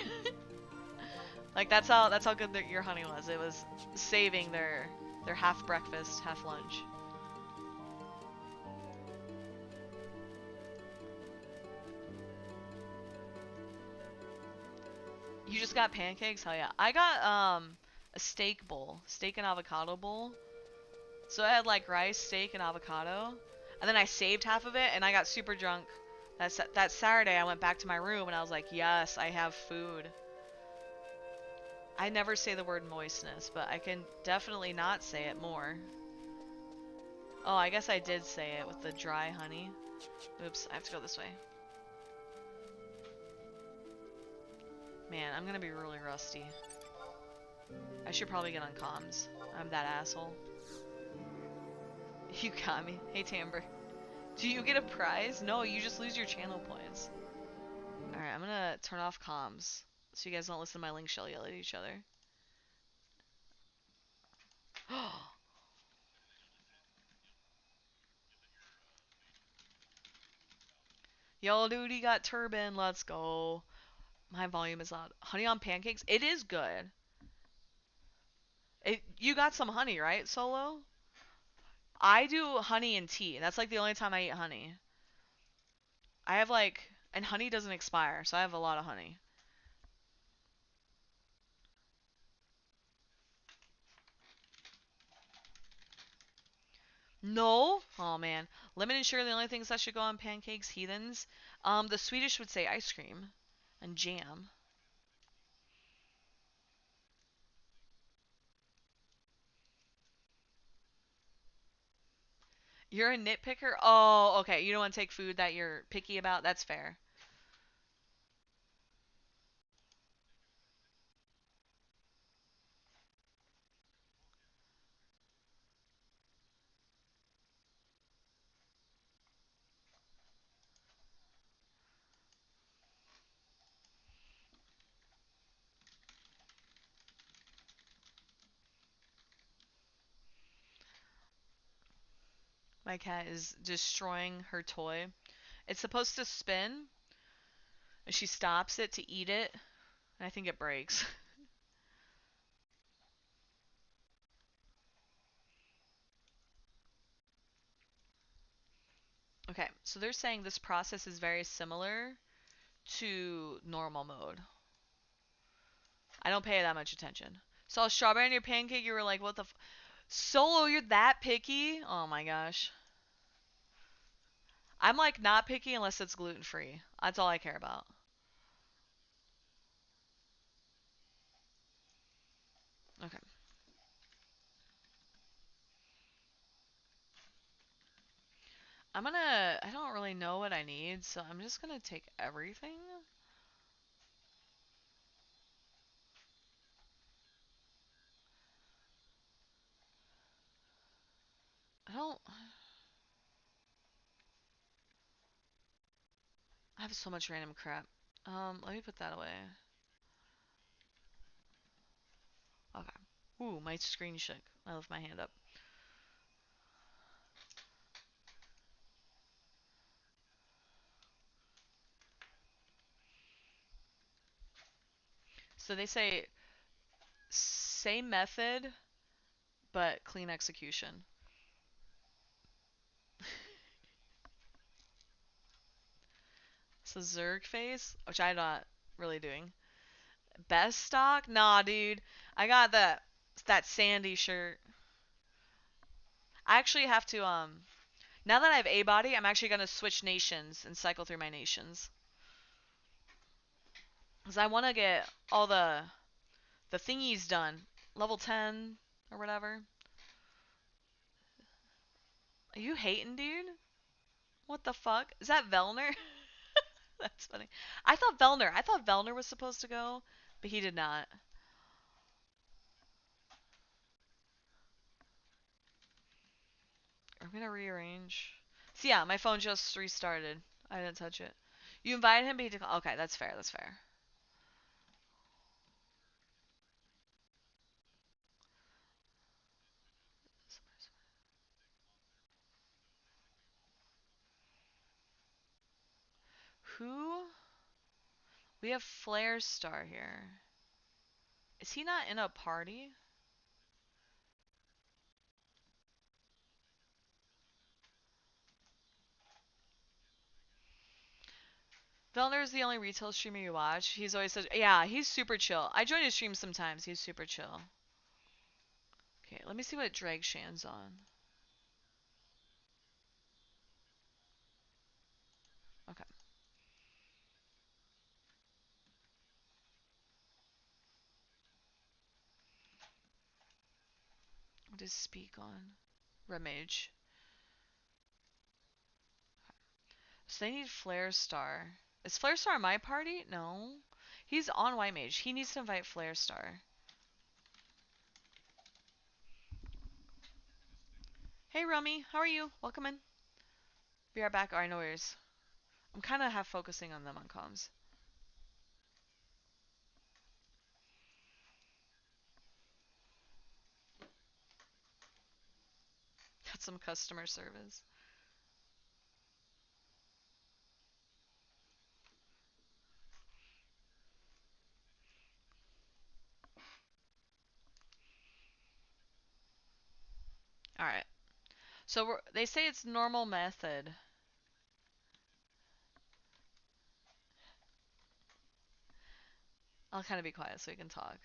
Like, that's how good your honey was. It was saving their half breakfast, half lunch. You just got pancakes? Hell yeah. I got a steak bowl. Steak and avocado bowl. So I had like rice, steak, and avocado. And then I saved half of it and I got super drunk. That Saturday I went back to my room and I was like, yes, I have food. I never say the word moistness, but I can definitely not say it more. Oh, I guess I did say it with the dry honey. Oops, I have to go this way. Man, I'm gonna be really rusty. I should probably get on comms. I'm that asshole. You got me. Hey, Timber. Do you get a prize? No, you just lose your channel points. Alright, I'm gonna turn off comms. So you guys don't listen to my link shell yell at each other. Yo, dude, he got turban. Let's go. My volume is loud. Honey on pancakes? It is good. You got some honey, right, Solo? I do honey and tea. That's like the only time I eat honey. I have like... And honey doesn't expire, so I have a lot of honey. No? Oh man. Lemon and sugar are the only things that should go on pancakes, heathens. The Swedish would say ice cream and jam. You're a nitpicker? Oh, okay. You don't want to take food that you're picky about? That's fair. My cat is destroying her toy. It's supposed to spin, and she stops it to eat it, and I think it breaks. Okay, so they're saying this process is very similar to normal mode. I don't pay that much attention. Saw strawberry in your pancake, you were like, what the Solo, you're that picky? Oh my gosh. I'm like not picky unless it's gluten free. That's all I care about. Okay. I don't really know what I need, so I'm just gonna take everything. I don't, I have so much random crap. Let me put that away. Okay. Ooh, my screen shook. I left my hand up. So they say same method, but clean execution. So Zerg face, which I'm not really doing. Best stock? Nah, dude. I got that sandy shirt. I actually have to now that I have A body, I'm actually gonna switch nations and cycle through my nations. Cause I wanna get all the thingies done. Level 10 or whatever. Are you hating, dude? What the fuck? Is that Velner? That's funny. I thought Velner was supposed to go, but he did not. I'm gonna rearrange. So yeah, my phone just restarted. I didn't touch it. You invited him, but he declined. Okay, that's fair. That's fair. Who? We have Flare Star here. Is he not in a party? Velner is the only retail streamer you watch. He's always said, yeah, he's super chill. I join his streams sometimes. He's super chill. Okay, let me see what Drag Shan's on. Okay, what does Speak on? Remage. So they need Flare Star. Is Flare Star my party? No. He's on White Mage. He needs to invite Flare Star. Hey, Rummy. How are you? Welcome in. Be right back. Alright, no worries. I'm kind of half focusing on them on comms. Got some customer service. Alright. So they say it's normal method. I'll kind of be quiet so we can talk.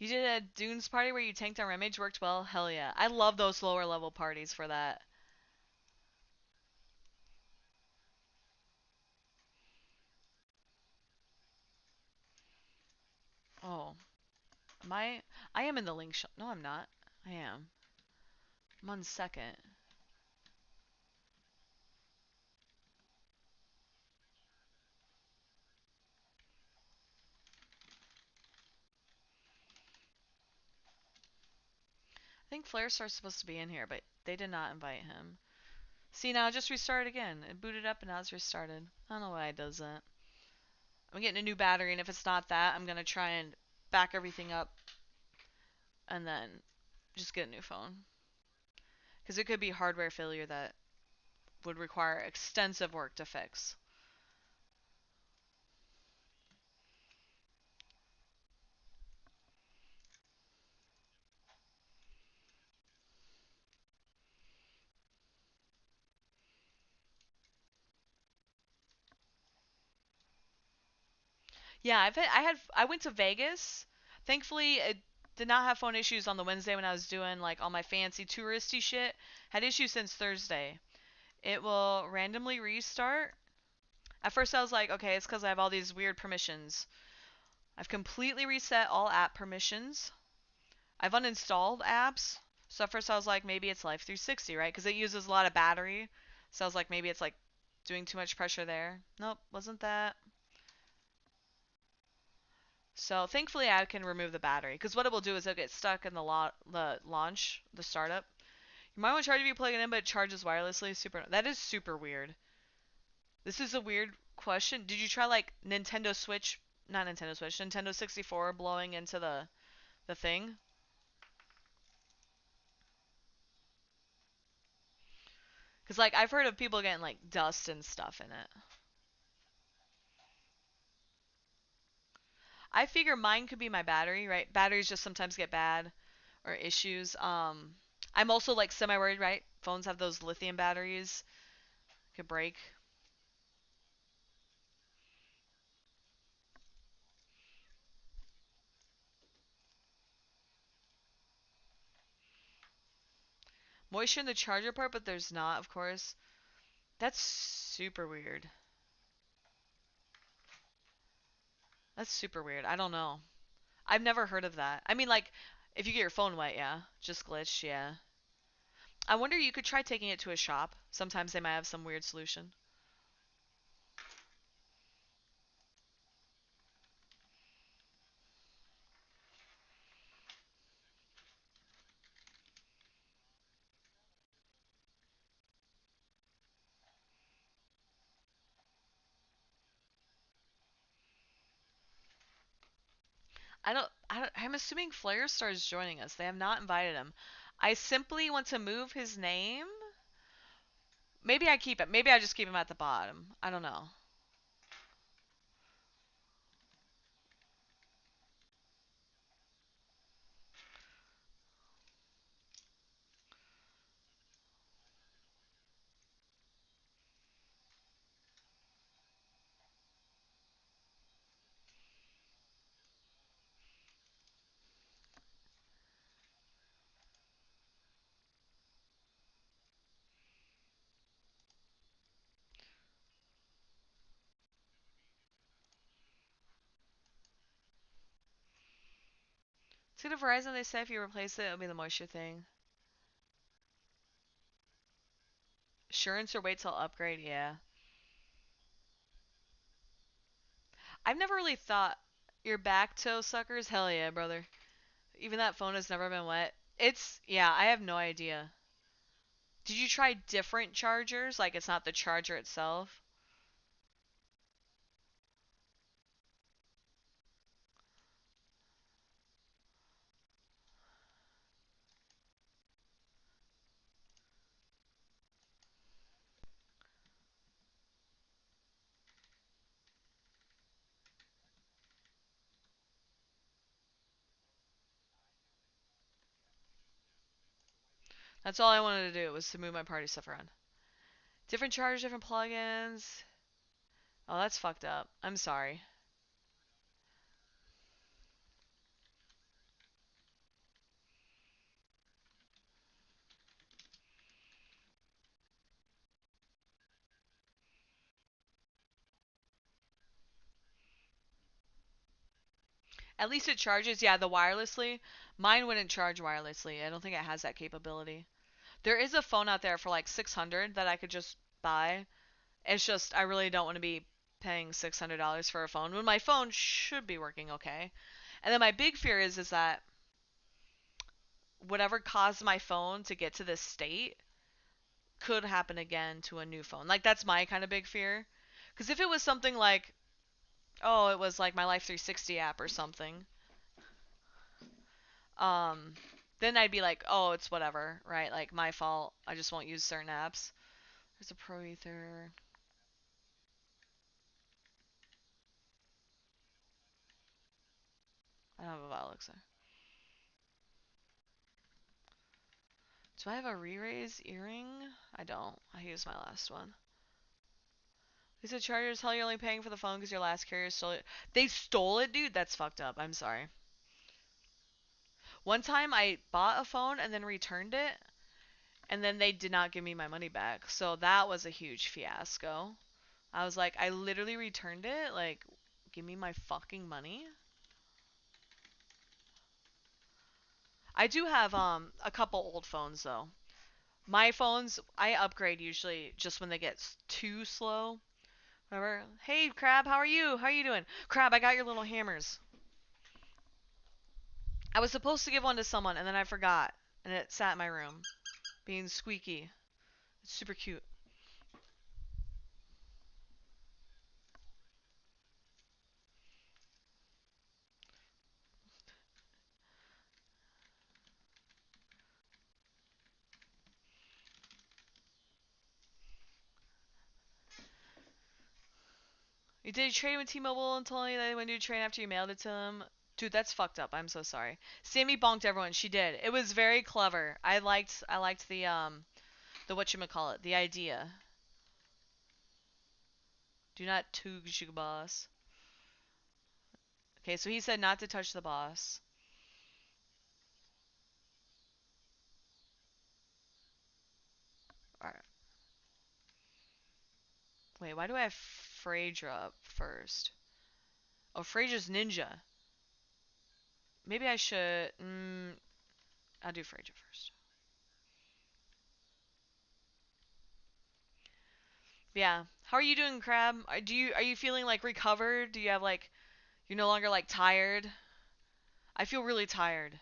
You did a Dunes party where you tanked our image, worked well. Hell yeah. I love those lower level parties for that. Oh, am I? I am in the link shop. No, I'm not. I am. I'm on second. I think Flarestar's supposed to be in here, but they did not invite him. See, now it just restarted again. It booted up and now it's restarted. I don't know why it does that. I'm getting a new battery, and if it's not that, I'm going to try and back everything up and then just get a new phone. Because it could be hardware failure that would require extensive work to fix. Yeah, I went to Vegas. Thankfully, it did not have phone issues on the Wednesday when I was doing like all my fancy touristy shit. Had issues since Thursday. It will randomly restart. At first I was like, okay, it's because I have all these weird permissions. I've completely reset all app permissions. I've uninstalled apps. So at first I was like, maybe it's Life 360, right? Because it uses a lot of battery. So I was like, maybe it's like doing too much pressure there. Nope, wasn't that. So thankfully I can remove the battery. Because what it will do is it'll get stuck in the launch, the startup. You might want to charge if you plug it in, but it charges wirelessly. That is super weird. This is a weird question. Did you try like Nintendo Switch, not Nintendo Switch, Nintendo 64 blowing into the thing? Because like I've heard of people getting like dust and stuff in it. I figure mine could be my battery, right? Batteries just sometimes get bad or issues. I'm also like semi worried, right? Phones have those lithium batteries, could break. Moisture in the charger part, but there's not, of course. That's super weird. That's super weird. I don't know. I've never heard of that. I mean, like, if you get your phone wet, yeah. Just glitched, yeah. I wonder you could try taking it to a shop. Sometimes they might have some weird solution. I'm assuming Flare Star is joining us. They have not invited him. I simply want to move his name. Maybe I keep it. Maybe I just keep him at the bottom. I don't know. See, to Verizon, they say if you replace it, it'll be the moisture thing. Assurance or wait till upgrade, yeah. I've never really thought your back toe suckers. Hell yeah, brother. Even that phone has never been wet. Yeah, I have no idea. Did you try different chargers? Like it's not the charger itself? That's all I wanted to do was to move my party stuff around. Different chargers, different plugins. Oh, that's fucked up. I'm sorry. At least it charges. Yeah, the wirelessly. Mine wouldn't charge wirelessly. I don't think it has that capability. There is a phone out there for like 600 that I could just buy. It's just I really don't want to be paying $600 for a phone when my phone should be working okay. And then my big fear is that whatever caused my phone to get to this state could happen again to a new phone. Like that's my kind of big fear. Because if it was something like, oh, it was like my Life 360 app or something, um, then I'd be like, oh, it's whatever, right? Like my fault. I just won't use certain apps. There's a Pro Ether. I don't have a Volex. Do I have a re-raise earring? I don't. I used my last one. They said chargers tell you're only paying for the phone because your last carrier stole it. They stole it, dude? That's fucked up. I'm sorry. One time I bought a phone and then returned it, and then they did not give me my money back. So that was a huge fiasco. I was like, I literally returned it. Like, give me my fucking money. I do have a couple old phones though. My phones I upgrade usually just when they get too slow. Whatever. Hey Crab, how are you? How are you doing? Crab, I got your little hammers. I was supposed to give one to someone and then I forgot, and it sat in my room, being squeaky. It's super cute. You did trade with T-Mobile and told you that they went to trade after you mailed it to them. Dude, that's fucked up. I'm so sorry. Sammy bonked everyone. She did. It was very clever. I liked the whatchamacallit, the idea. Do not touch your boss. Okay, so he said not to touch the boss. Alright. Wait, why do I have Phaedra up first? Oh, Phaedra's ninja. Maybe I should. I'll do Phaedra first. Yeah. How are you doing, Crab? Are you feeling like recovered? Do you have like you're no longer like tired? I feel really tired,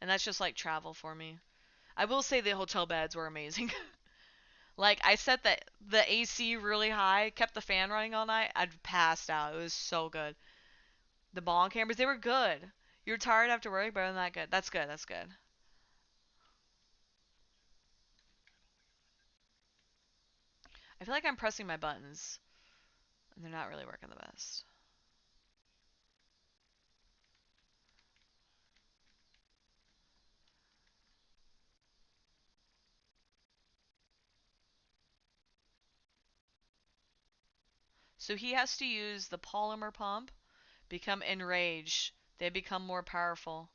and that's just like travel for me. I will say the hotel beds were amazing. Like I set the AC really high, kept the fan running all night. I'd passed out. It was so good. The ball cameras, they were good. You're tired after work, better than that good. That's good. That's good. I feel like I'm pressing my buttons, and they're not really working the best. So he has to use the polymer pump, become enraged. They become more powerful.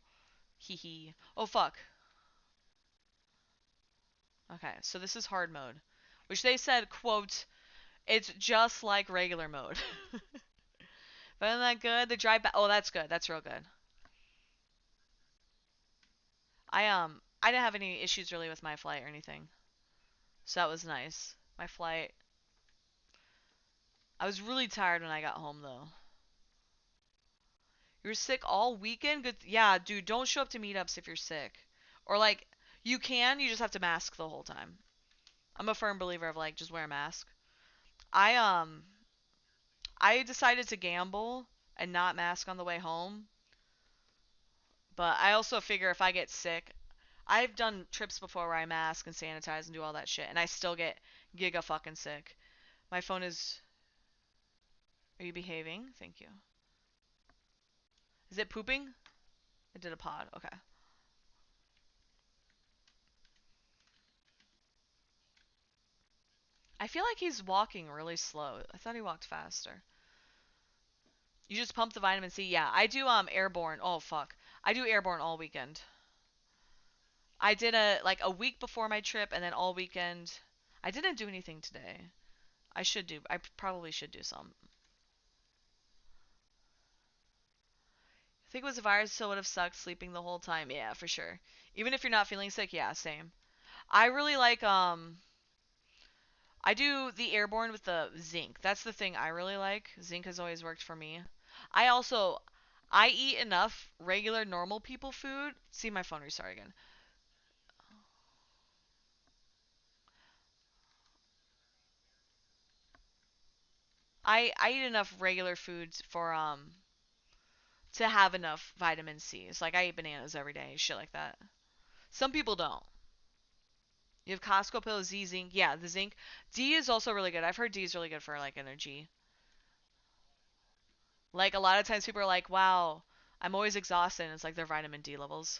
Hee hee. Oh fuck. Okay, so this is hard mode, which they said, quote, it's just like regular mode. But isn't that good? The drive back. Oh, that's good. That's real good. I didn't have any issues really with my flight or anything, so that was nice. My flight. I was really tired when I got home though. You were sick all weekend? Good. Yeah, dude, don't show up to meetups if you're sick. Or like you just have to mask the whole time. I'm a firm believer of like just wear a mask. I I decided to gamble and not mask on the way home, but I also figure if I get sick, I've done trips before where I mask and sanitize and do all that shit and I still get giga fucking sick. My phone is. Are you behaving? Thank you. Is it pooping? It did a pod. Okay. I feel like he's walking really slow. I thought he walked faster. You just pump the vitamin C. Yeah, I do airborne. Oh fuck. I do airborne all weekend. I did a week before my trip and then all weekend. I didn't do anything today. I probably should do some. think it was a virus, so it would have sucked sleeping the whole time. Yeah, for sure. Even if you're not feeling sick, yeah, same. I really like I do the airborne with the zinc. That's the thing I really like. Zinc has always worked for me. I also I eat enough regular normal people food. See my phone restart again. I eat enough regular foods for to have enough vitamin C's. Like I eat bananas every day, shit like that. Some people don't. You have Costco pills, Z zinc. Yeah, the zinc. D is also really good. I've heard D is really good for like energy. Like a lot of times people are like, "Wow, I'm always exhausted." And it's like their vitamin D levels.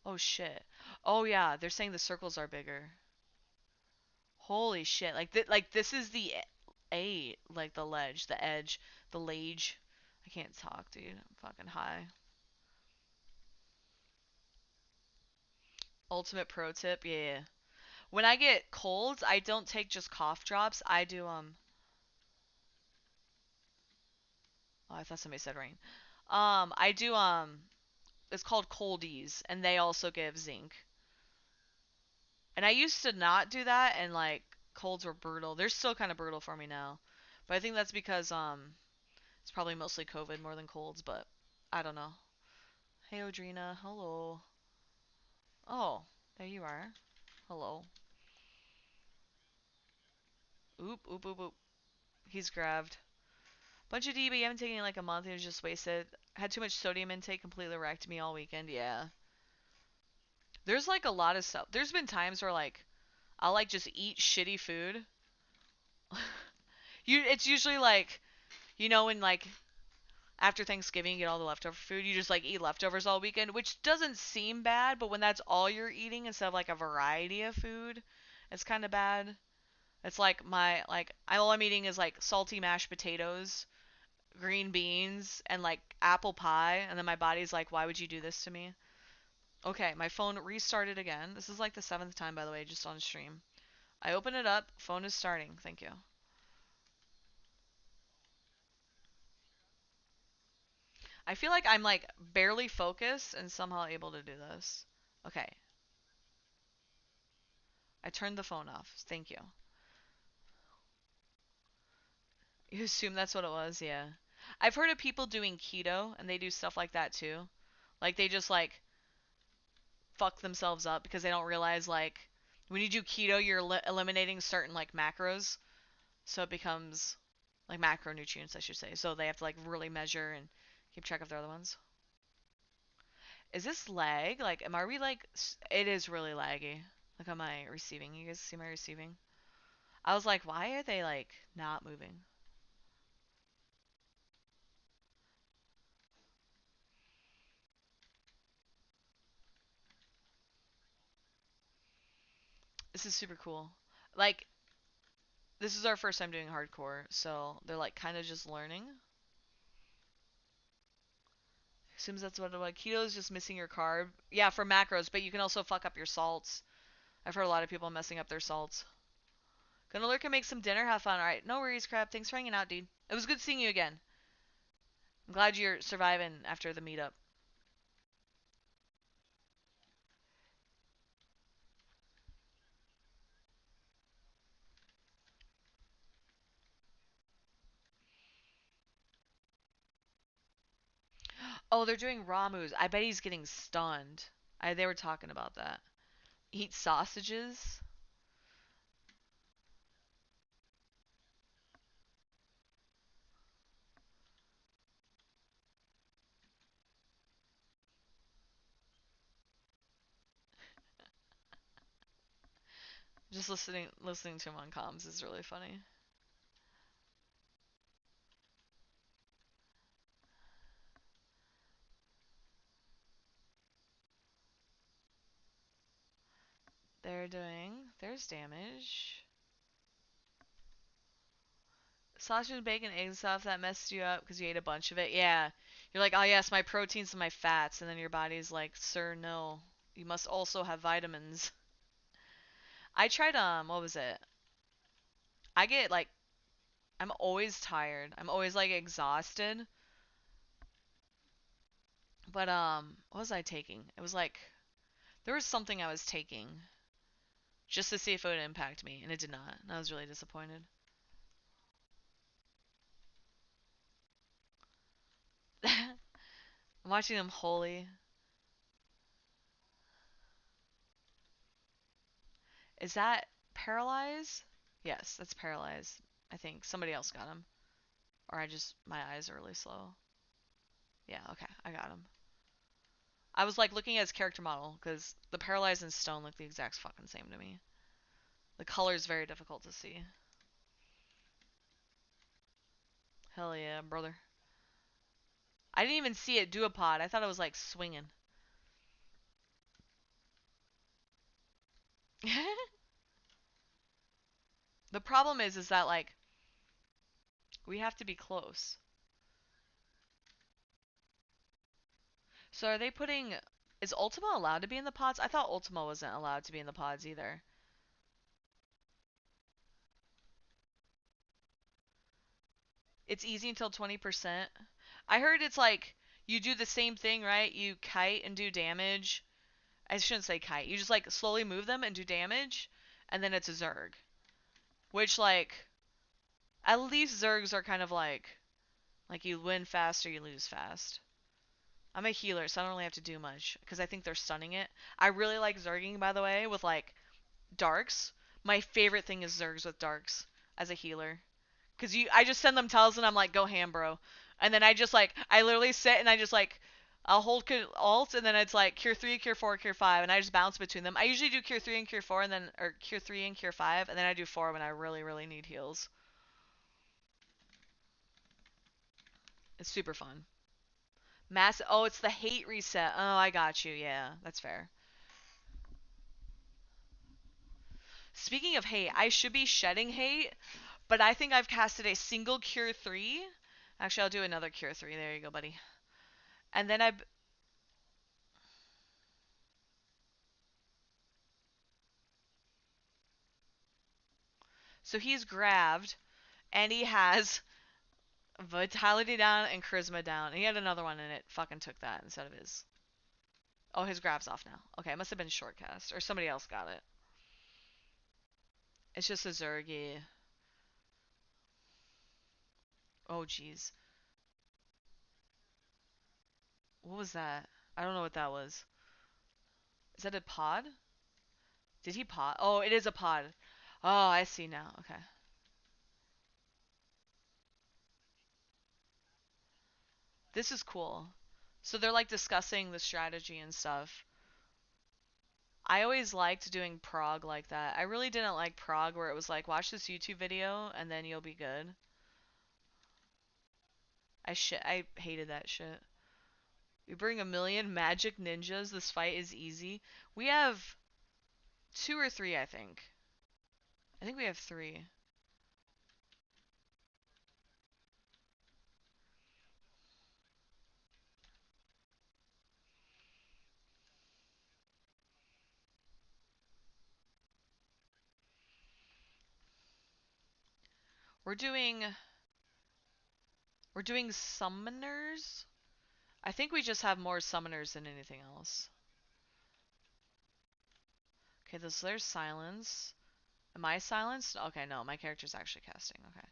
Oh shit. Oh yeah, they're saying the circles are bigger. Holy shit. Like this is the A, like the ledge, the edge, the lage. I can't talk, dude. I'm fucking high. Ultimate pro tip, yeah. When I get colds, I don't take just cough drops. I do oh, I thought somebody said rain. I do it's called coldies and they also give zinc. And I used to not do that and like colds were brutal. They're still kind of brutal for me now. But I think that's because it's probably mostly COVID more than colds, but I don't know. Hey Audrina, hello. Oh, there you are. Hello. Oop, oop, oop, oop. He's grabbed. Bunch of DB, I haven't taken it in like a month. It was just wasted. Had too much sodium intake, completely wrecked me all weekend. Yeah. There's like a lot of stuff. There's been times where like I'll like just eat shitty food. It's usually like when like after Thanksgiving you get all the leftover food, you just like eat leftovers all weekend, which doesn't seem bad, but when that's all you're eating instead of like a variety of food, it's kind of bad. It's like all I'm eating is like salty mashed potatoes, green beans, and like apple pie, and then my body's like, why would you do this to me? Okay, my phone restarted again. This is like the seventh time, by the way, just on stream. I open it up, phone is starting. Thank you. I feel like I'm like barely focused and somehow able to do this. Okay, I turned the phone off. Thank you. You assume that's what it was? Yeah. I've heard of people doing keto and they do stuff like that too. Like they just like fuck themselves up because they don't realize like when you do keto you're eliminating certain like macros, so it becomes like macronutrients I should say. So they have to like really measure and keep track of their other ones. Is this lag? Like are we like it is really laggy. Like am I receiving? You guys see my receiving? I was like, why are they like not moving? This is super cool. Like this is our first time doing hardcore, so they're like kind of just learning. Assumes that's what it was. Keto is just missing your carb. Yeah, for macros, but you can also fuck up your salts. I've heard a lot of people messing up their salts. Gonna lurk and make some dinner. Have fun. Alright, no worries, crap. Thanks for hanging out, dude. It was good seeing you again. I'm glad you're surviving after the meetup. Oh, they're doing Ramus. I bet he's getting stunned. They were talking about that. Eat sausages? Just listening to him on comms is really funny. There's damage. Sausage and bacon, egg and stuff that messed you up because you ate a bunch of it. Yeah. You're like, oh yes, my proteins and my fats, and then your body's like, sir, no. You must also have vitamins. I tried what was it? I get like I'm always tired. I'm always like exhausted. But what was I taking? It was like there was something I was taking just to see if it would impact me, and it did not. And I was really disappointed. I'm watching them holy. Is that paralyze? Yes, that's paralyze. I think somebody else got him, or I just my eyes are really slow. Yeah, okay, I got him. I was like looking at his character model because the paralyzed and stone look the exact fucking same to me. The color is very difficult to see. Hell yeah, brother. I didn't even see it do a pod. I thought it was like swinging. The problem is that like we have to be close. So are they putting? Is Ultima allowed to be in the pods? I thought Ultima wasn't allowed to be in the pods either. It's easy until 20%. I heard it's like you do the same thing, right? You kite and do damage. I shouldn't say kite. You just like slowly move them and do damage, and then it's a Zerg. Which like at least Zergs are kind of like you win fast or you lose fast. I'm a healer, so I don't really have to do much because I think they're stunning it. I really like Zerging, by the way, with like darks. My favorite thing is Zergs with darks as a healer. Cause I just send them tells and I'm like, go ham, bro. And then I literally sit and I just like, I'll hold alt and then it's like cure 3, cure 4, cure 5, and I just bounce between them. I usually do cure 3 and cure 4 and then, or cure 3 and cure 5, and then I do 4 when I really, really need heals. It's super fun. Oh, it's the hate reset. Oh, I got you. Yeah, that's fair. Speaking of hate, I should be shedding hate, but I think I've casted a single cure 3. Actually, I'll do another cure 3. There you go, buddy. And then so he's grabbed, and he has vitality down and charisma down. And he had another one, and it fucking took that instead of his. Oh, his grab's off now. Okay, it must have been shortcast, or somebody else got it. It's just a Zergy. Oh, jeez. What was that? I don't know what that was. Is that a pod? Did he pod? Oh, it is a pod. Oh, I see now. Okay. This is cool. So they're like discussing the strategy and stuff. I always liked doing prog like that. I really didn't like prog where it was like, watch this YouTube video and then you'll be good. I hated that shit. We bring a million magic ninjas. This fight is easy. We have 2 or 3, I think. I think we have 3. We're doing we're doing summoners. I think we just have more summoners than anything else. Okay, there's silence. Am I silenced? Okay, no, my character's actually casting. Okay.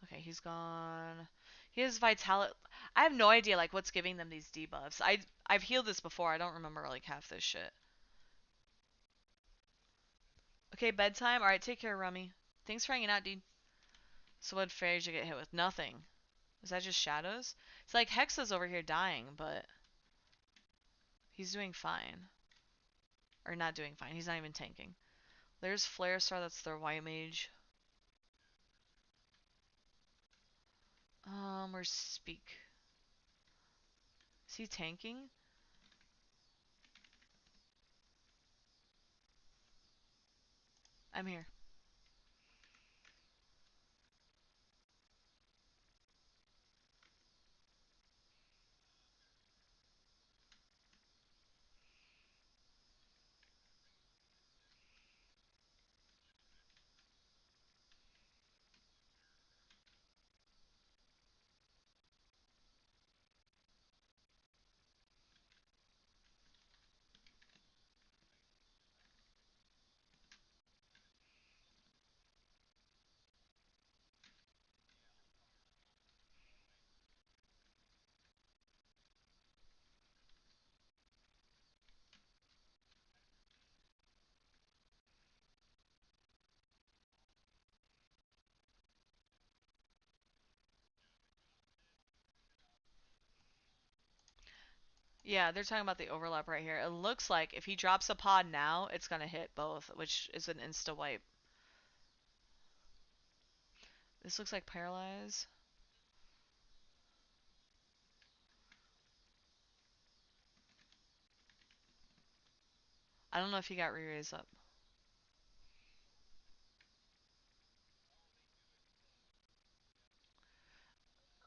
Okay, he's gone. He has vitality. I have no idea like what's giving them these debuffs. I've healed this before. I don't remember like half this shit. Okay, bedtime. All right, take care, Rummy. Thanks for hanging out, dude. So what fairy did you get hit with? Nothing. Is that just shadows? It's like Hexa's over here dying, but he's doing fine. Or not doing fine. He's not even tanking. There's Flare Star. That's their white mage. Where's Speak? Is he tanking? I'm here. Yeah, they're talking about the overlap right here. It looks like if he drops a pod now, it's gonna hit both, which is an insta wipe. This looks like paralyze. I don't know if he got re-raised up.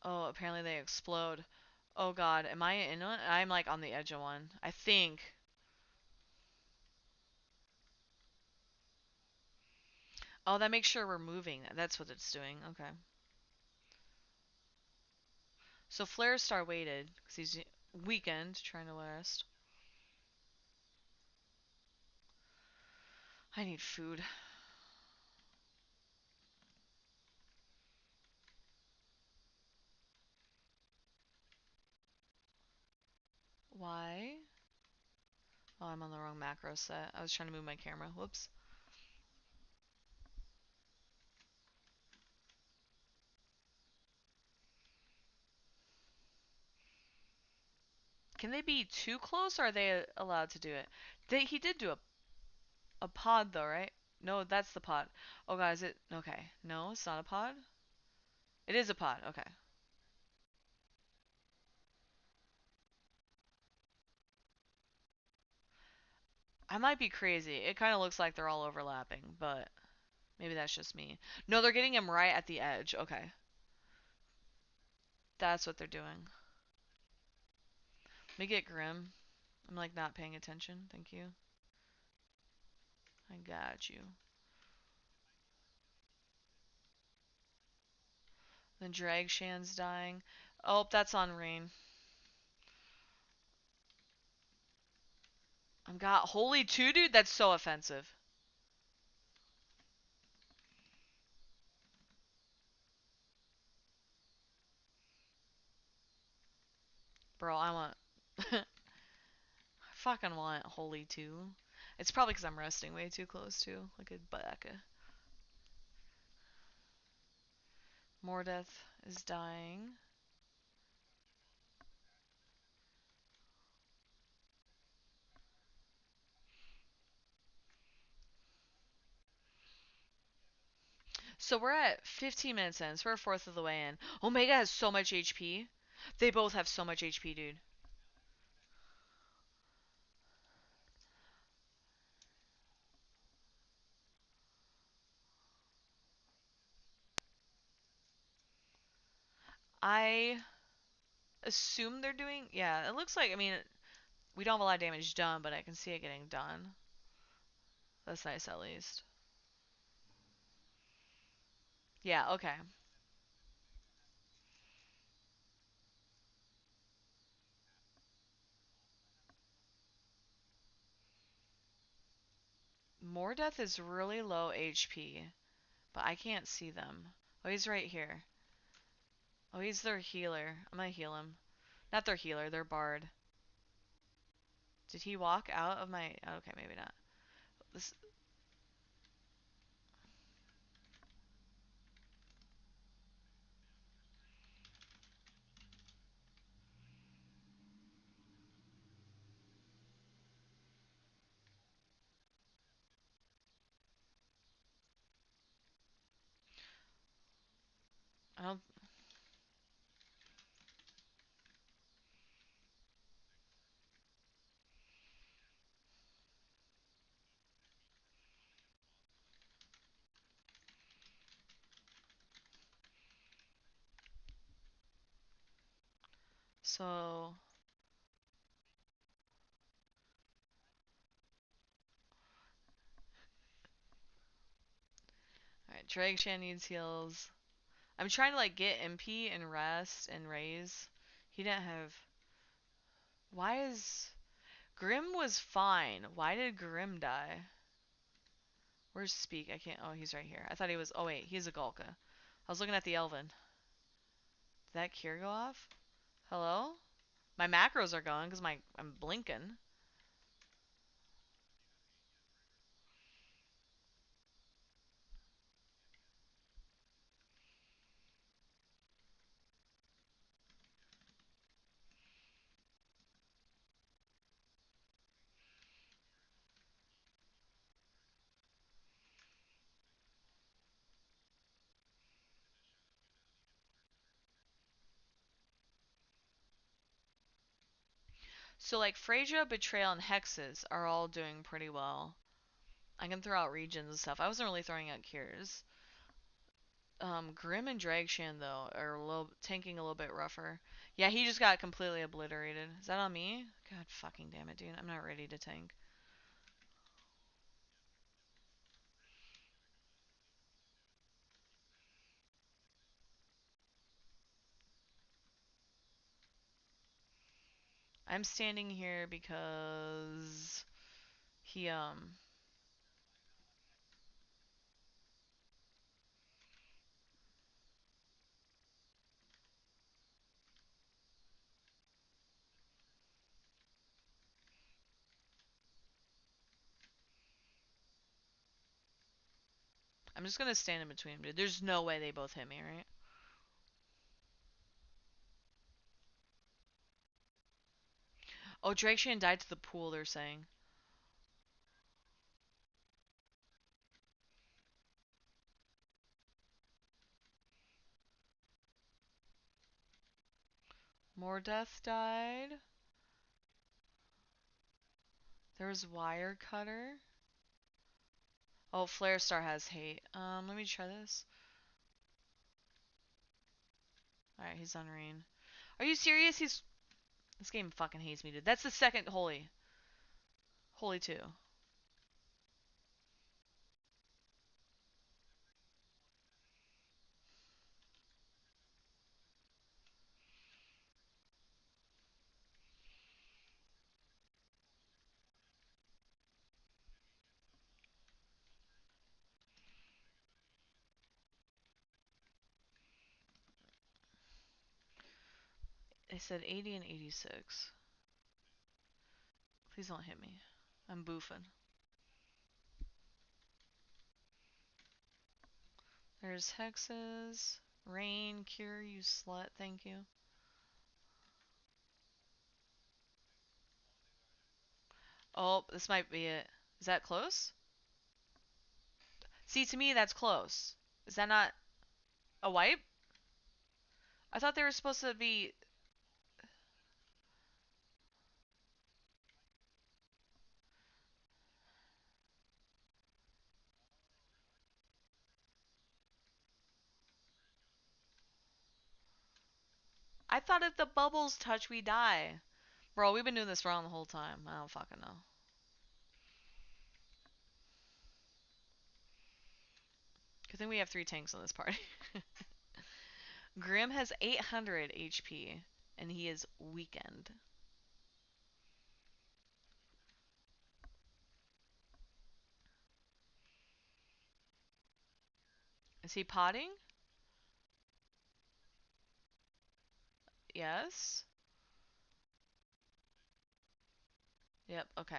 Oh, apparently they explode. Oh god, am I in one? I'm like on the edge of one. I think. Oh, that makes sure we're moving. That's what it's doing. Okay. So Flare Star waited because he's weakened, trying to last. I need food. Why? Oh, I'm on the wrong macro set. I was trying to move my camera. Whoops. Can they be too close or are they allowed to do it? He did do a pod though, right? No, that's the pod. Oh god, is it? Okay. No, it's not a pod? It is a pod. Okay. I might be crazy. It kind of looks like they're all overlapping, but maybe that's just me. No, they're getting him right at the edge. Okay. That's what they're doing. Let me get Grim. I'm like not paying attention. Thank you. I got you. Then Dragshan's dying. Oh, that's on Rain. I've got Holy 2, dude. That's so offensive. Bro, I want... I fucking want Holy 2. It's probably because I'm resting way too close to. Like a baka. Mordeth is dying. So we're at 15 minutes in, so we're a fourth of the way in. Omega has so much HP. They both have so much HP, dude. I assume they're doing... Yeah, it looks like... I mean, we don't have a lot of damage done, but I can see it getting done. That's nice, at least. Yeah, okay. Mordeth is really low HP, but I can't see them. Oh, he's right here. Oh, he's their healer. I'm gonna heal him. Not their healer, their bard. Did he walk out of my... Okay, maybe not. This... I don't... So... Alright, Dragshan needs heals. I'm trying to like get MP and rest and raise. He didn't have... Why is... Grim was fine. Why did Grim die? Where's Speak? I can't... Oh, he's right here. I thought he was... Oh, wait. He's a Gulka. I was looking at the Elven. Did that cure go off? Hello? My macros are going because I'm blinking. So like Phrasia, Betrayal, and Hexes are all doing pretty well. I can throw out regions and stuff. I wasn't really throwing out cures. Grim and Dragshan though are a little tanking a little bit rougher. Yeah, he just got completely obliterated. Is that on me? God fucking damn it, dude. I'm not ready to tank. I'm standing here because he I'm just gonna stand in between them, dude. There's no way they both hit me, right? Oh, Dragshan died to the pool, they're saying. More death died. There's Wire Cutter. Oh, Flare Star has hate. Let me try this. Alright, he's on rain. Are you serious? This game fucking hates me, dude. That's the second holy. Holy 2. They said 80 and 86. Please don't hit me. I'm boofing. There's hexes. Rain, cure, you slut. Thank you. Oh, this might be it. Is that close? See, to me, that's close. Is that not a wipe? I thought they were supposed to be. I thought if the bubbles touch, we die. Bro, we've been doing this wrong the whole time. I don't fucking know. Good thing we have 3 tanks on this party. Grim has 800 HP, and he is weakened. Is he potting? Yes. Yep, okay.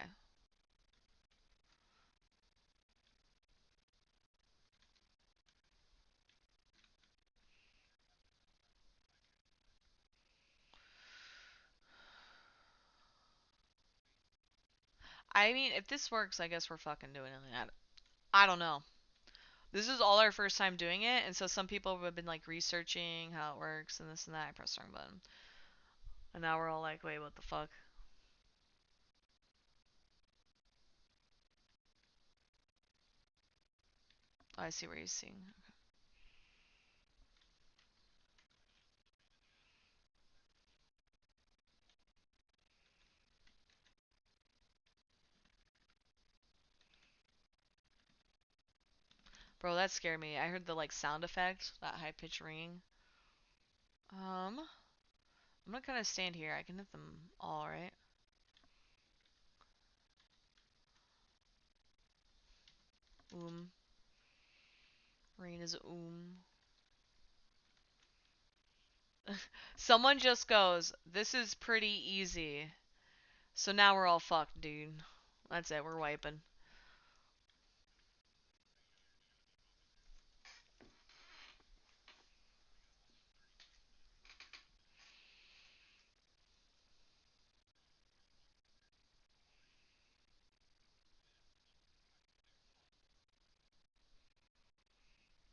I mean, if this works, I guess we're fucking doing it. I don't know. This is all our first time doing it, and so some people have been like researching how it works and this and that. I pressed the wrong button. And now we're all like, wait, what the fuck? Oh, I see where he's seeing. Bro, that scared me. I heard the like sound effect, that high pitched ringing. I'm gonna kind of stand here. I can hit them all, right? Rain is Someone just goes, this is pretty easy. So now we're all fucked, dude. That's it. We're wiping.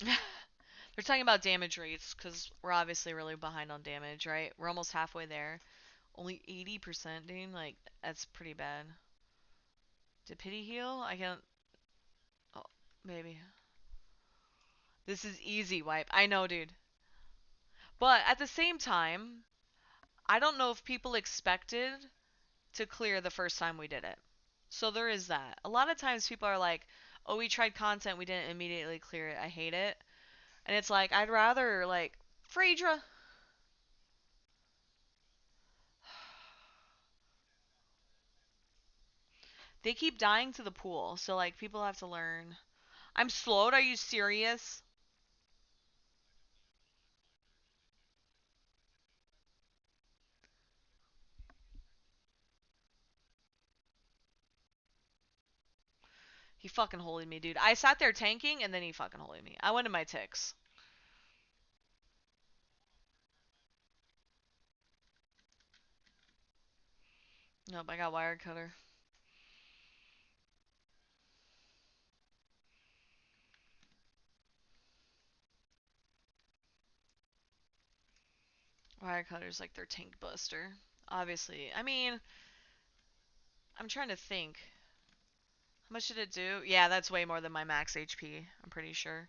They're talking about damage rates because we're obviously really behind on damage, right? We're almost halfway there. Only 80%, dude. Like, that's pretty bad. Did pity heal? I can't. Oh, maybe. This is easy wipe. I know, dude. But at the same time, I don't know if people expected to clear the first time we did it. So there is that. A lot of times people are like, oh, we tried content, we didn't immediately clear it. I hate it. And it's like, I'd rather, like, Phaedra. They keep dying to the pool, so, like, people have to learn. I'm slowed? Are you serious? He fucking holded me, dude. I sat there tanking, and then he fucking holded me. I went to my ticks. Nope, I got wire cutter. Wire cutter's like their tank buster. Obviously. I mean, I'm trying to think. How much did it do? Yeah, that's way more than my max HP. I'm pretty sure.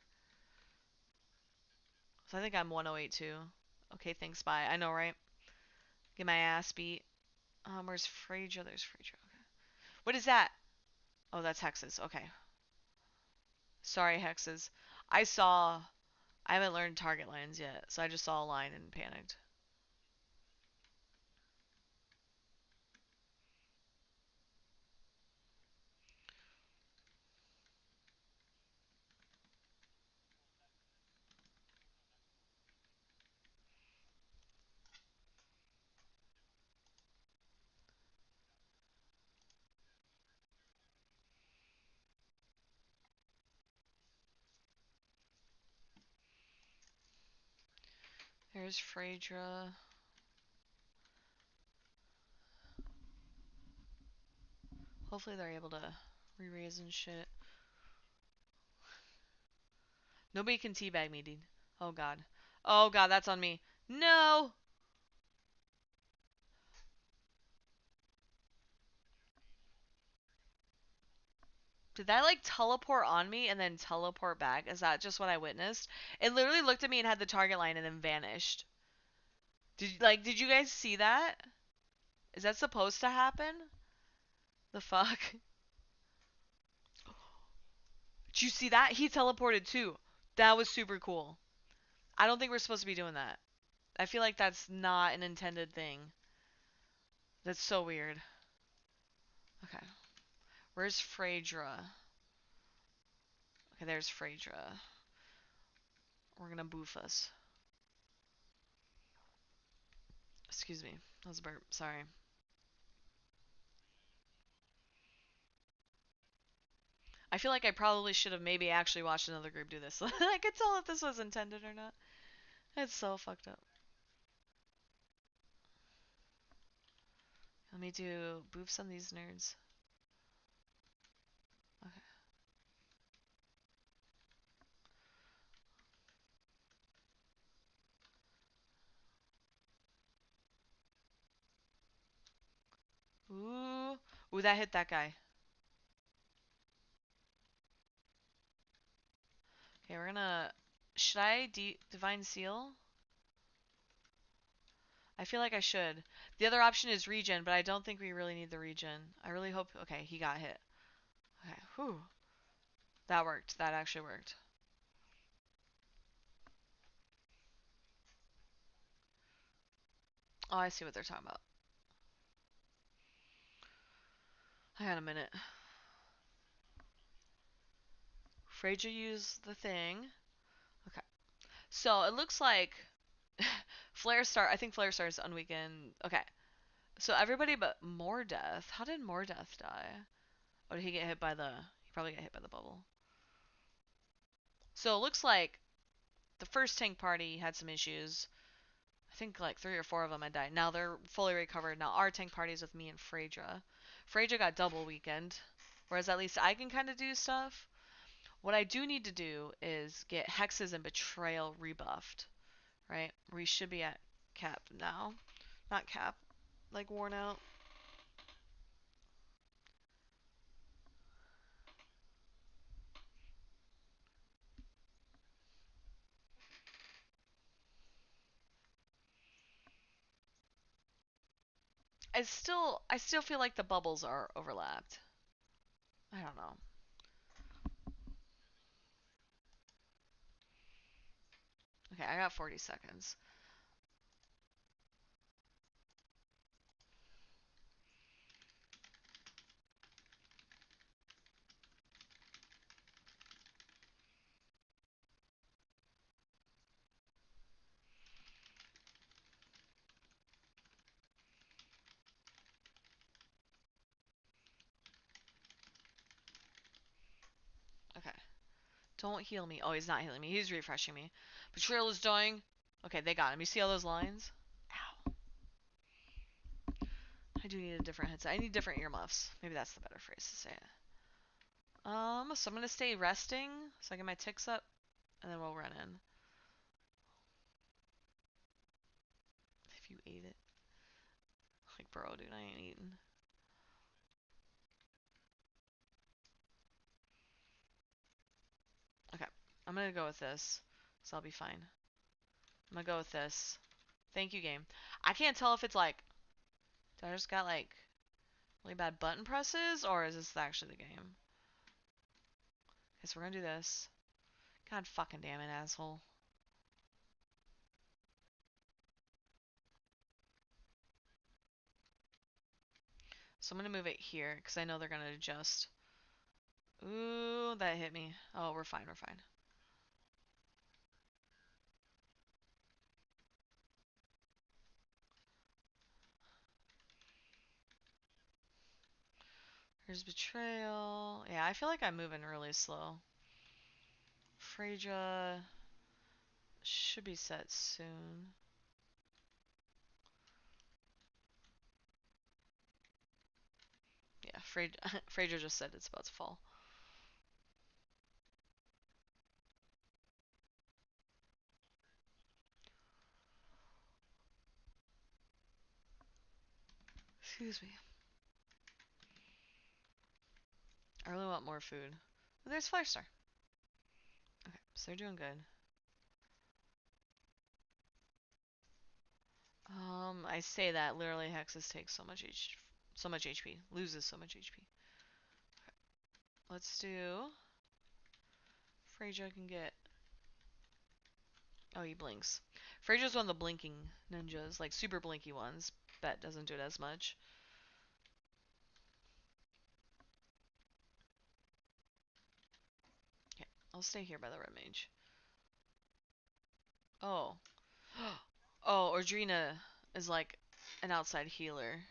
So I think I'm 108 too. Okay, thanks, bye. I know, right? Get my ass beat. Where's Phaedra? There's Phaedra. Okay. What is that? Oh, that's hexes. Okay. Sorry, hexes. I saw. I haven't learned target lines yet, so I just saw a line and panicked. There's Phaedra. Hopefully they're able to re-raise and shit. Nobody can teabag me, dude. Oh god. Oh god, that's on me. No! Did that like teleport on me and then teleport back? Is that just what I witnessed? It literally looked at me and had the target line and then vanished. Did you guys see that? Is that supposed to happen? The fuck? Did you see that? He teleported too. That was super cool. I don't think we're supposed to be doing that. I feel like that's not an intended thing. That's so weird. Okay. Where's Phaedra? Okay, there's Phaedra. We're gonna boof us. Excuse me. That was a burp. Sorry. I feel like I probably should have maybe actually watched another group do this. I could tell if this was intended or not. It's so fucked up. Let me do boofs on these nerds. Okay. Ooh. Ooh, that hit that guy. Okay, we're gonna... Should I Divine Seal? I feel like I should. The other option is regen, but I don't think we really need the regen. I really hope... Okay, he got hit. Okay, whew. That worked. That actually worked. Oh, I see what they're talking about. I got a minute. Frazier used the thing. Okay. So it looks like Flare Star. I think Flare Star's unweakened. Okay. So everybody but Mordeath. How did Mordeath die? Oh, did he get hit by the? He probably got hit by the bubble. So it looks like the first tank party had some issues. I think like 3 or 4 of them had died. Now they're fully recovered. Now our tank party is with me and Phaedra. Phaedra got double weakened, whereas at least I can kind of do stuff. What I do need to do is get Hexes and Betrayal rebuffed, right? We should be at cap now. Not cap. like worn out. I still feel like the bubbles are overlapped. I don't know. Okay, I got 40 seconds. Okay. Don't heal me. Oh, he's not healing me. He's refreshing me. Betrayal is dying. Okay, they got him. You see all those lines? Ow. I do need a different headset. I need different earmuffs. Maybe that's the better phrase to say it. So I'm gonna stay resting so I get my ticks up, and then we'll run in. If you ate it. Like, bro, dude, I ain't eating. Okay, I'm gonna go with this, so I'll be fine. I'm gonna go with this. Thank you, game. I can't tell if it's like, do I just got like really bad button presses, or is this actually the game? Okay, so we're gonna do this. God fucking damn it, asshole. So I'm gonna move it here, because I know they're gonna adjust. Ooh, that hit me. Oh, we're fine, we're fine. Here's Betrayal. Yeah, I feel like I'm moving really slow. Phaedra should be set soon. Yeah, Phaedra just said it's about to fall. Excuse me. I really want more food. Oh, there's Firestar. Okay, so they're doing good. I say that literally Hexes takes so much HP, loses so much HP. Okay, let's do. Phaedra can get. Oh, he blinks. Phaedra's one of the blinking ninjas, like super blinky ones. Bet doesn't do it as much. Okay, I'll stay here by the red mage. Oh. Oh, Ordrina is like an outside healer.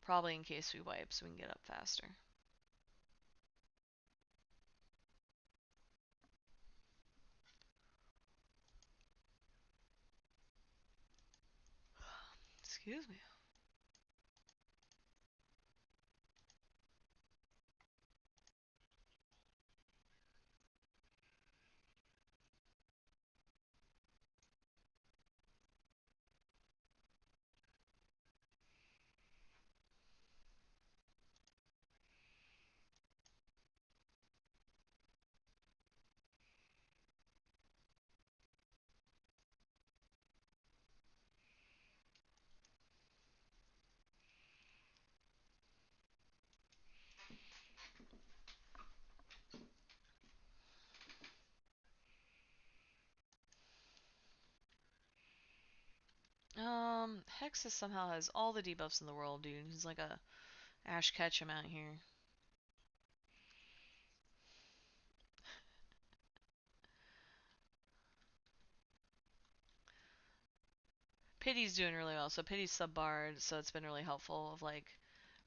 Probably in case we wipe so we can get up faster. Excuse me. Hexus somehow has all the debuffs in the world, dude. He's like a Ash Ketchum out here. Pity's doing really well. So Pity's sub-bard, so it's been really helpful of like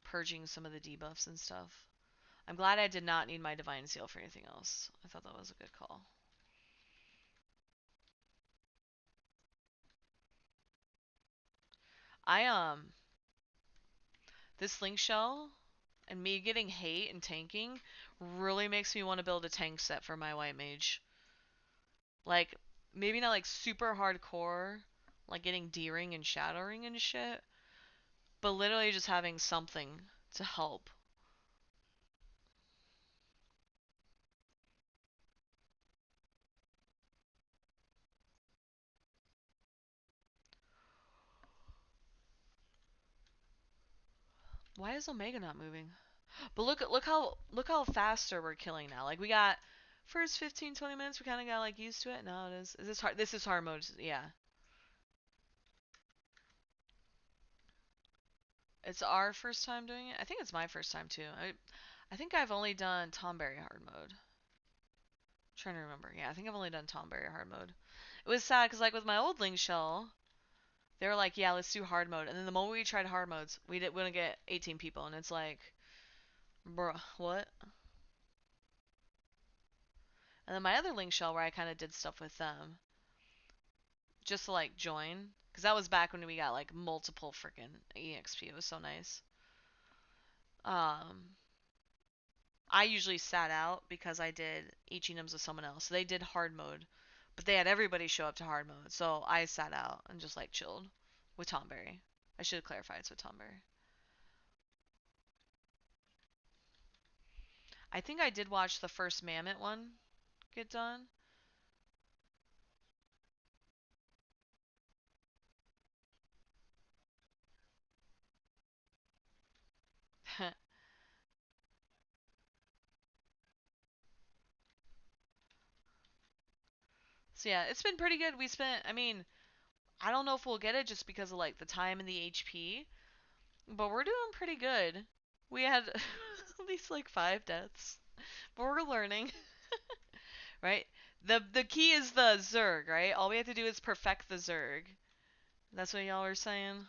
purging some of the debuffs and stuff. I'm glad I did not need my Divine Seal for anything else. I thought that was a good call. I this Link Shell and me getting hate and tanking really makes me want to build a tank set for my white mage. Like, maybe not like super hardcore, like getting D-ring and shattering and shit, but literally just having something to help. Why is Omega not moving? But look how faster we're killing now. Like we got first 15 20 minutes we kind of got like used to it. No, it is this hard. This is hard mode. Yeah. It's our first time doing it. I think it's my first time too. I think I've only done Tomberry hard mode. I'm trying to remember. Yeah, I think I've only done Tomberry hard mode. It was sad because like with my old Link Shell, they were like, yeah, let's do hard mode. And then the moment we tried hard modes, we didn't get 18 people, and it's like, bruh, what? And then my other Link Shell where I kind of did stuff with them, just to like join, because that was back when we got like multiple freaking EXP. It was so nice. Um, I usually sat out because I did HENMs with someone else. So they did hard mode, but they had everybody show up to hard mode. So I sat out and just like chilled with Tomberry. I should have clarified it's with Tomberry. I think I did watch the first Mammoth one get done. So yeah, it's been pretty good. We spent, I mean, I don't know if we'll get it just because of like the time and the HP, but we're doing pretty good. We had at least like 5 deaths, but we're learning, right? The key is the Zerg, right? All we have to do is perfect the Zerg. That's what y'all are saying.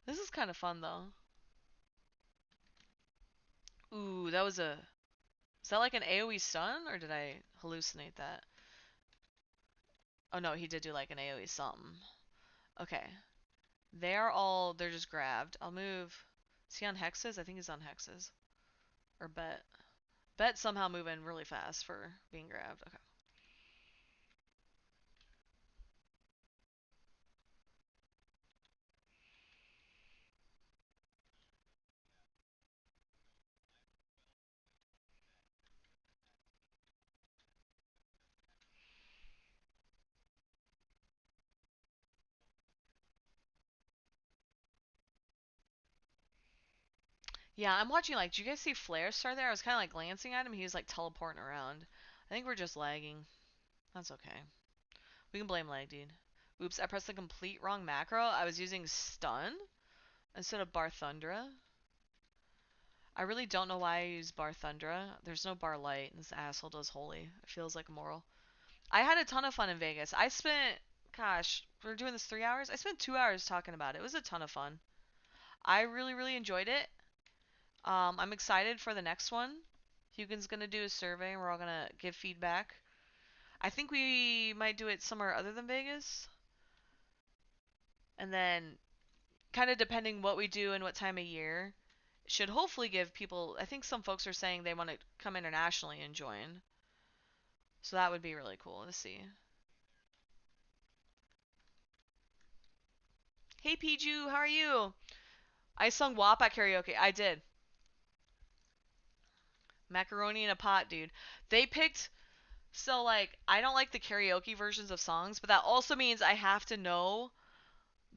This is kind of fun though. Ooh, that was a. Is that like an AoE stun or did I hallucinate that? Oh no, he did do like an AoE something. Okay. They're just grabbed. I'll move. Is he on hexes? I think he's on hexes. Or bet. Bet somehow moving really fast for being grabbed. Okay. Yeah, I'm watching like, do you guys see Flare star there? I was kind of like glancing at him. He was like teleporting around. I think we're just lagging. That's okay. We can blame lag, dude. Oops, I pressed the complete wrong macro. I was using stun instead of Bar Thundra. I really don't know why I use Bar Thundra. There's no Bar Light, and this asshole does Holy. It feels like immoral. I had a ton of fun in Vegas. I spent, gosh, we're doing this 3 hours? I spent 2 hours talking about it. It was a ton of fun. I really, really enjoyed it. I'm excited for the next one. Hugin's gonna do a survey, and we're all gonna give feedback. I think we might do it somewhere other than Vegas. And then, kind of depending what we do and what time of year, should hopefully give people. I think some folks are saying they want to come internationally and join. So that would be really cool to see. Hey Piju, how are you? I sung WAP at karaoke. I did. Macaroni in a pot, dude. They picked. So, like, I don't like the karaoke versions of songs, but that also means I have to know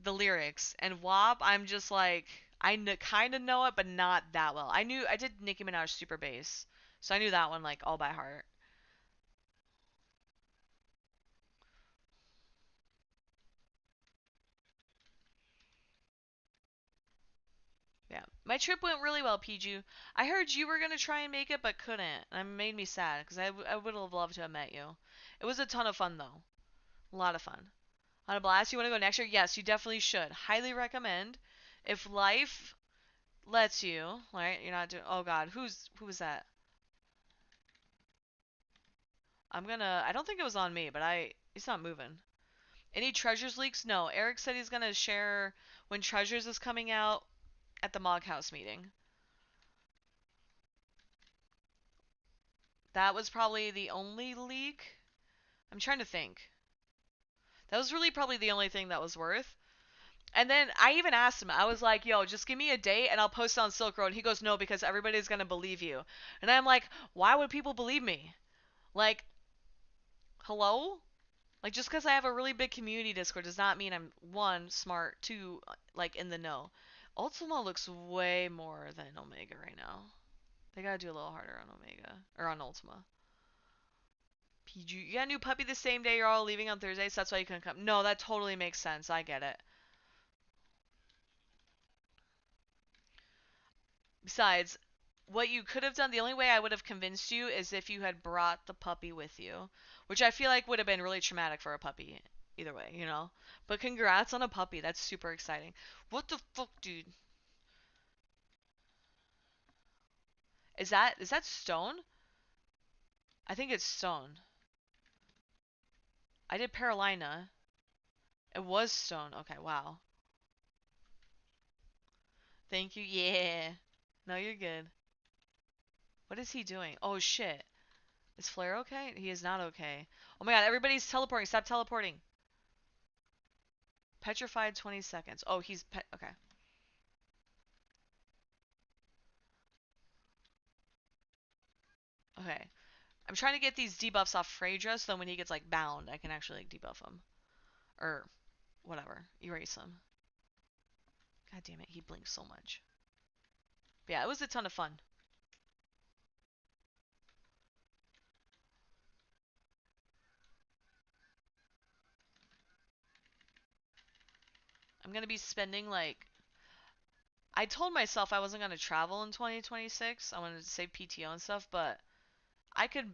the lyrics. And WAP, I'm just like, kind of know it, but not that well. I did Nicki Minaj Super Bass. So I knew that one, like, all by heart. Yeah. My trip went really well, Piju. I heard you were going to try and make it, but couldn't. And it made me sad, because I would have loved to have met you. It was a ton of fun, though. A lot of fun. On a blast, you want to go next year? Yes, you definitely should. Highly recommend. If life lets you, right? You're not doing. Oh God, who was that? I'm gonna. I don't think it was on me, but It's not moving. Any treasures leaks? No. Eric said he's gonna share when treasures is coming out at the Mog House meeting. That was probably the only leak. I'm trying to think. That was really probably the only thing that was worth. And then I even asked him, I was like, yo, just give me a date and I'll post on Silk Road. He goes, no, because everybody's going to believe you. And I'm like, why would people believe me? Like, hello? Like, just because I have a really big community Discord does not mean I'm, one, smart, two, like, in the know. Ultima looks way more than Omega right now. They gotta do a little harder on Omega. Or on Ultima. PG, you got a new puppy the same day you're all leaving on Thursday, so that's why you couldn't come. No, that totally makes sense. I get it. Besides, what you could have done, the only way I would have convinced you is if you had brought the puppy with you, which I feel like would have been really traumatic for a puppy. Either way, you know? But congrats on a puppy. That's super exciting. What the fuck, dude? Is that stone? I think it's stone. I did Paralina. It was stone. Okay, wow. Thank you. Yeah. No, you're good. What is he doing? Oh shit. Is Flare okay? He is not okay. Oh my god, everybody's teleporting. Stop teleporting. Petrified 20 seconds. Oh, he's okay. Okay. I'm trying to get these debuffs off Phaedra so when he gets like bound, I can actually like debuff him. Or whatever. Erase him. God damn it, he blinks so much. But yeah, it was a ton of fun. I'm gonna be spending like I told myself I wasn't gonna travel in 2026. I wanted to save PTO and stuff, but I could,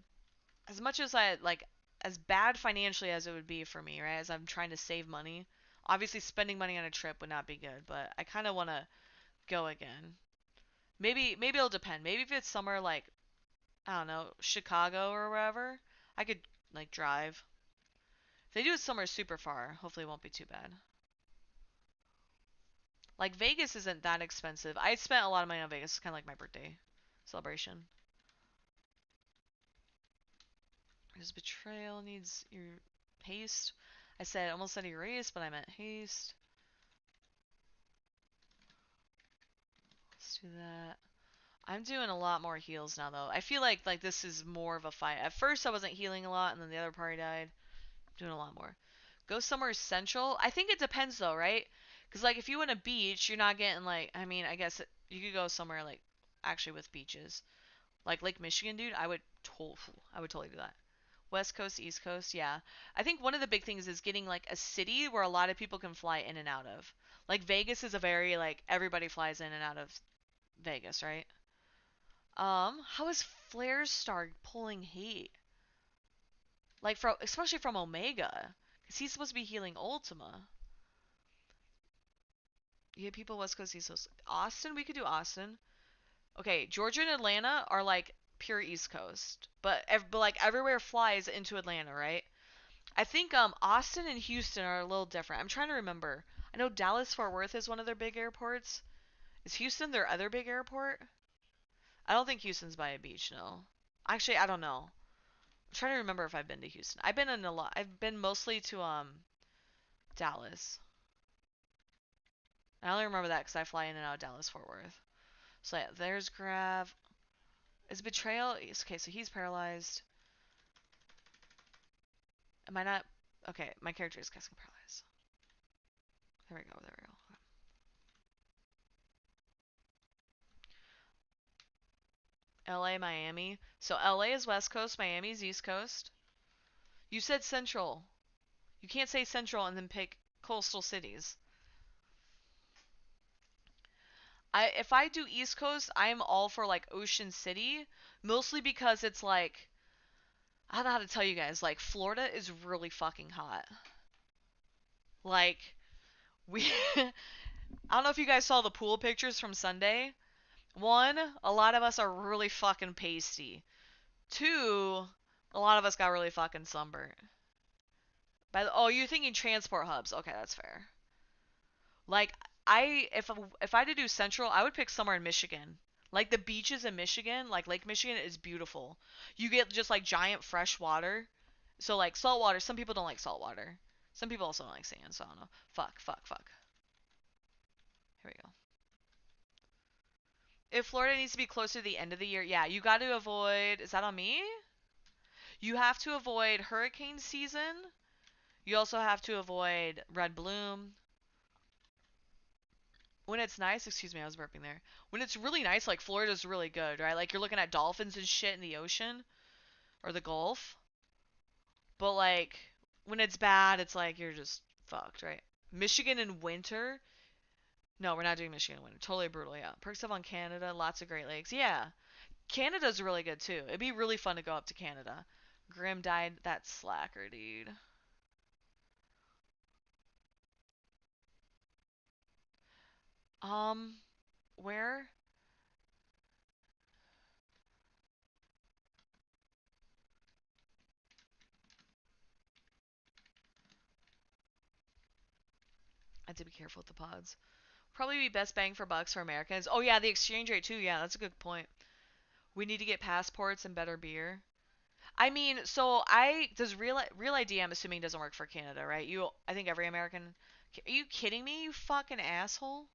as much as I like, as bad financially as it would be for me, right? As I'm trying to save money. Obviously, spending money on a trip would not be good, but I kind of want to go again. Maybe it'll depend. Maybe if it's somewhere like I don't know, Chicago or wherever, I could like drive. If they do it somewhere super far, hopefully it won't be too bad. Like Vegas isn't that expensive. I spent a lot of money on Vegas. It's kind of like my birthday celebration. His betrayal needs your haste. I almost said erase, but I meant haste. Let's do that. I'm doing a lot more heals now, though. I feel like this is more of a fight. At first, I wasn't healing a lot, and then the other party died. Doing a lot more. Go somewhere central. I think it depends, though, right? Because like if you want a beach, you're not getting like. I mean, I guess you could go somewhere like actually with beaches, like Lake Michigan, dude. I would totally do that. West Coast, East Coast, yeah. I think one of the big things is getting like a city where a lot of people can fly in and out of. Like Vegas is a very like everybody flies in and out of Vegas, right? How is Flare Star pulling hate? Like from especially from Omega, because he's supposed to be healing Ultima. Yeah, people West Coast, East Coast. Austin, we could do Austin. Okay, Georgia and Atlanta are like pure East Coast, but like everywhere flies into Atlanta, right? I think Austin and Houston are a little different. I'm trying to remember. I know Dallas Fort Worth is one of their big airports. Is Houston their other big airport? I don't think Houston's by a beach, no. Actually, I don't know. I'm trying to remember if I've been to Houston. I've been in a lot. I've been mostly to Dallas. I only remember that because I fly in and out of Dallas Fort Worth. So yeah, there's Grav. Is Betrayal? Okay, so he's paralyzed. Am I not? Okay, my character is casting paralyzed. There we go. There we go. LA, Miami. So LA is West Coast, Miami is East Coast. You said Central. You can't say Central and then pick coastal cities. If I do East Coast, I'm all for like Ocean City, mostly because it's like I don't know how to tell you guys, like Florida is really fucking hot. Like we I don't know if you guys saw the pool pictures from Sunday. One, a lot of us are really fucking pasty. Two, a lot of us got really fucking sunburnt. Oh, you're thinking transport hubs. Okay, that's fair. Like if I had to do Central, I would pick somewhere in Michigan. Like the beaches in Michigan, like Lake Michigan is beautiful. You get just like giant fresh water. So like salt water, some people don't like salt water. Some people also don't like sand, so I don't know. Fuck, fuck, fuck. Here we go. If Florida needs to be closer to the end of the year, yeah, you got to avoid. Is that on me? You have to avoid hurricane season. You also have to avoid red bloom. When it's nice, excuse me, I was burping there. When it's really nice, like Florida's really good, right? Like you're looking at dolphins and shit in the ocean or the Gulf. But like when it's bad, it's like you're just fucked, right? Michigan in winter. No, we're not doing Michigan in winter. Totally brutal, yeah. Perks up on Canada, lots of Great Lakes. Yeah. Canada's really good too. It'd be really fun to go up to Canada. Grim died that slacker, dude. Um, where? I have to be careful with the pods. Probably be best bang for bucks for Americans. Oh yeah, the exchange rate too. Yeah, that's a good point. We need to get passports and better beer. I mean, so I does real ID I'm assuming doesn't work for Canada, right? I think every American. Are you kidding me? You fucking asshole.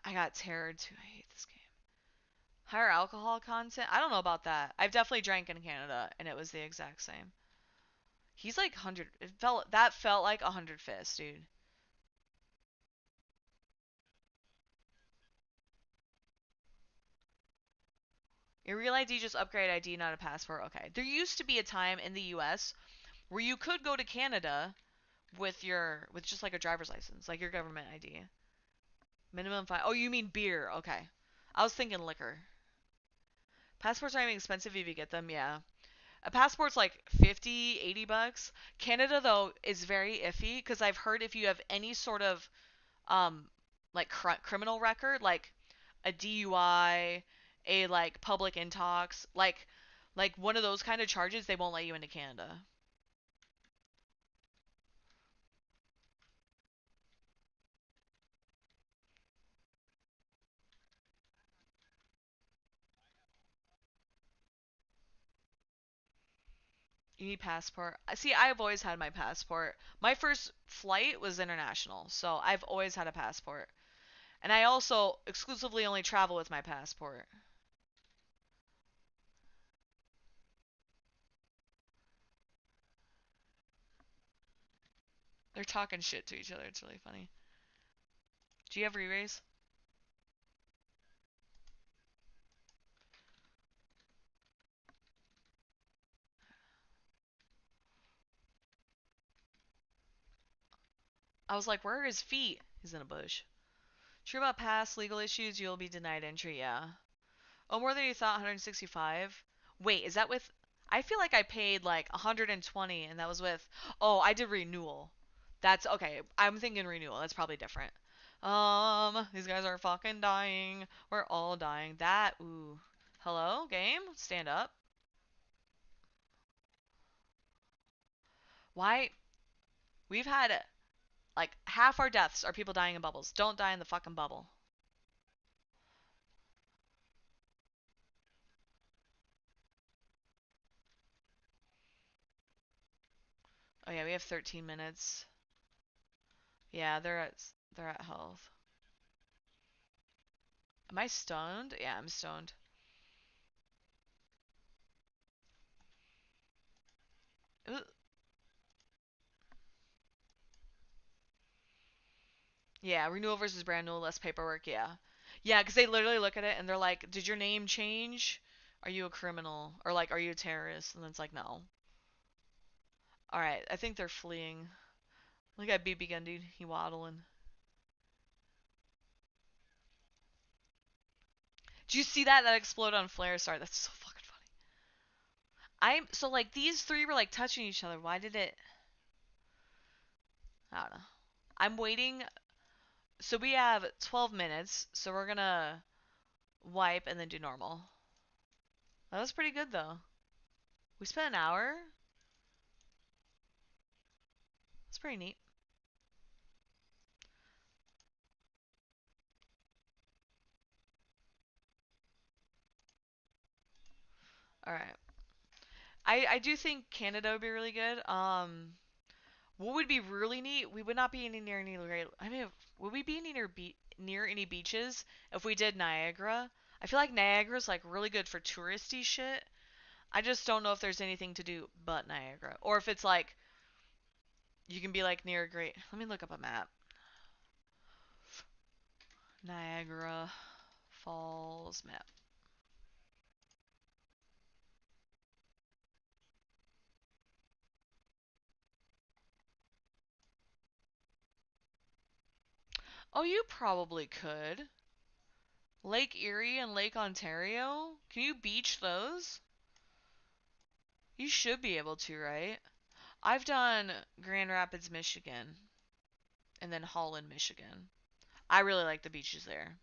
I got terrored too. I hate this game. Higher alcohol content? I don't know about that. I've definitely drank in Canada and it was the exact same. He's like 100. That felt like 100 fists, dude. Your real ID just upgrade ID, not a passport. Okay. There used to be a time in the U.S. where you could go to Canada with just like a driver's license, like your government ID. Minimum five. Oh, you mean beer? Okay. I was thinking liquor. Passports are even expensive if you get them. Yeah. A passport's like 50, 80 bucks. Canada though is very iffy because I've heard if you have any sort of um like criminal record, like a DUI, a like public intox, like one of those kind of charges, they won't let you into Canada. You need passport. See, I've always had my passport. My first flight was international, so I've always had a passport. And I also exclusively only travel with my passport. They're talking shit to each other. It's really funny. Do you have re-raise? I was like, where are his feet? He's in a bush. True about past legal issues, you'll be denied entry, yeah. Oh, more than you thought, 165? Wait, is that with... I feel like I paid like 120 and that was with... Oh, I did renewal. That's... Okay, I'm thinking renewal. That's probably different. These guys are fucking dying. We're all dying. That... Ooh. Hello, game? Stand up. Why... We've had... Like, half our deaths are people dying in bubbles. Don't die in the fucking bubble. Oh yeah, we have 13 minutes. Yeah, they're at health. Am I stoned? Yeah, I'm stoned. Ooh. Yeah, renewal versus brand new, less paperwork. Yeah, yeah, because they literally look at it and they're like, "Did your name change? Are you a criminal? Or like, are you a terrorist?" And it's like, "No." All right, I think they're fleeing. Look at BB gun, dude. He waddling. Did you see that? That explode on flare? Sorry, that's so fucking funny. I'm so like these three were like touching each other. Why did it? I don't know. I'm waiting. So we have 12 minutes. So we're gonna wipe and then do normal. That was pretty good though. We spent an hour. It's pretty neat. All right. I do think Canada would be really good. What would be really neat? We would not be near any great. I mean, would we be near any beaches if we did Niagara? I feel like Niagara's like really good for touristy shit. I just don't know if there's anything to do but Niagara, or if it's like you can be like near a great. Let me look up a map. Niagara Falls map. Oh, you probably could. Lake Erie and Lake Ontario? Can you beach those? You should be able to, right? I've done Grand Rapids, Michigan, and then Holland, Michigan. I really like the beaches there.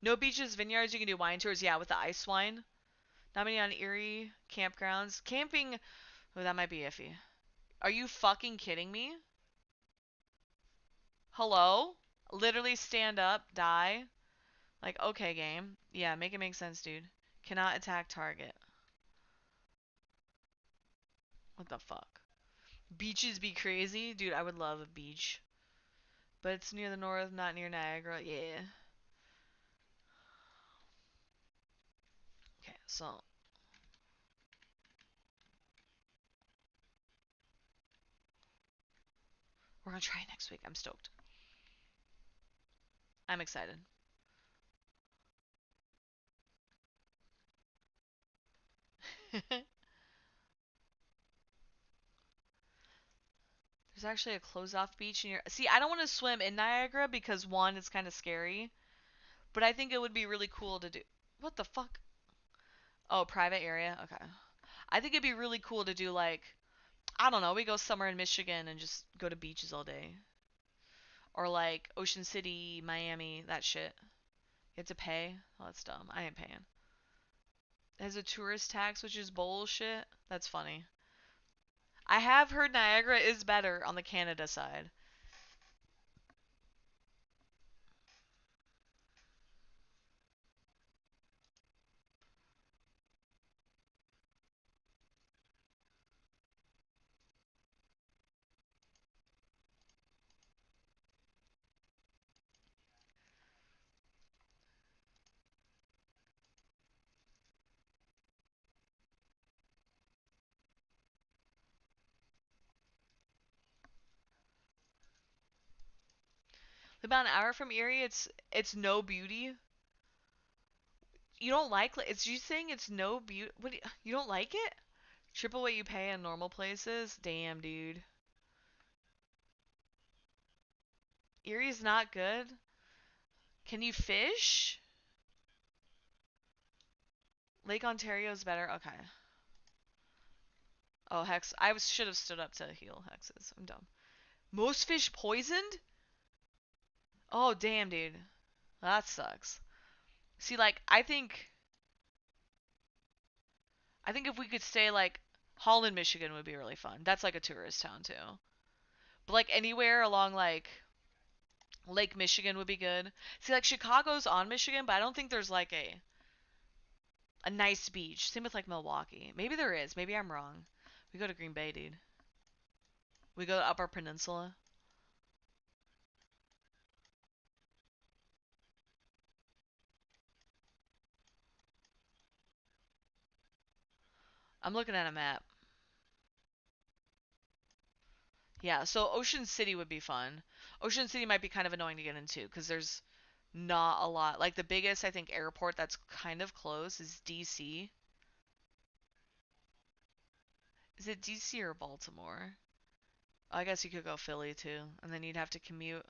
No beaches, vineyards, you can do wine tours, yeah, with the ice wine. Not many on Erie campgrounds. Camping, oh, that might be iffy. Are you fucking kidding me? Hello? Literally stand up, die. Like, okay, game. Yeah, make it make sense, dude. Cannot attack target. What the fuck? Beaches be crazy? Dude, I would love a beach. But it's near the north, not near Niagara. Yeah. Okay, so we're gonna try it next week. I'm stoked. I'm excited. There's actually a closed off beach in your. See, I don't want to swim in Niagara because one, it's kind of scary. But I think it would be really cool to do. What the fuck? Oh, private area? Okay. I think it'd be really cool to do like, I don't know, we go somewhere in Michigan and just go to beaches all day. Or like Ocean City, Miami, that shit. You have to pay? Oh, that's dumb. I ain't paying. It has a tourist tax, which is bullshit. That's funny. I have heard Niagara is better on the Canada side. About an hour from Erie, it's no beauty. You don't like it's you saying it's no beauty? What you don't like it? Triple what you pay in normal places? Damn, dude. Erie's not good. Can you fish? Lake Ontario's better. Okay. Oh, hex. Should have stood up to heal hexes. I'm dumb. Most fish poisoned? Oh, damn, dude. That sucks. See, like, I think if we could stay like Holland, Michigan would be really fun. That's like a tourist town too. But like anywhere along like Lake Michigan would be good. See, like Chicago's on Michigan, but I don't think there's like a nice beach. Same with like Milwaukee. Maybe there is. Maybe I'm wrong. We go to Green Bay, dude. We go to Upper Peninsula. I'm looking at a map. Yeah, so Ocean City would be fun. Ocean City might be kind of annoying to get into because there's not a lot. Like the biggest, I think, airport that's kind of close is DC. Is it DC or Baltimore? I guess you could go Philly too, and then you'd have to commute.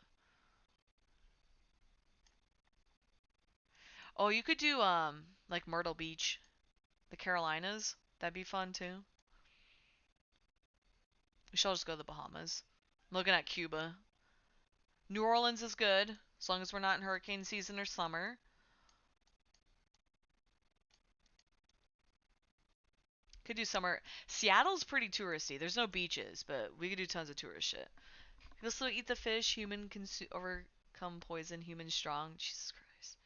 Oh, you could do like Myrtle Beach, the Carolinas. That'd be fun too. We should all just go to the Bahamas. I'm looking at Cuba. New Orleans is good, as long as we're not in hurricane season or summer. Could do summer. Seattle's pretty touristy. There's no beaches, but we could do tons of tourist shit. We also eat the fish. Human can overcome poison. Human strong. Jesus Christ.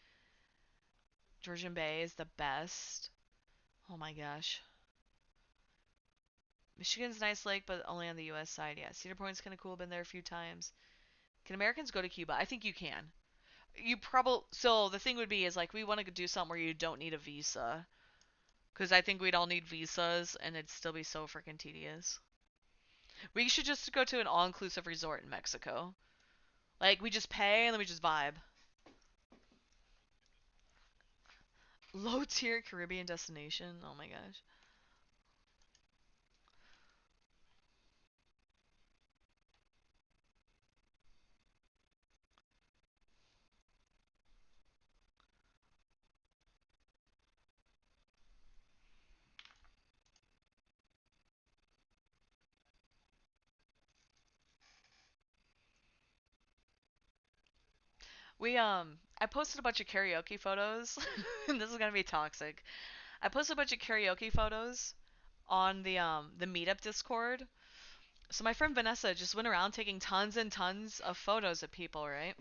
Georgian Bay is the best. Oh my gosh. Michigan's nice lake, but only on the U.S. side. Yeah, Cedar Point's kind of cool. Been there a few times. Can Americans go to Cuba? I think you can. You probably so the thing would be is like we want to do something where you don't need a visa, because I think we'd all need visas and it'd still be so freaking tedious. We should just go to an all-inclusive resort in Mexico. Like we just pay and then we just vibe. Low-tier Caribbean destination. Oh my gosh. I posted a bunch of karaoke photos. And this is gonna be toxic. I posted a bunch of karaoke photos on the meetup Discord. So my friend Vanessa just went around taking tons and tons of photos of people, right?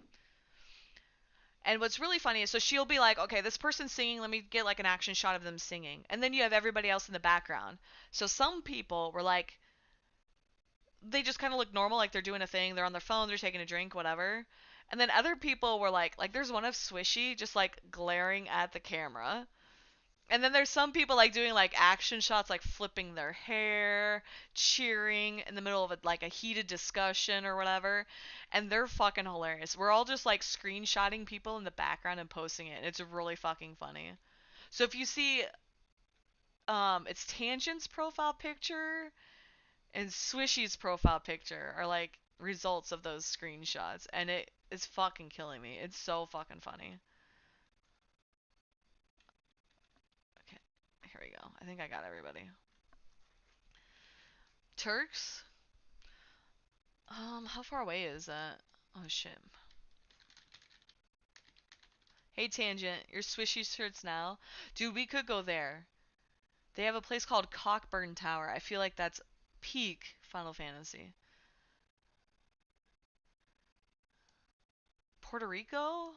And what's really funny is so she'll be like, okay, this person's singing, let me get like an action shot of them singing. And then you have everybody else in the background. So some people were like, they just kind of look normal, like they're doing a thing, they're on their phone, they're taking a drink, whatever. And then other people were like there's one of Swishy just like glaring at the camera. And then there's some people like doing like action shots, like flipping their hair, cheering in the middle of like a heated discussion or whatever. And they're fucking hilarious. We're all just like screenshotting people in the background and posting it. It's really fucking funny. So if you see, it's Tangent's profile picture and Swishy's profile picture are like results of those screenshots, and it is fucking killing me. It's so fucking funny. Okay, here we go. I think I got everybody. Turks? How far away is that? Oh shit. Hey Tangent, your Swishy shirts now? Dude, we could go there. They have a place called Cockburn Tower. I feel like that's peak Final Fantasy. Puerto Rico?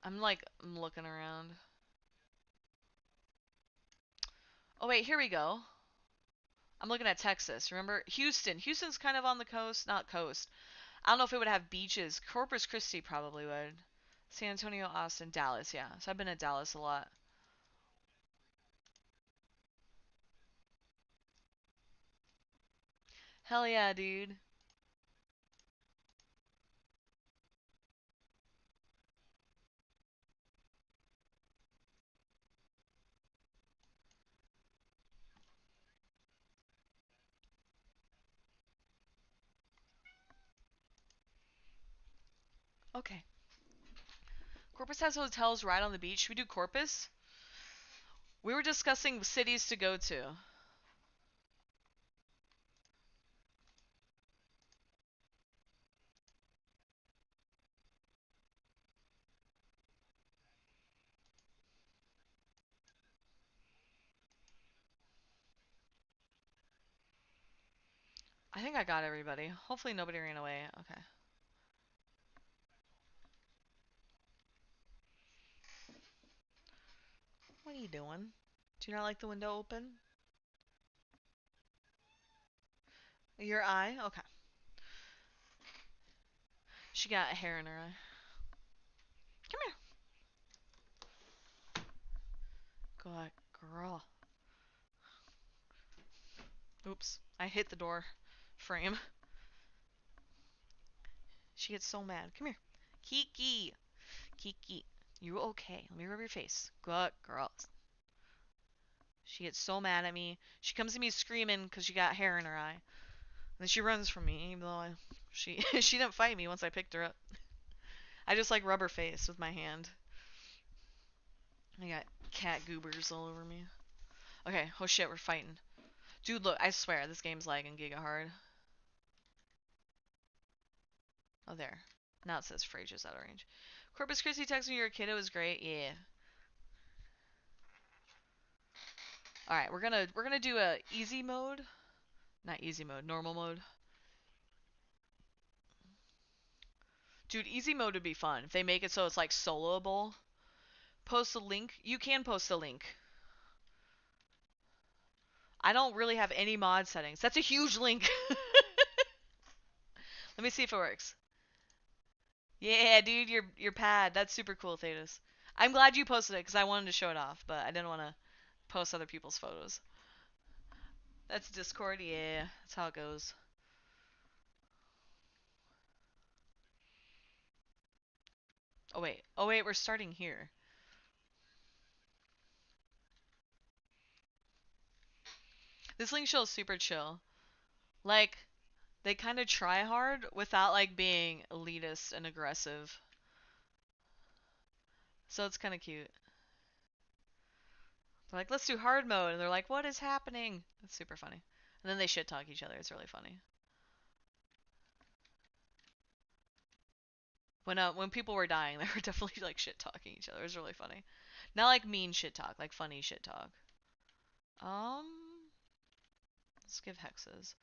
I'm looking around. Oh wait, here we go. I'm looking at Texas. Remember? Houston. Houston's kind of on the coast. Not coast. I don't know if it would have beaches. Corpus Christi probably would. San Antonio, Austin, Dallas, yeah. So I've been to Dallas a lot. Hell yeah, dude. Okay. Corpus has hotels right on the beach. Should we do Corpus? We were discussing cities to go to. I think I got everybody. Hopefully nobody ran away. Okay. What are you doing? Do you not like the window open? Your eye? Okay. She got a hair in her eye. Come here. Good girl. Oops. I hit the door frame. She gets so mad. Come here. Kiki. Kiki. You okay? Let me rub your face. Good girl. She gets so mad at me. She comes to me screaming because she got hair in her eye. And then she runs from me, even though she she didn't fight me once I picked her up. I just like rub her face with my hand. I got cat goobers all over me. Okay, oh shit, we're fighting. Dude, look, I swear, this game's lagging giga hard. Oh, there. Now it says Frasia's out of range. Corpus Christi texted me you're a kid, it was great. Yeah. Alright, we're gonna do a easy mode. Not easy mode, normal mode. Dude, easy mode would be fun. If they make it so it's like soloable. Post a link. You can post a link. I don't really have any mod settings. That's a huge link. Let me see if it works. Yeah, dude, your pad. That's super cool, Thetis. I'm glad you posted it because I wanted to show it off, but I didn't want to post other people's photos. That's Discord, yeah. That's how it goes. Oh wait. Oh wait, we're starting here. This link show is super chill. Like, they kind of try hard without like being elitist and aggressive. So it's kind of cute. They're like, let's do hard mode, and they're like, what is happening? It's super funny. And then they shit talk each other. It's really funny. When people were dying, they were definitely like shit talking each other. It was really funny. Not like mean shit talk, like funny shit talk. Um, let's give hexes.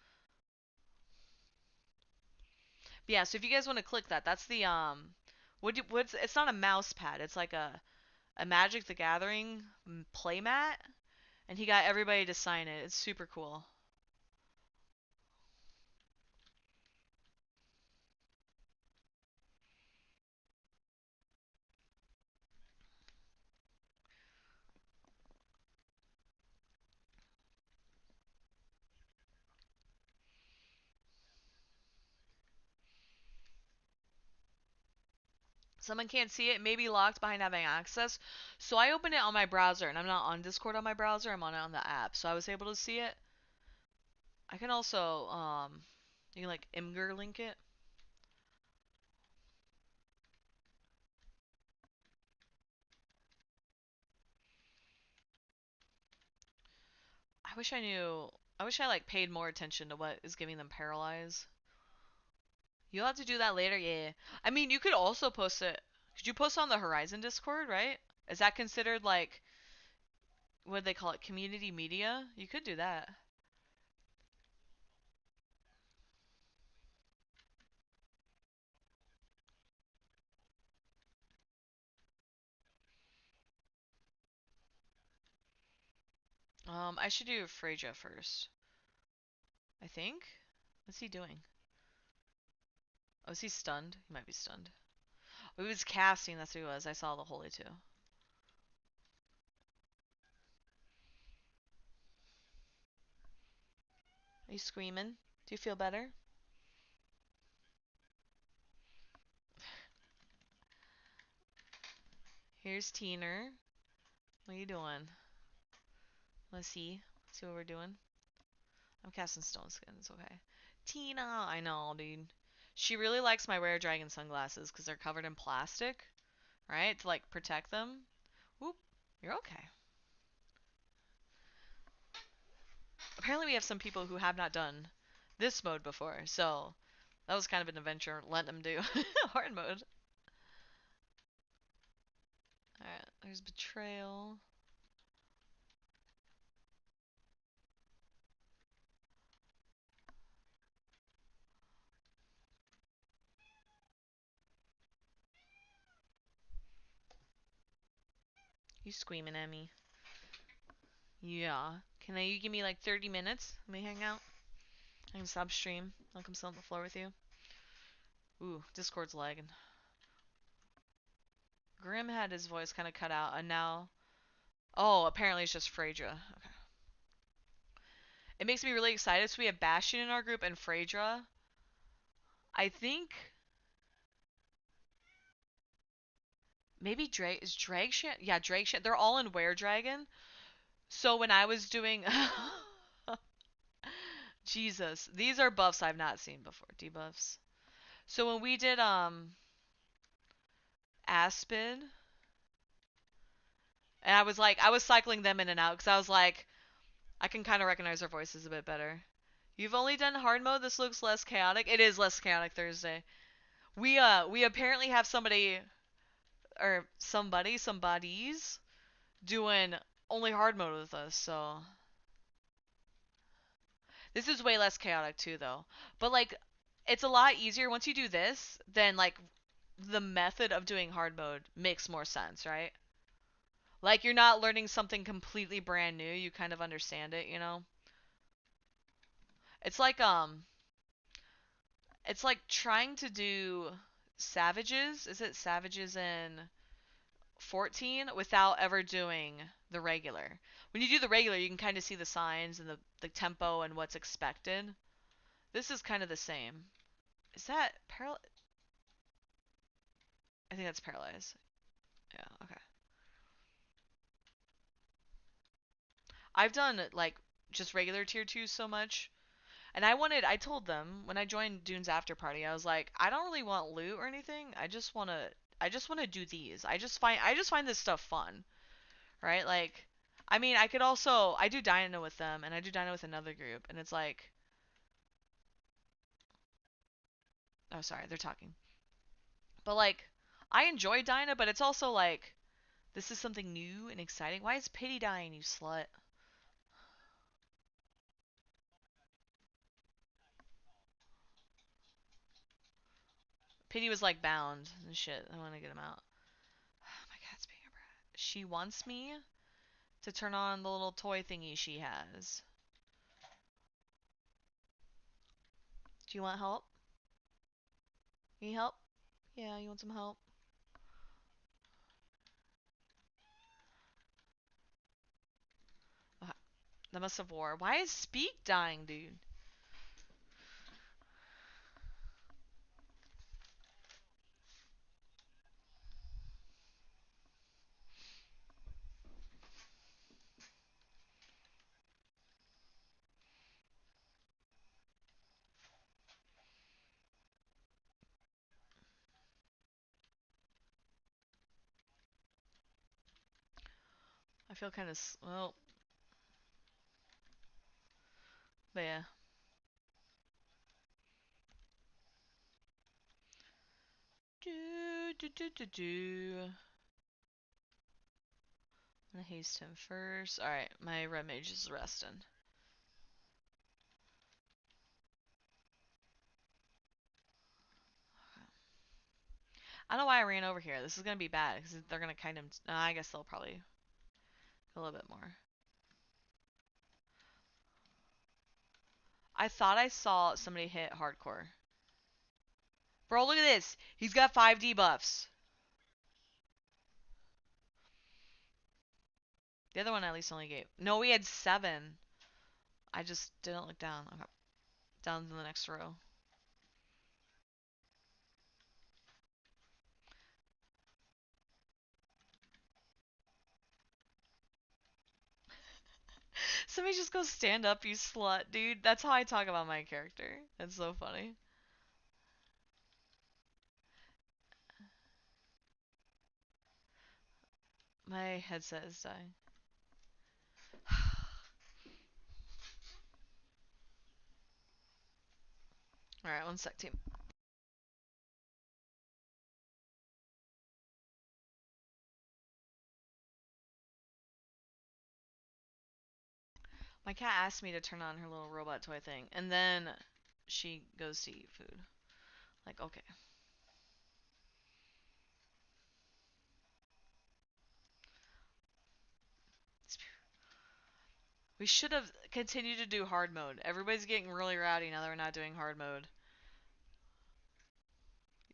But yeah, so if you guys want to click that, that's the what's it's not a mouse pad. It's like a Magic the Gathering playmat, and he got everybody to sign it. It's super cool. Someone can't see it, maybe locked behind having access. So I opened it on my browser, and I'm not on Discord on my browser, I'm on it on the app. So I was able to see it. I can also, you can like Imgur link it. I wish I like paid more attention to what is giving them paralyze. You'll have to do that later, yeah. I mean, you could also post it. Could you post on the Horizon Discord, right? Is that considered like, what do they call it, community media? You could do that. I should do Freja first. I think. What's he doing? Oh, is he stunned? He might be stunned. Oh, he was casting, that's what he was. I saw the holy too. Are you screaming? Do you feel better? Here's Teener. What are you doing? Let's see. See what we're doing. I'm casting Stone Skin. It's okay. Tina! I know, dude. She really likes my Rare Dragon sunglasses because they're covered in plastic, right? To like protect them. Whoop. You're okay. Apparently we have some people who have not done this mode before, so that was kind of an adventure letting them do hard mode. Alright, there's Betrayal. You screaming at me. Yeah. Can you give me like 30 minutes? Let me hang out. I can stop stream. I'll come sit on the floor with you. Ooh, Discord's lagging. Grim had his voice kind of cut out, and now... Oh, apparently it's just Phaedra. Okay. It makes me really excited. So we have Bastion in our group and Phaedra. I think... Maybe Drake... Is Dragshan? Yeah, Dragshan. They're all in Were Dragon. So when I was doing... Jesus. These are buffs I've not seen before. Debuffs. So when we did, Aspen... And I was cycling them in and out because I was like, I can kind of recognize their voices a bit better. You've only done hard mode. This looks less chaotic. It is less chaotic Thursday. We apparently have somebody or somebodies doing only hard mode with us. So This is way less chaotic too, though. But like, it's a lot easier once you do this. Then like, the method of doing hard mode makes more sense, right? Like you're not learning something completely brand new. You kind of understand it, you know? It's like it's like trying to do savages. Is it savages in 14 without ever doing the regular? When you do the regular, you can kind of see the signs and the tempo and what's expected. This is kind of the same. Is that I think that's paralyzed. Yeah, okay. I've done like just regular tier 2 so much. And I told them when I joined Dune's after party, I was like, I don't really want loot or anything. I just want to do these. I just find this stuff fun, right? Like, I mean, I do Dino with them, and I do Dino with another group, and it's like, oh, sorry, they're talking. But like, I enjoy Dino, but it's also like, this is something new and exciting. Why is Pity dying, you slut? Pity was like bound and shit. I want to get him out. My cat's being a brat. She wants me to turn on the little toy thingy she has. Do you want help? You need help? Yeah, you want some help? Uh, the Must of War. Why is Speak dying, dude? I feel kind of well, but yeah. Do do do do do. I'm gonna haste him first. All right, my red mage is resting. I don't know why I ran over here. This is gonna be bad because they're gonna kind of. I guess they'll probably go a little bit more. I thought I saw somebody hit hardcore. Bro, look at this. He's got 5 debuffs. The other one at least only gave. No, we had 7. I just didn't look down. Okay. Down to the next row. Somebody just go stand up, you slut, dude. That's how I talk about my character. It's so funny. My headset is dying. Alright, one sec, team. My cat asked me to turn on her little robot toy thing, and then she goes to eat food. Like, okay. We should have continued to do hard mode. Everybody's getting really rowdy now that we're not doing hard mode.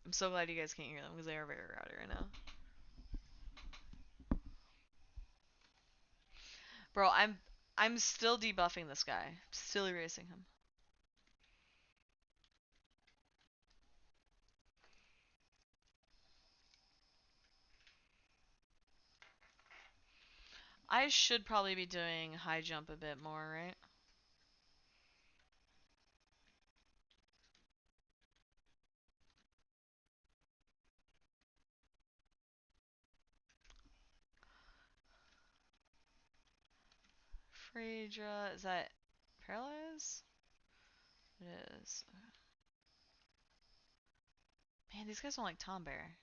I'm so glad you guys can't hear them because they are very rowdy right now. Bro, I'm still debuffing this guy. Still erasing him. I should probably be doing high jump a bit more, right? Phaedra, is that paralyze? It is. Man, these guys don't like Tom Bear.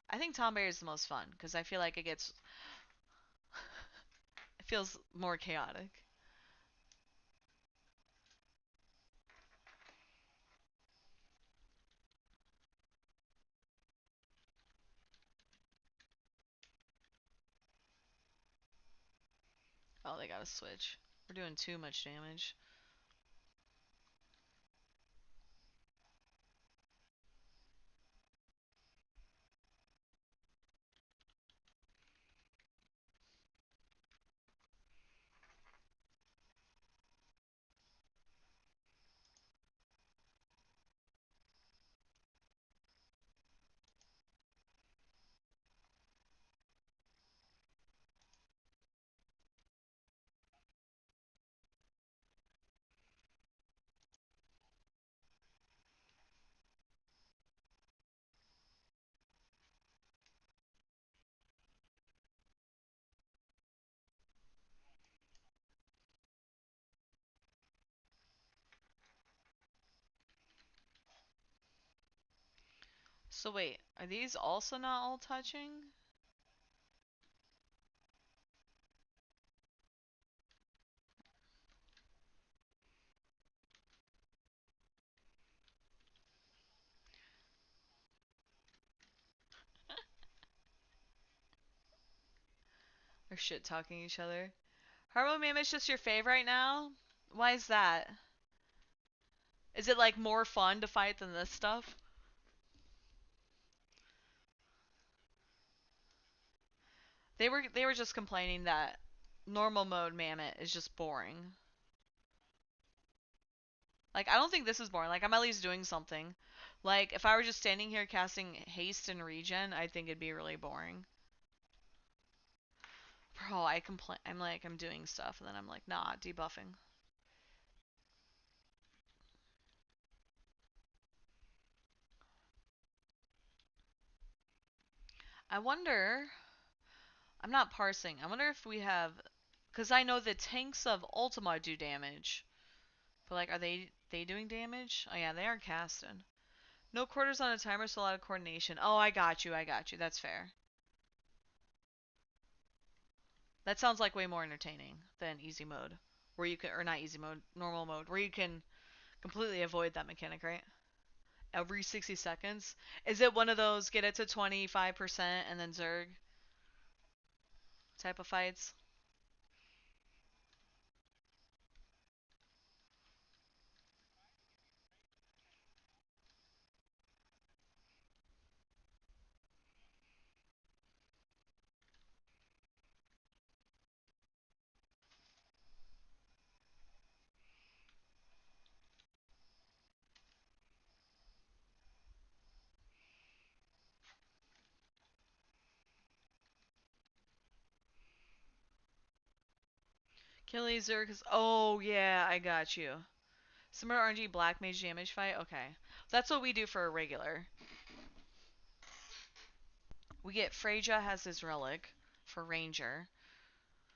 I think Tom Bear is the most fun because I feel like it feels more chaotic. Oh, they gotta switch. We're doing too much damage. So wait, are these also not all touching? They're shit talking each other. Harmo Mammoth's just your fave right now? Why is that? Is it like more fun to fight than this stuff? They were just complaining that normal mode Mammoth is just boring. Like I don't think this is boring. Like I'm at least doing something. Like if I were just standing here casting haste and regen, I think it'd be really boring. Bro, I complain. I'm like I'm doing stuff, and then I'm like, nah, debuffing. I wonder. I'm not parsing. I wonder if we have, because I know the tanks of Ultima do damage, but like, are they doing damage? Oh yeah, they are casting. No quarters on a timer, so a lot of coordination. Oh, I got you. I got you. That's fair. That sounds like way more entertaining than easy mode, where you can, or not easy mode, normal mode, where you can completely avoid that mechanic, right? Every 60 seconds. Is it one of those get it to 25% and then Zerg type of fights? Killy Zerg. Oh yeah, I got you. Similar RNG black mage damage fight? Okay. That's what we do for a regular. We get Freja has his relic for ranger.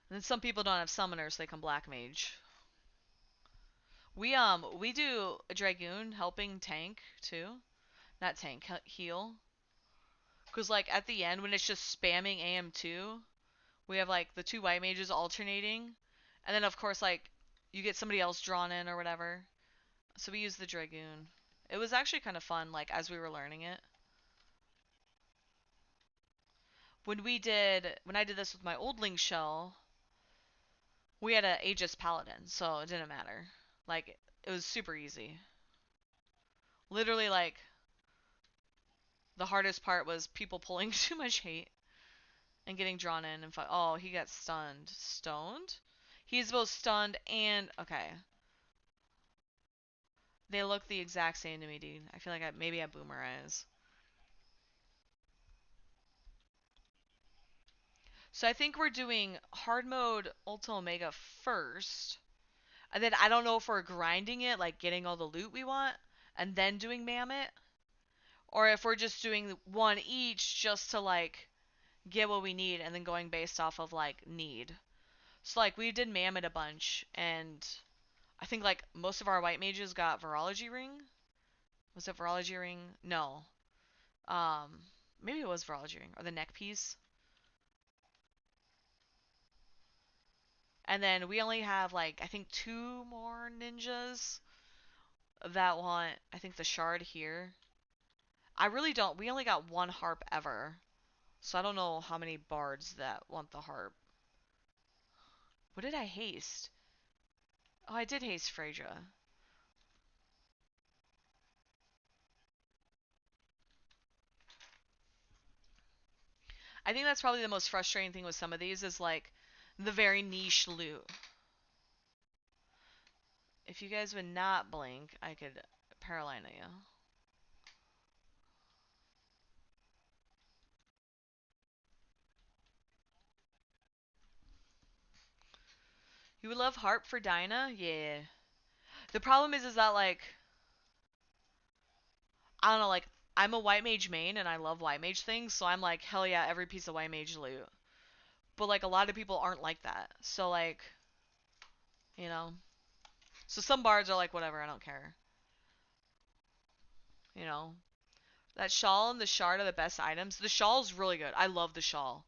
And then some people don't have summoners, so they come black mage. We do a dragoon helping tank too. Not tank, heal. Cause like at the end when it's just spamming AM2, we have like the two white mages alternating. And then of course like you get somebody else drawn in or whatever. So we use the dragoon. It was actually kind of fun like as we were learning it. When I did this with my oldling shell, we had a Aegis Paladin, so it didn't matter. Like it was super easy. Literally like the hardest part was people pulling too much hate and getting drawn in and fight. Oh, he got stunned. Stoned? He's both stunned and okay. They look the exact same to me, dude. I feel like maybe I boomer eyes. So I think we're doing hard mode Ultra Omega first. And then I don't know if we're grinding it, like getting all the loot we want, and then doing Mammoth. Or if we're just doing one each just to like get what we need and then going based off of like need. So like we did Mammoth a bunch and I think like most of our white mages got Virology Ring. Was it Virology Ring? No. Um Maybe it was Virology Ring or the neck piece. And then we only have like I think two more ninjas that want I think the shard here. I really don't. We only got one harp ever. So I don't know how many bards that want the harp. What did I haste? Oh, I did haste Phaedra. I think that's probably the most frustrating thing with some of these is like the very niche loot. If you guys would not blink, I could Paralina you. You would love Harp for Dinah? Yeah. The problem is that like I don't know, like I'm a white mage main and I love white mage things, so I'm like hell yeah, every piece of white mage loot. But like a lot of people aren't like that. So like, you know. So some bards are like whatever, I don't care. You know. That shawl and the shard are the best items. The shawl's really good. I love the shawl.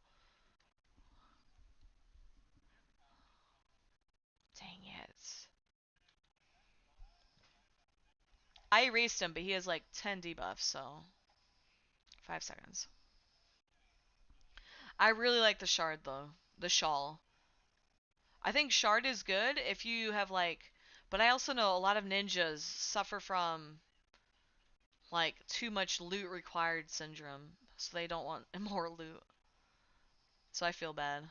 Dang it. I erased him, but he has like 10 debuffs, so 5 seconds. I really like the shard though. The shawl. I think shard is good if you have like, but I also know a lot of ninjas suffer from like too much loot required syndrome, so they don't want more loot. So I feel bad.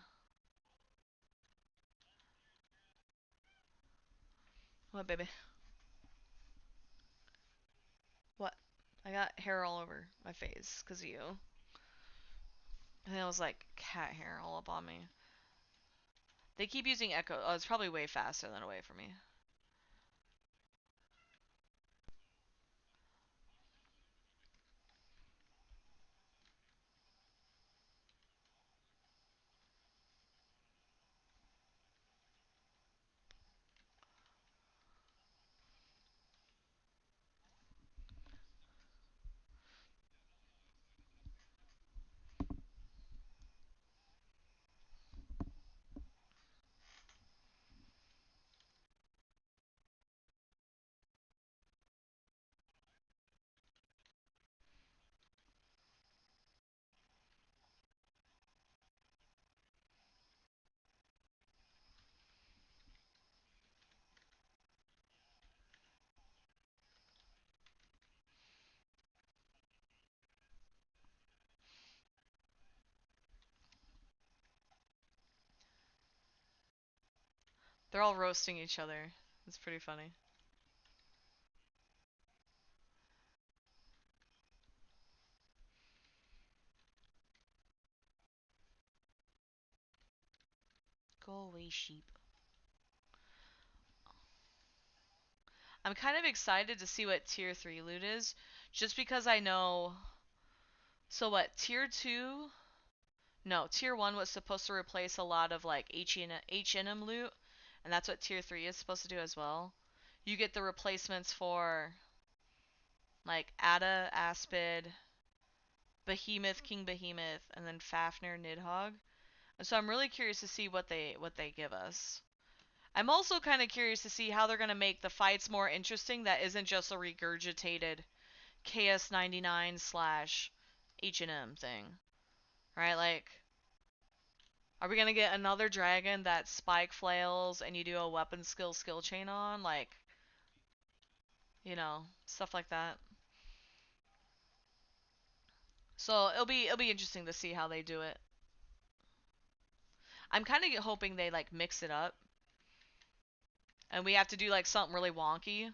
What, baby? What? I got hair all over my face because of you. And it was like cat hair all up on me. They keep using echo. Oh, it's probably way faster than away from me. They're all roasting each other. It's pretty funny. Go away, sheep. I'm kind of excited to see what tier 3 loot is, just because I know. So what, tier 2? No, tier 1 was supposed to replace a lot of like HENM loot, and that's what tier 3 is supposed to do as well. You get the replacements for like Ada, Aspid, Behemoth, King Behemoth, and then Fafnir, Nidhogg. And so I'm really curious to see what they give us. I'm also kind of curious to see how they're going to make the fights more interesting that isn't just a regurgitated KS99 slash H&M thing. Right? Like, are we going to get another dragon that spike flails and you do a weapon skill chain on? Like, stuff like that. So it'll be interesting to see how they do it. I'm kind of hoping they like mix it up and we have to do like something really wonky.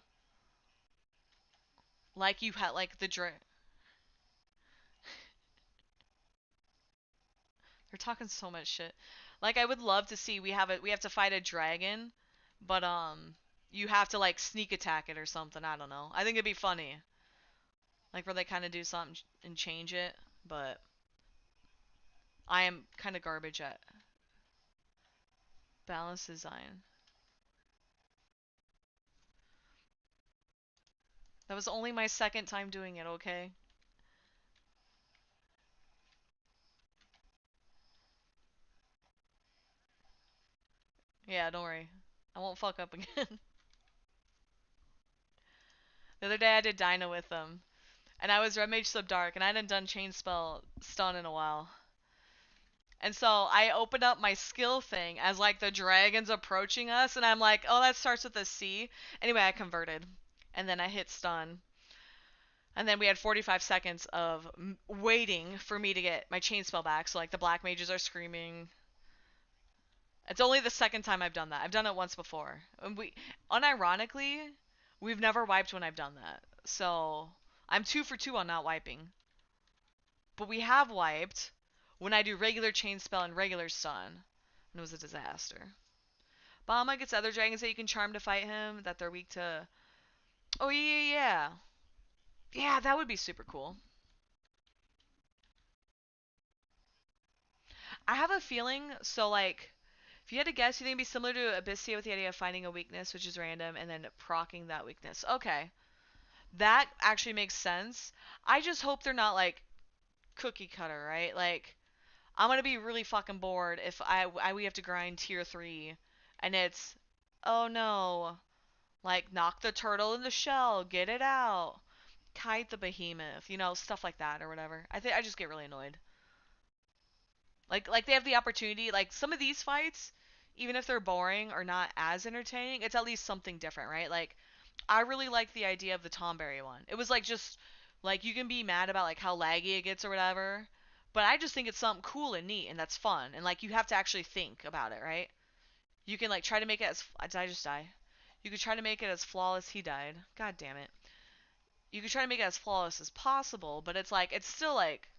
Like you had like they're talking so much shit. Like I would love to see we have to fight a dragon, but you have to like sneak attack it or something. I don't know. I think it'd be funny. Like where they kind of do something and change it, but I am kind of garbage at balance design. That was only my second time doing it, okay? Yeah, don't worry. I won't fuck up again. The other day I did Dyna with them, and I was Red Mage Sub Dark, and I hadn't done Chain Spell Stun in a while. And so I opened up my skill thing as like the dragon's approaching us, and I'm like, oh, that starts with a C. Anyway, I converted, and then I hit stun, and then we had 45 seconds of waiting for me to get my chain spell back. So like the black mages are screaming. It's only the second time I've done that. I've done it once before. And unironically, we've never wiped when I've done that. So I'm 2 for 2 on not wiping. But we have wiped when I do regular chain spell and regular stun. And it was a disaster. Bama gets other dragons that you can charm to fight him, that they're weak to. Oh, yeah, yeah, yeah. Yeah, that would be super cool. I have a feeling, so like, if you had to guess, you think it'd be similar to Abyssia with the idea of finding a weakness, which is random, and then proccing that weakness. Okay. That actually makes sense. I just hope they're not like cookie cutter, right? Like, I'm gonna be really fucking bored if we have to grind tier 3 and it's, oh no, like knock the turtle in the shell, get it out, kite the behemoth, stuff like that or whatever. I think I just get really annoyed. Like they have the opportunity, like some of these fights, even if they're boring or not as entertaining, it's at least something different, right? Like I really like the idea of the Tomberry one. It was like just like you can be mad about like how laggy it gets or whatever, but I just think it's something cool and neat and that's fun and like you have to actually think about it, right? You can like try to make it as did I just die? You could try to make it as flawless. He died. God damn it. You could try to make it as flawless as possible, but it's like it's still like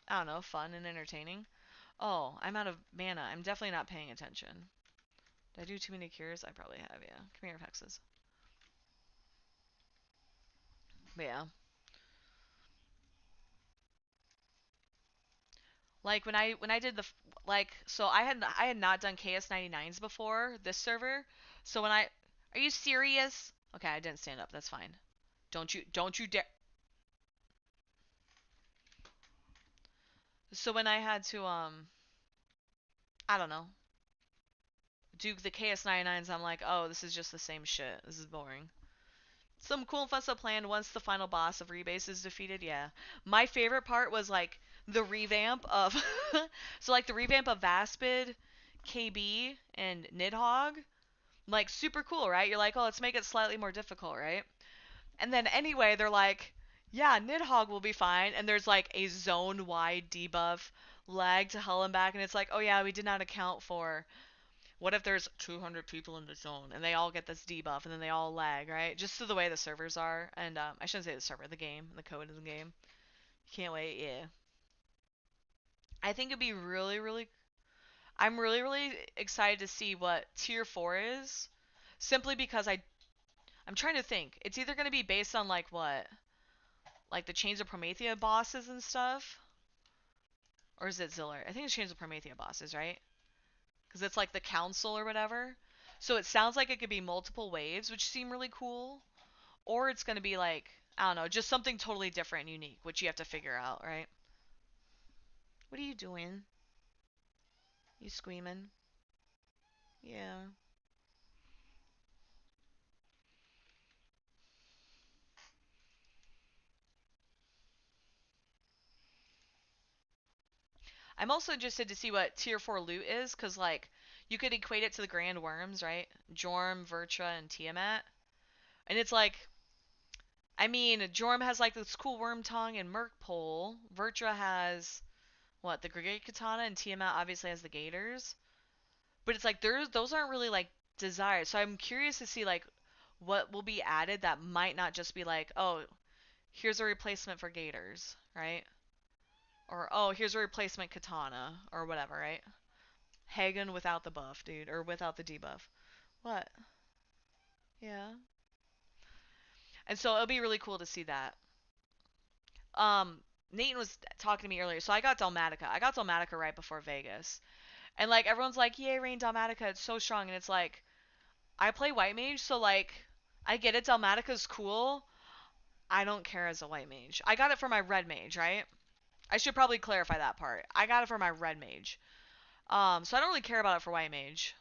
I don't know, fun and entertaining. Oh, I'm out of mana. I'm definitely not paying attention. Did I do too many cures? I probably have, yeah. Come here, Hexes. But yeah. Like when I did the like so I had not done KS99s before this server. So when I are you serious? Okay, I didn't stand up. That's fine. Don't you dare. So when I had to I don't know, do the KS99s, I'm like, "Oh, this is just the same shit. This is boring." Some cool and fun stuff planned once the final boss of Rebase is defeated. Yeah. My favorite part was like the revamp of so like the revamp of Vaspid, KB, and Nidhogg. Like super cool, right? You're like, "Oh, let's make it slightly more difficult," right? And then anyway, they're like, "Yeah, Nidhogg will be fine." And there's like a zone-wide debuff, lag to hell and back, and it's like, "Oh yeah, we did not account for what if there's 200 people in the zone and they all get this debuff and then they all lag, right? Just to the way the servers are. And I shouldn't say the server, the game, the code of the game. Can't wait, yeah. I think it'd be really, really. I'm really, really excited to see what tier 4 is. Simply because I'm trying to think. It's either going to be based on like what? Like the Chains of Promethea bosses and stuff? Or is it Ziller? I think it's Chains of Promethea bosses, right? Because it's like the council or whatever. So it sounds like it could be multiple waves, which seem really cool. Or it's going to be like, I don't know, just something totally different and unique, which you have to figure out, right? What are you doing? You screaming? Yeah. I'm also interested to see what tier 4 loot is, because, like, you could equate it to the Grand Worms, right? Jorm, Vertra, and Tiamat. And it's like, I mean, Jorm has, like, this cool Worm Tongue and Merc Pole. Vertra has, what, the Great Katana, and Tiamat obviously has the Gators. But it's like, those aren't really, like, desired. So I'm curious to see, like, what will be added that might not just be like, oh, here's a replacement for Gators, right? Or oh, here's a replacement Katana or whatever, right? Hagen without the buff, dude, or without the debuff. What? Yeah. And so it'll be really cool to see that. Nathan was talking to me earlier, so I got Dalmatica. I got Dalmatica right before Vegas. And like everyone's like, "Yay, Rain Dalmatica, it's so strong." And it's like I play White Mage, so like I get it, Dalmatica's cool. I don't care as a White Mage. I got it for my Red Mage, right? I should probably clarify that part. I got it for my Red Mage. So I don't really care about it for White Mage.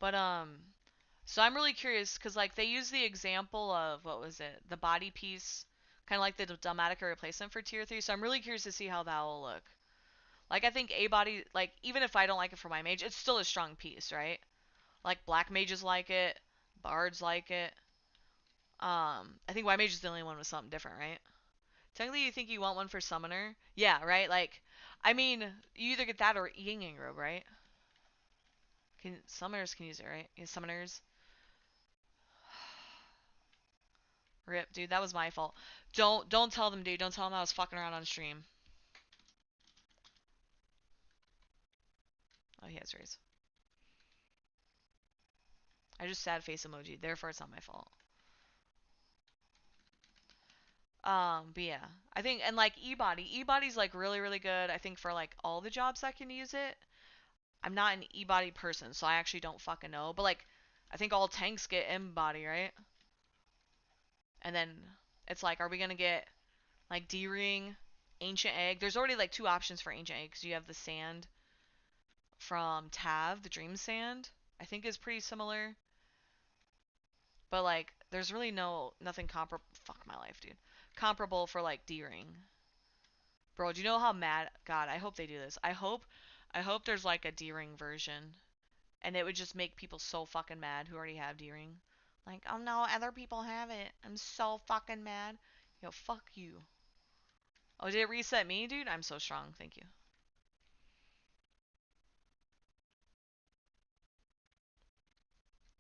But so I'm really curious because like they use the example of what was it, the body piece Kind of like the Dhalmatica replacement for tier 3. So I'm really curious to see how that will look. Like, I think A-body, like, even if I don't like it for my mage, it's still a strong piece, right? Like, black mages like it. Bards like it. I think white mage is the only one with something different, right? Technically, you think you want one for summoner? Yeah, right? Like, I mean, you either get that or Yin Yang Robe, right? Summoners can use it, right? Yeah, summoners. Rip, dude, that was my fault. Don't tell them, dude. Don't tell them I was fucking around on stream. Oh, he has raise. I just sad face emoji, therefore it's not my fault. But yeah, I think, and like E-body's like really, really good. I think for like all the jobs that can use it. I'm not an E-body person, so I actually don't fucking know. But like, I think all tanks get M-body, right? And then it's like, are we gonna get like D-ring, Ancient Egg? There's already like two options for Ancient Egg, because you have the sand from Tav, the Dream Sand. I think is pretty similar. But like, there's really nothing comparable. Fuck my life, dude. Comparable for like D-ring. Bro, do you know how mad? God, I hope they do this. I hope there's like a D-ring version, and it would just make people so fucking mad who already have D-ring. Like, oh no, other people have it. I'm so fucking mad. Yo, fuck you. Oh, did it reset me, dude? I'm so strong. Thank you.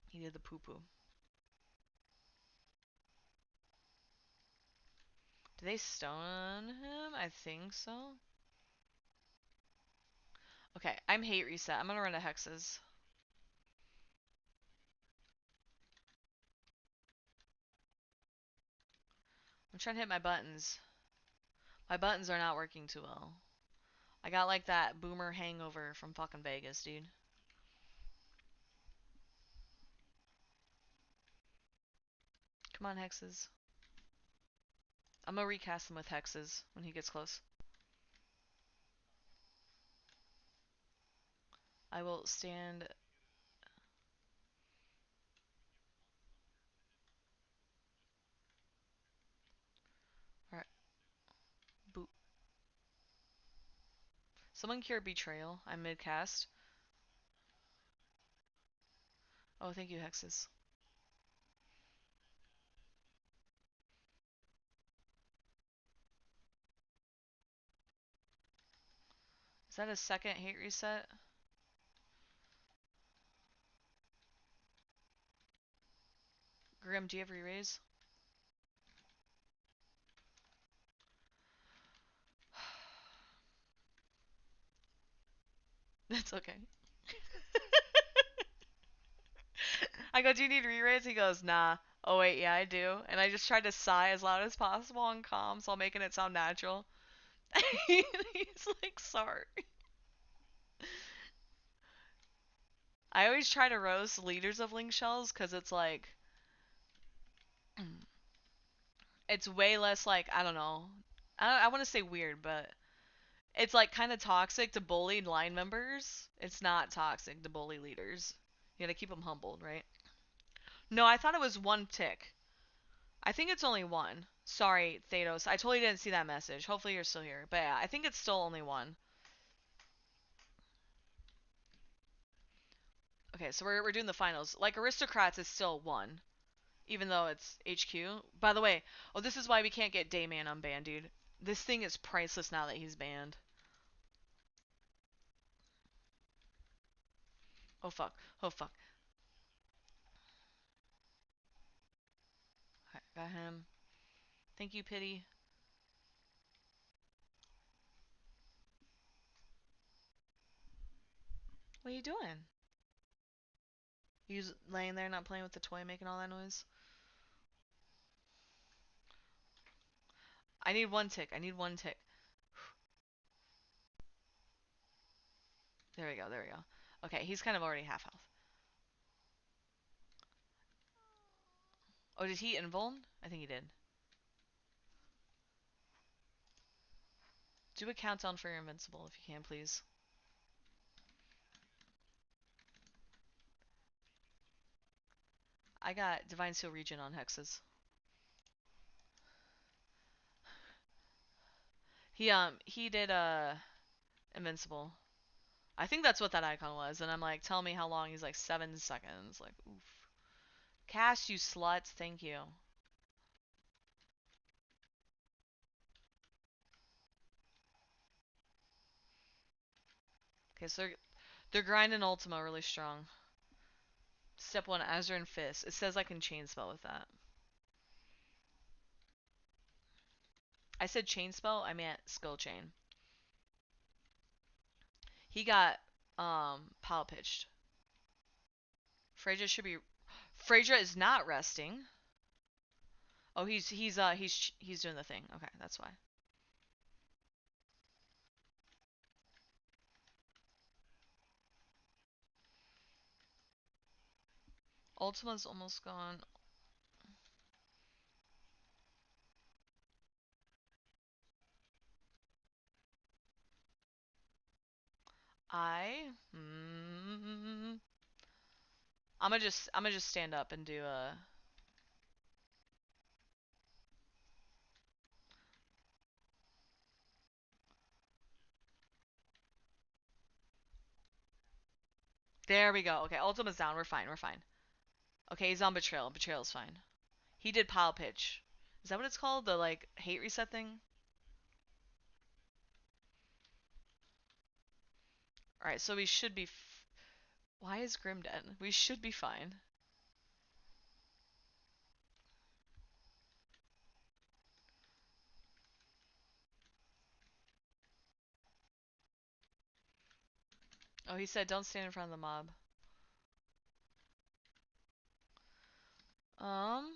He did the poo-poo. Did they stone him? I think so. Okay, I'm hate reset. I'm gonna run to hexes. I'm trying to hit my buttons. My buttons are not working too well. I got like that boomer hangover from fucking Vegas, dude. Come on, hexes. I'm gonna recast him with hexes when he gets close. I will stand. Alright, boop. Someone cure betrayal. I'm mid cast. Oh, thank you, hexes. Is that a second hate reset? Grim, do you have re-raise? That's okay. I go, do you need re-raise? He goes, nah. Oh wait, yeah, I do. And I just tried to sigh as loud as possible on comms while making it sound natural. He's like, sorry. I always try to roast leaders of link shells because it's like, it's way less like, I don't know. I want to say weird, but it's like kind of toxic to bully line members. It's not toxic to bully leaders. You gotta keep them humbled, right? No, I thought it was one tick. I think it's only one. Sorry, Thanos. I totally didn't see that message. Hopefully you're still here. But yeah, I think it's still only one. Okay, so we're doing the finals. Like, Aristocrats is still one, even though it's HQ. By the way, oh, this is why we can't get Dayman unbanned, dude. This thing is priceless now that he's banned. Oh, fuck. Oh, fuck. Okay, got him. Thank you, Pity. What are you doing? You just laying there not playing with the toy making all that noise? I need one tick. I need one tick. There we go. There we go. Okay, he's kind of already half health. Oh, did he invuln? I think he did. Do a countdown for your invincible if you can, please. I got Divine Seal Regen on hexes. He did Invincible. I think that's what that icon was, and I'm like, tell me how long. He's like 7 seconds. Like, oof. Cast, you sluts. Thank you. Okay, so they're grinding Ultima really strong. Step 1, Azure and Fist. It says I can chain spell with that. I said chain spell, I meant skill chain. He got pile pitched. Phaedra should be. Phaedra is not resting. Oh, he's doing the thing. Okay, that's why. Ultima's almost gone. I'm gonna just stand up and do a. There we go. Okay, Ultima's down. We're fine. We're fine. Okay, he's on Betrayal. Betrayal's fine. He did Pile Pitch. Is that what it's called? The like hate reset thing? All right, so we should be. Why is Grim dead? We should be fine. Oh, he said don't stand in front of the mob. Um.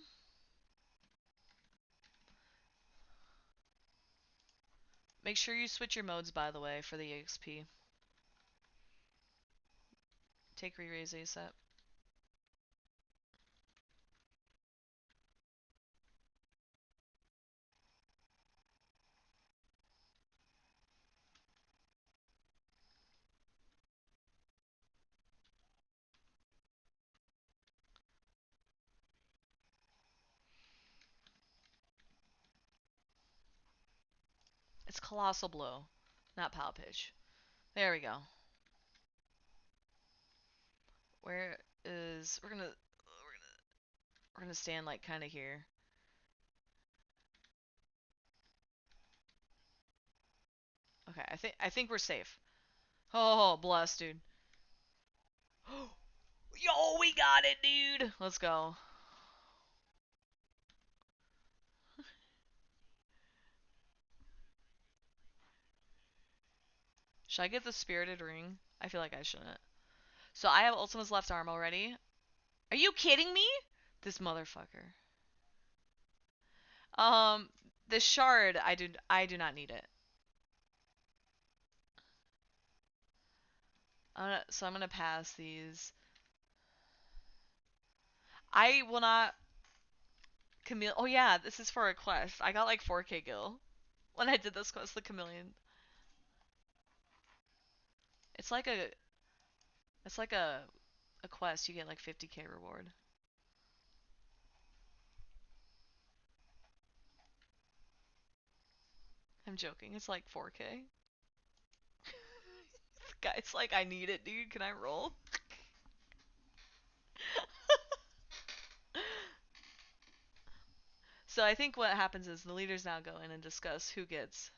Make sure you switch your modes, by the way, for the EXP. Take re-raise ASAP. It's Colossal Blow, not Pile Pitch. There we go. Where is we're gonna stand like kind of here. Okay, I think we're safe. Oh, bless, dude. Yo, we got it, dude. Let's go. Should I get the Spirited Ring? I feel like I shouldn't. So I have Ultima's left arm already. Are you kidding me? This motherfucker. Um, the shard, I do not need it. So I'm gonna pass these. I will not. Camille. Oh yeah, this is for a quest. I got like 4K gil when I did this quest, the Chameleon. It's like a. It's like a quest. You get like 50K reward. I'm joking. It's like 4K. Guy's like, I need it, dude. Can I roll? So I think what happens is the leaders now go in and discuss who gets.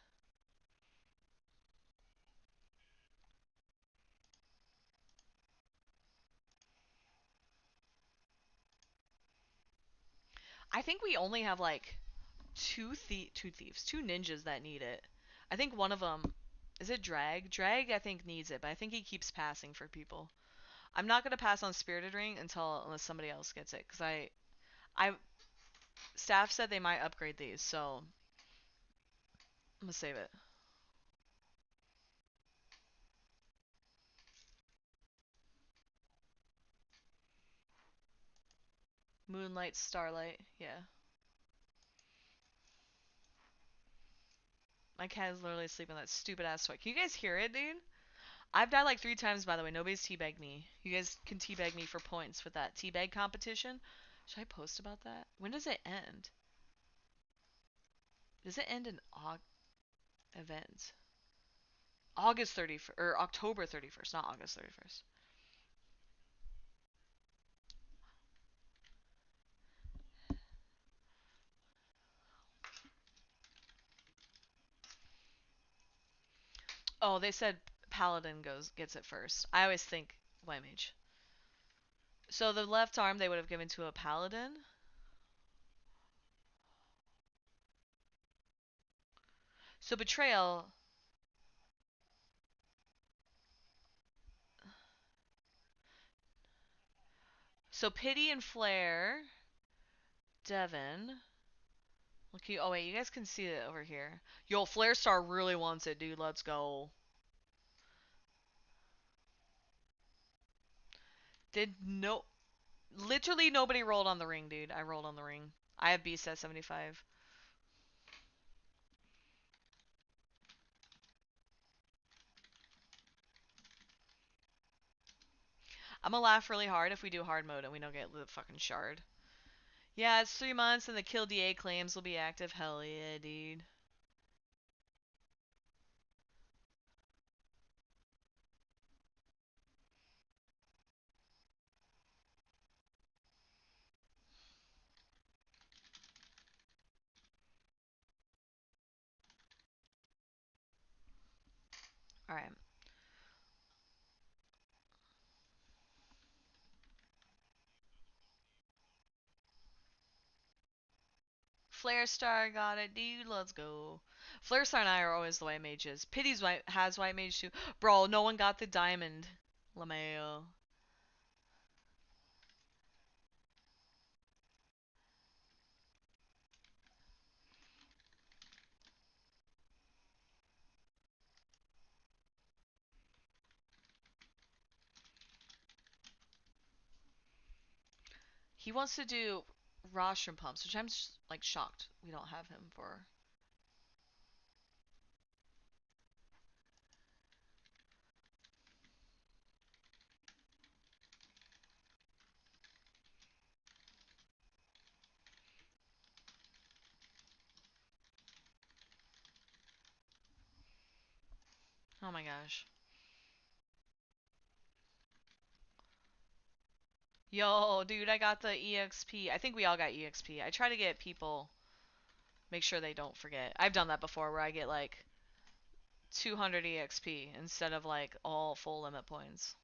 I think we only have like two ninjas that need it. I think one of them is it Drag. Drag I think needs it, but I think he keeps passing for people. I'm not gonna pass on Spirited Ring unless somebody else gets it, cause I staff said they might upgrade these, so I'm gonna save it. Moonlight, Starlight, yeah. My cat is literally asleep on that stupid ass toy. Can you guys hear it, dude? I've died like 3 times, by the way. Nobody's teabagged me. You guys can teabag me for points with that teabag competition. Should I post about that? When does it end? Does it end in August? event. August 31st or October 31st, not August 31st. Oh, they said Paladin gets it first. I always think White Mage. So the left arm they would have given to a Paladin. So Betrayal. So Pity and Flare. Devin. Look, you. Oh wait, you guys can see it over here. Yo, Flare Star really wants it, dude. Let's go. Did no. Literally nobody rolled on the ring, dude. I rolled on the ring. I have beast at 75. I'm gonna laugh really hard if we do hard mode and we don't get the fucking shard. Yeah, it's 3 months and the kill DA claims will be active. Hell yeah, dude. Alright. Flare Star got it, dude. Let's go. Flare Star and I are always the white mages. Pity's white has white mage too. Bro, no one got the diamond. LeMayo. He wants to do rostrum pumps, which I'm just, like shocked we don't have him for. Oh my gosh. Yo, dude, I got the EXP. I think we all got EXP. I try to get people, make sure they don't forget. I've done that before where I get like 200 EXP instead of like all full limit points.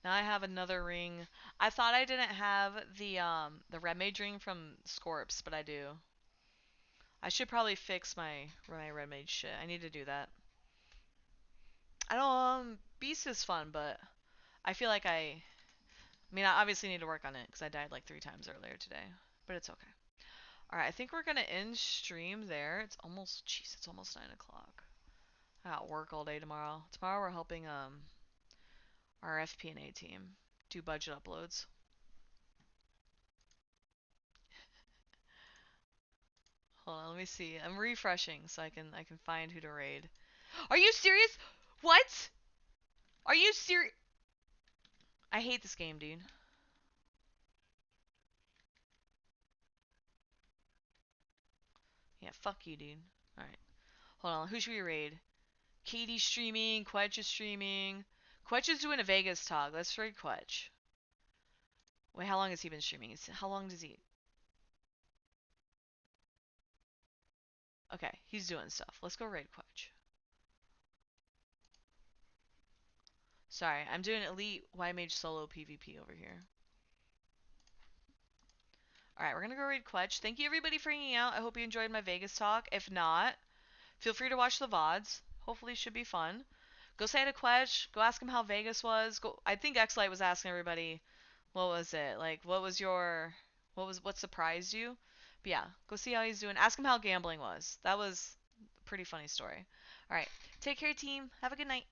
Now I have another ring. I thought I didn't have the red mage ring from Scorps, but I do. I should probably fix my red mage shit. I need to do that. I don't Beast is fun, but I feel like I mean, I obviously need to work on it because I died like 3 times earlier today, but it's okay. All right, I think we're gonna end stream there. It's almost, jeez, it's almost 9 o'clock. I got work all day tomorrow. Tomorrow we're helping our FP&A team do budget uploads. Hold on, let me see. I'm refreshing so I can find who to raid. Are you serious? What? Are you serious? I hate this game, dude. Yeah, fuck you, dude. All right, hold on. Who should we raid? Katie's streaming. Quetch is streaming. Quetch is doing a Vegas talk. Let's raid Quetch. Wait, how long has he been streaming? How long does he? Okay, he's doing stuff. Let's go raid Quetch. Sorry, I'm doing Elite Y Mage solo PvP over here. Alright, we're gonna go raid Quetch. Thank you everybody for hanging out. I hope you enjoyed my Vegas talk. If not, feel free to watch the VODs. Hopefully it should be fun. Go say hi to Quetch. Go ask him how Vegas was. Go. I think Xlight was asking everybody, what was it? Like, what surprised you? But yeah, go see how he's doing. Ask him how gambling was. That was a pretty funny story. Alright, take care team. Have a good night.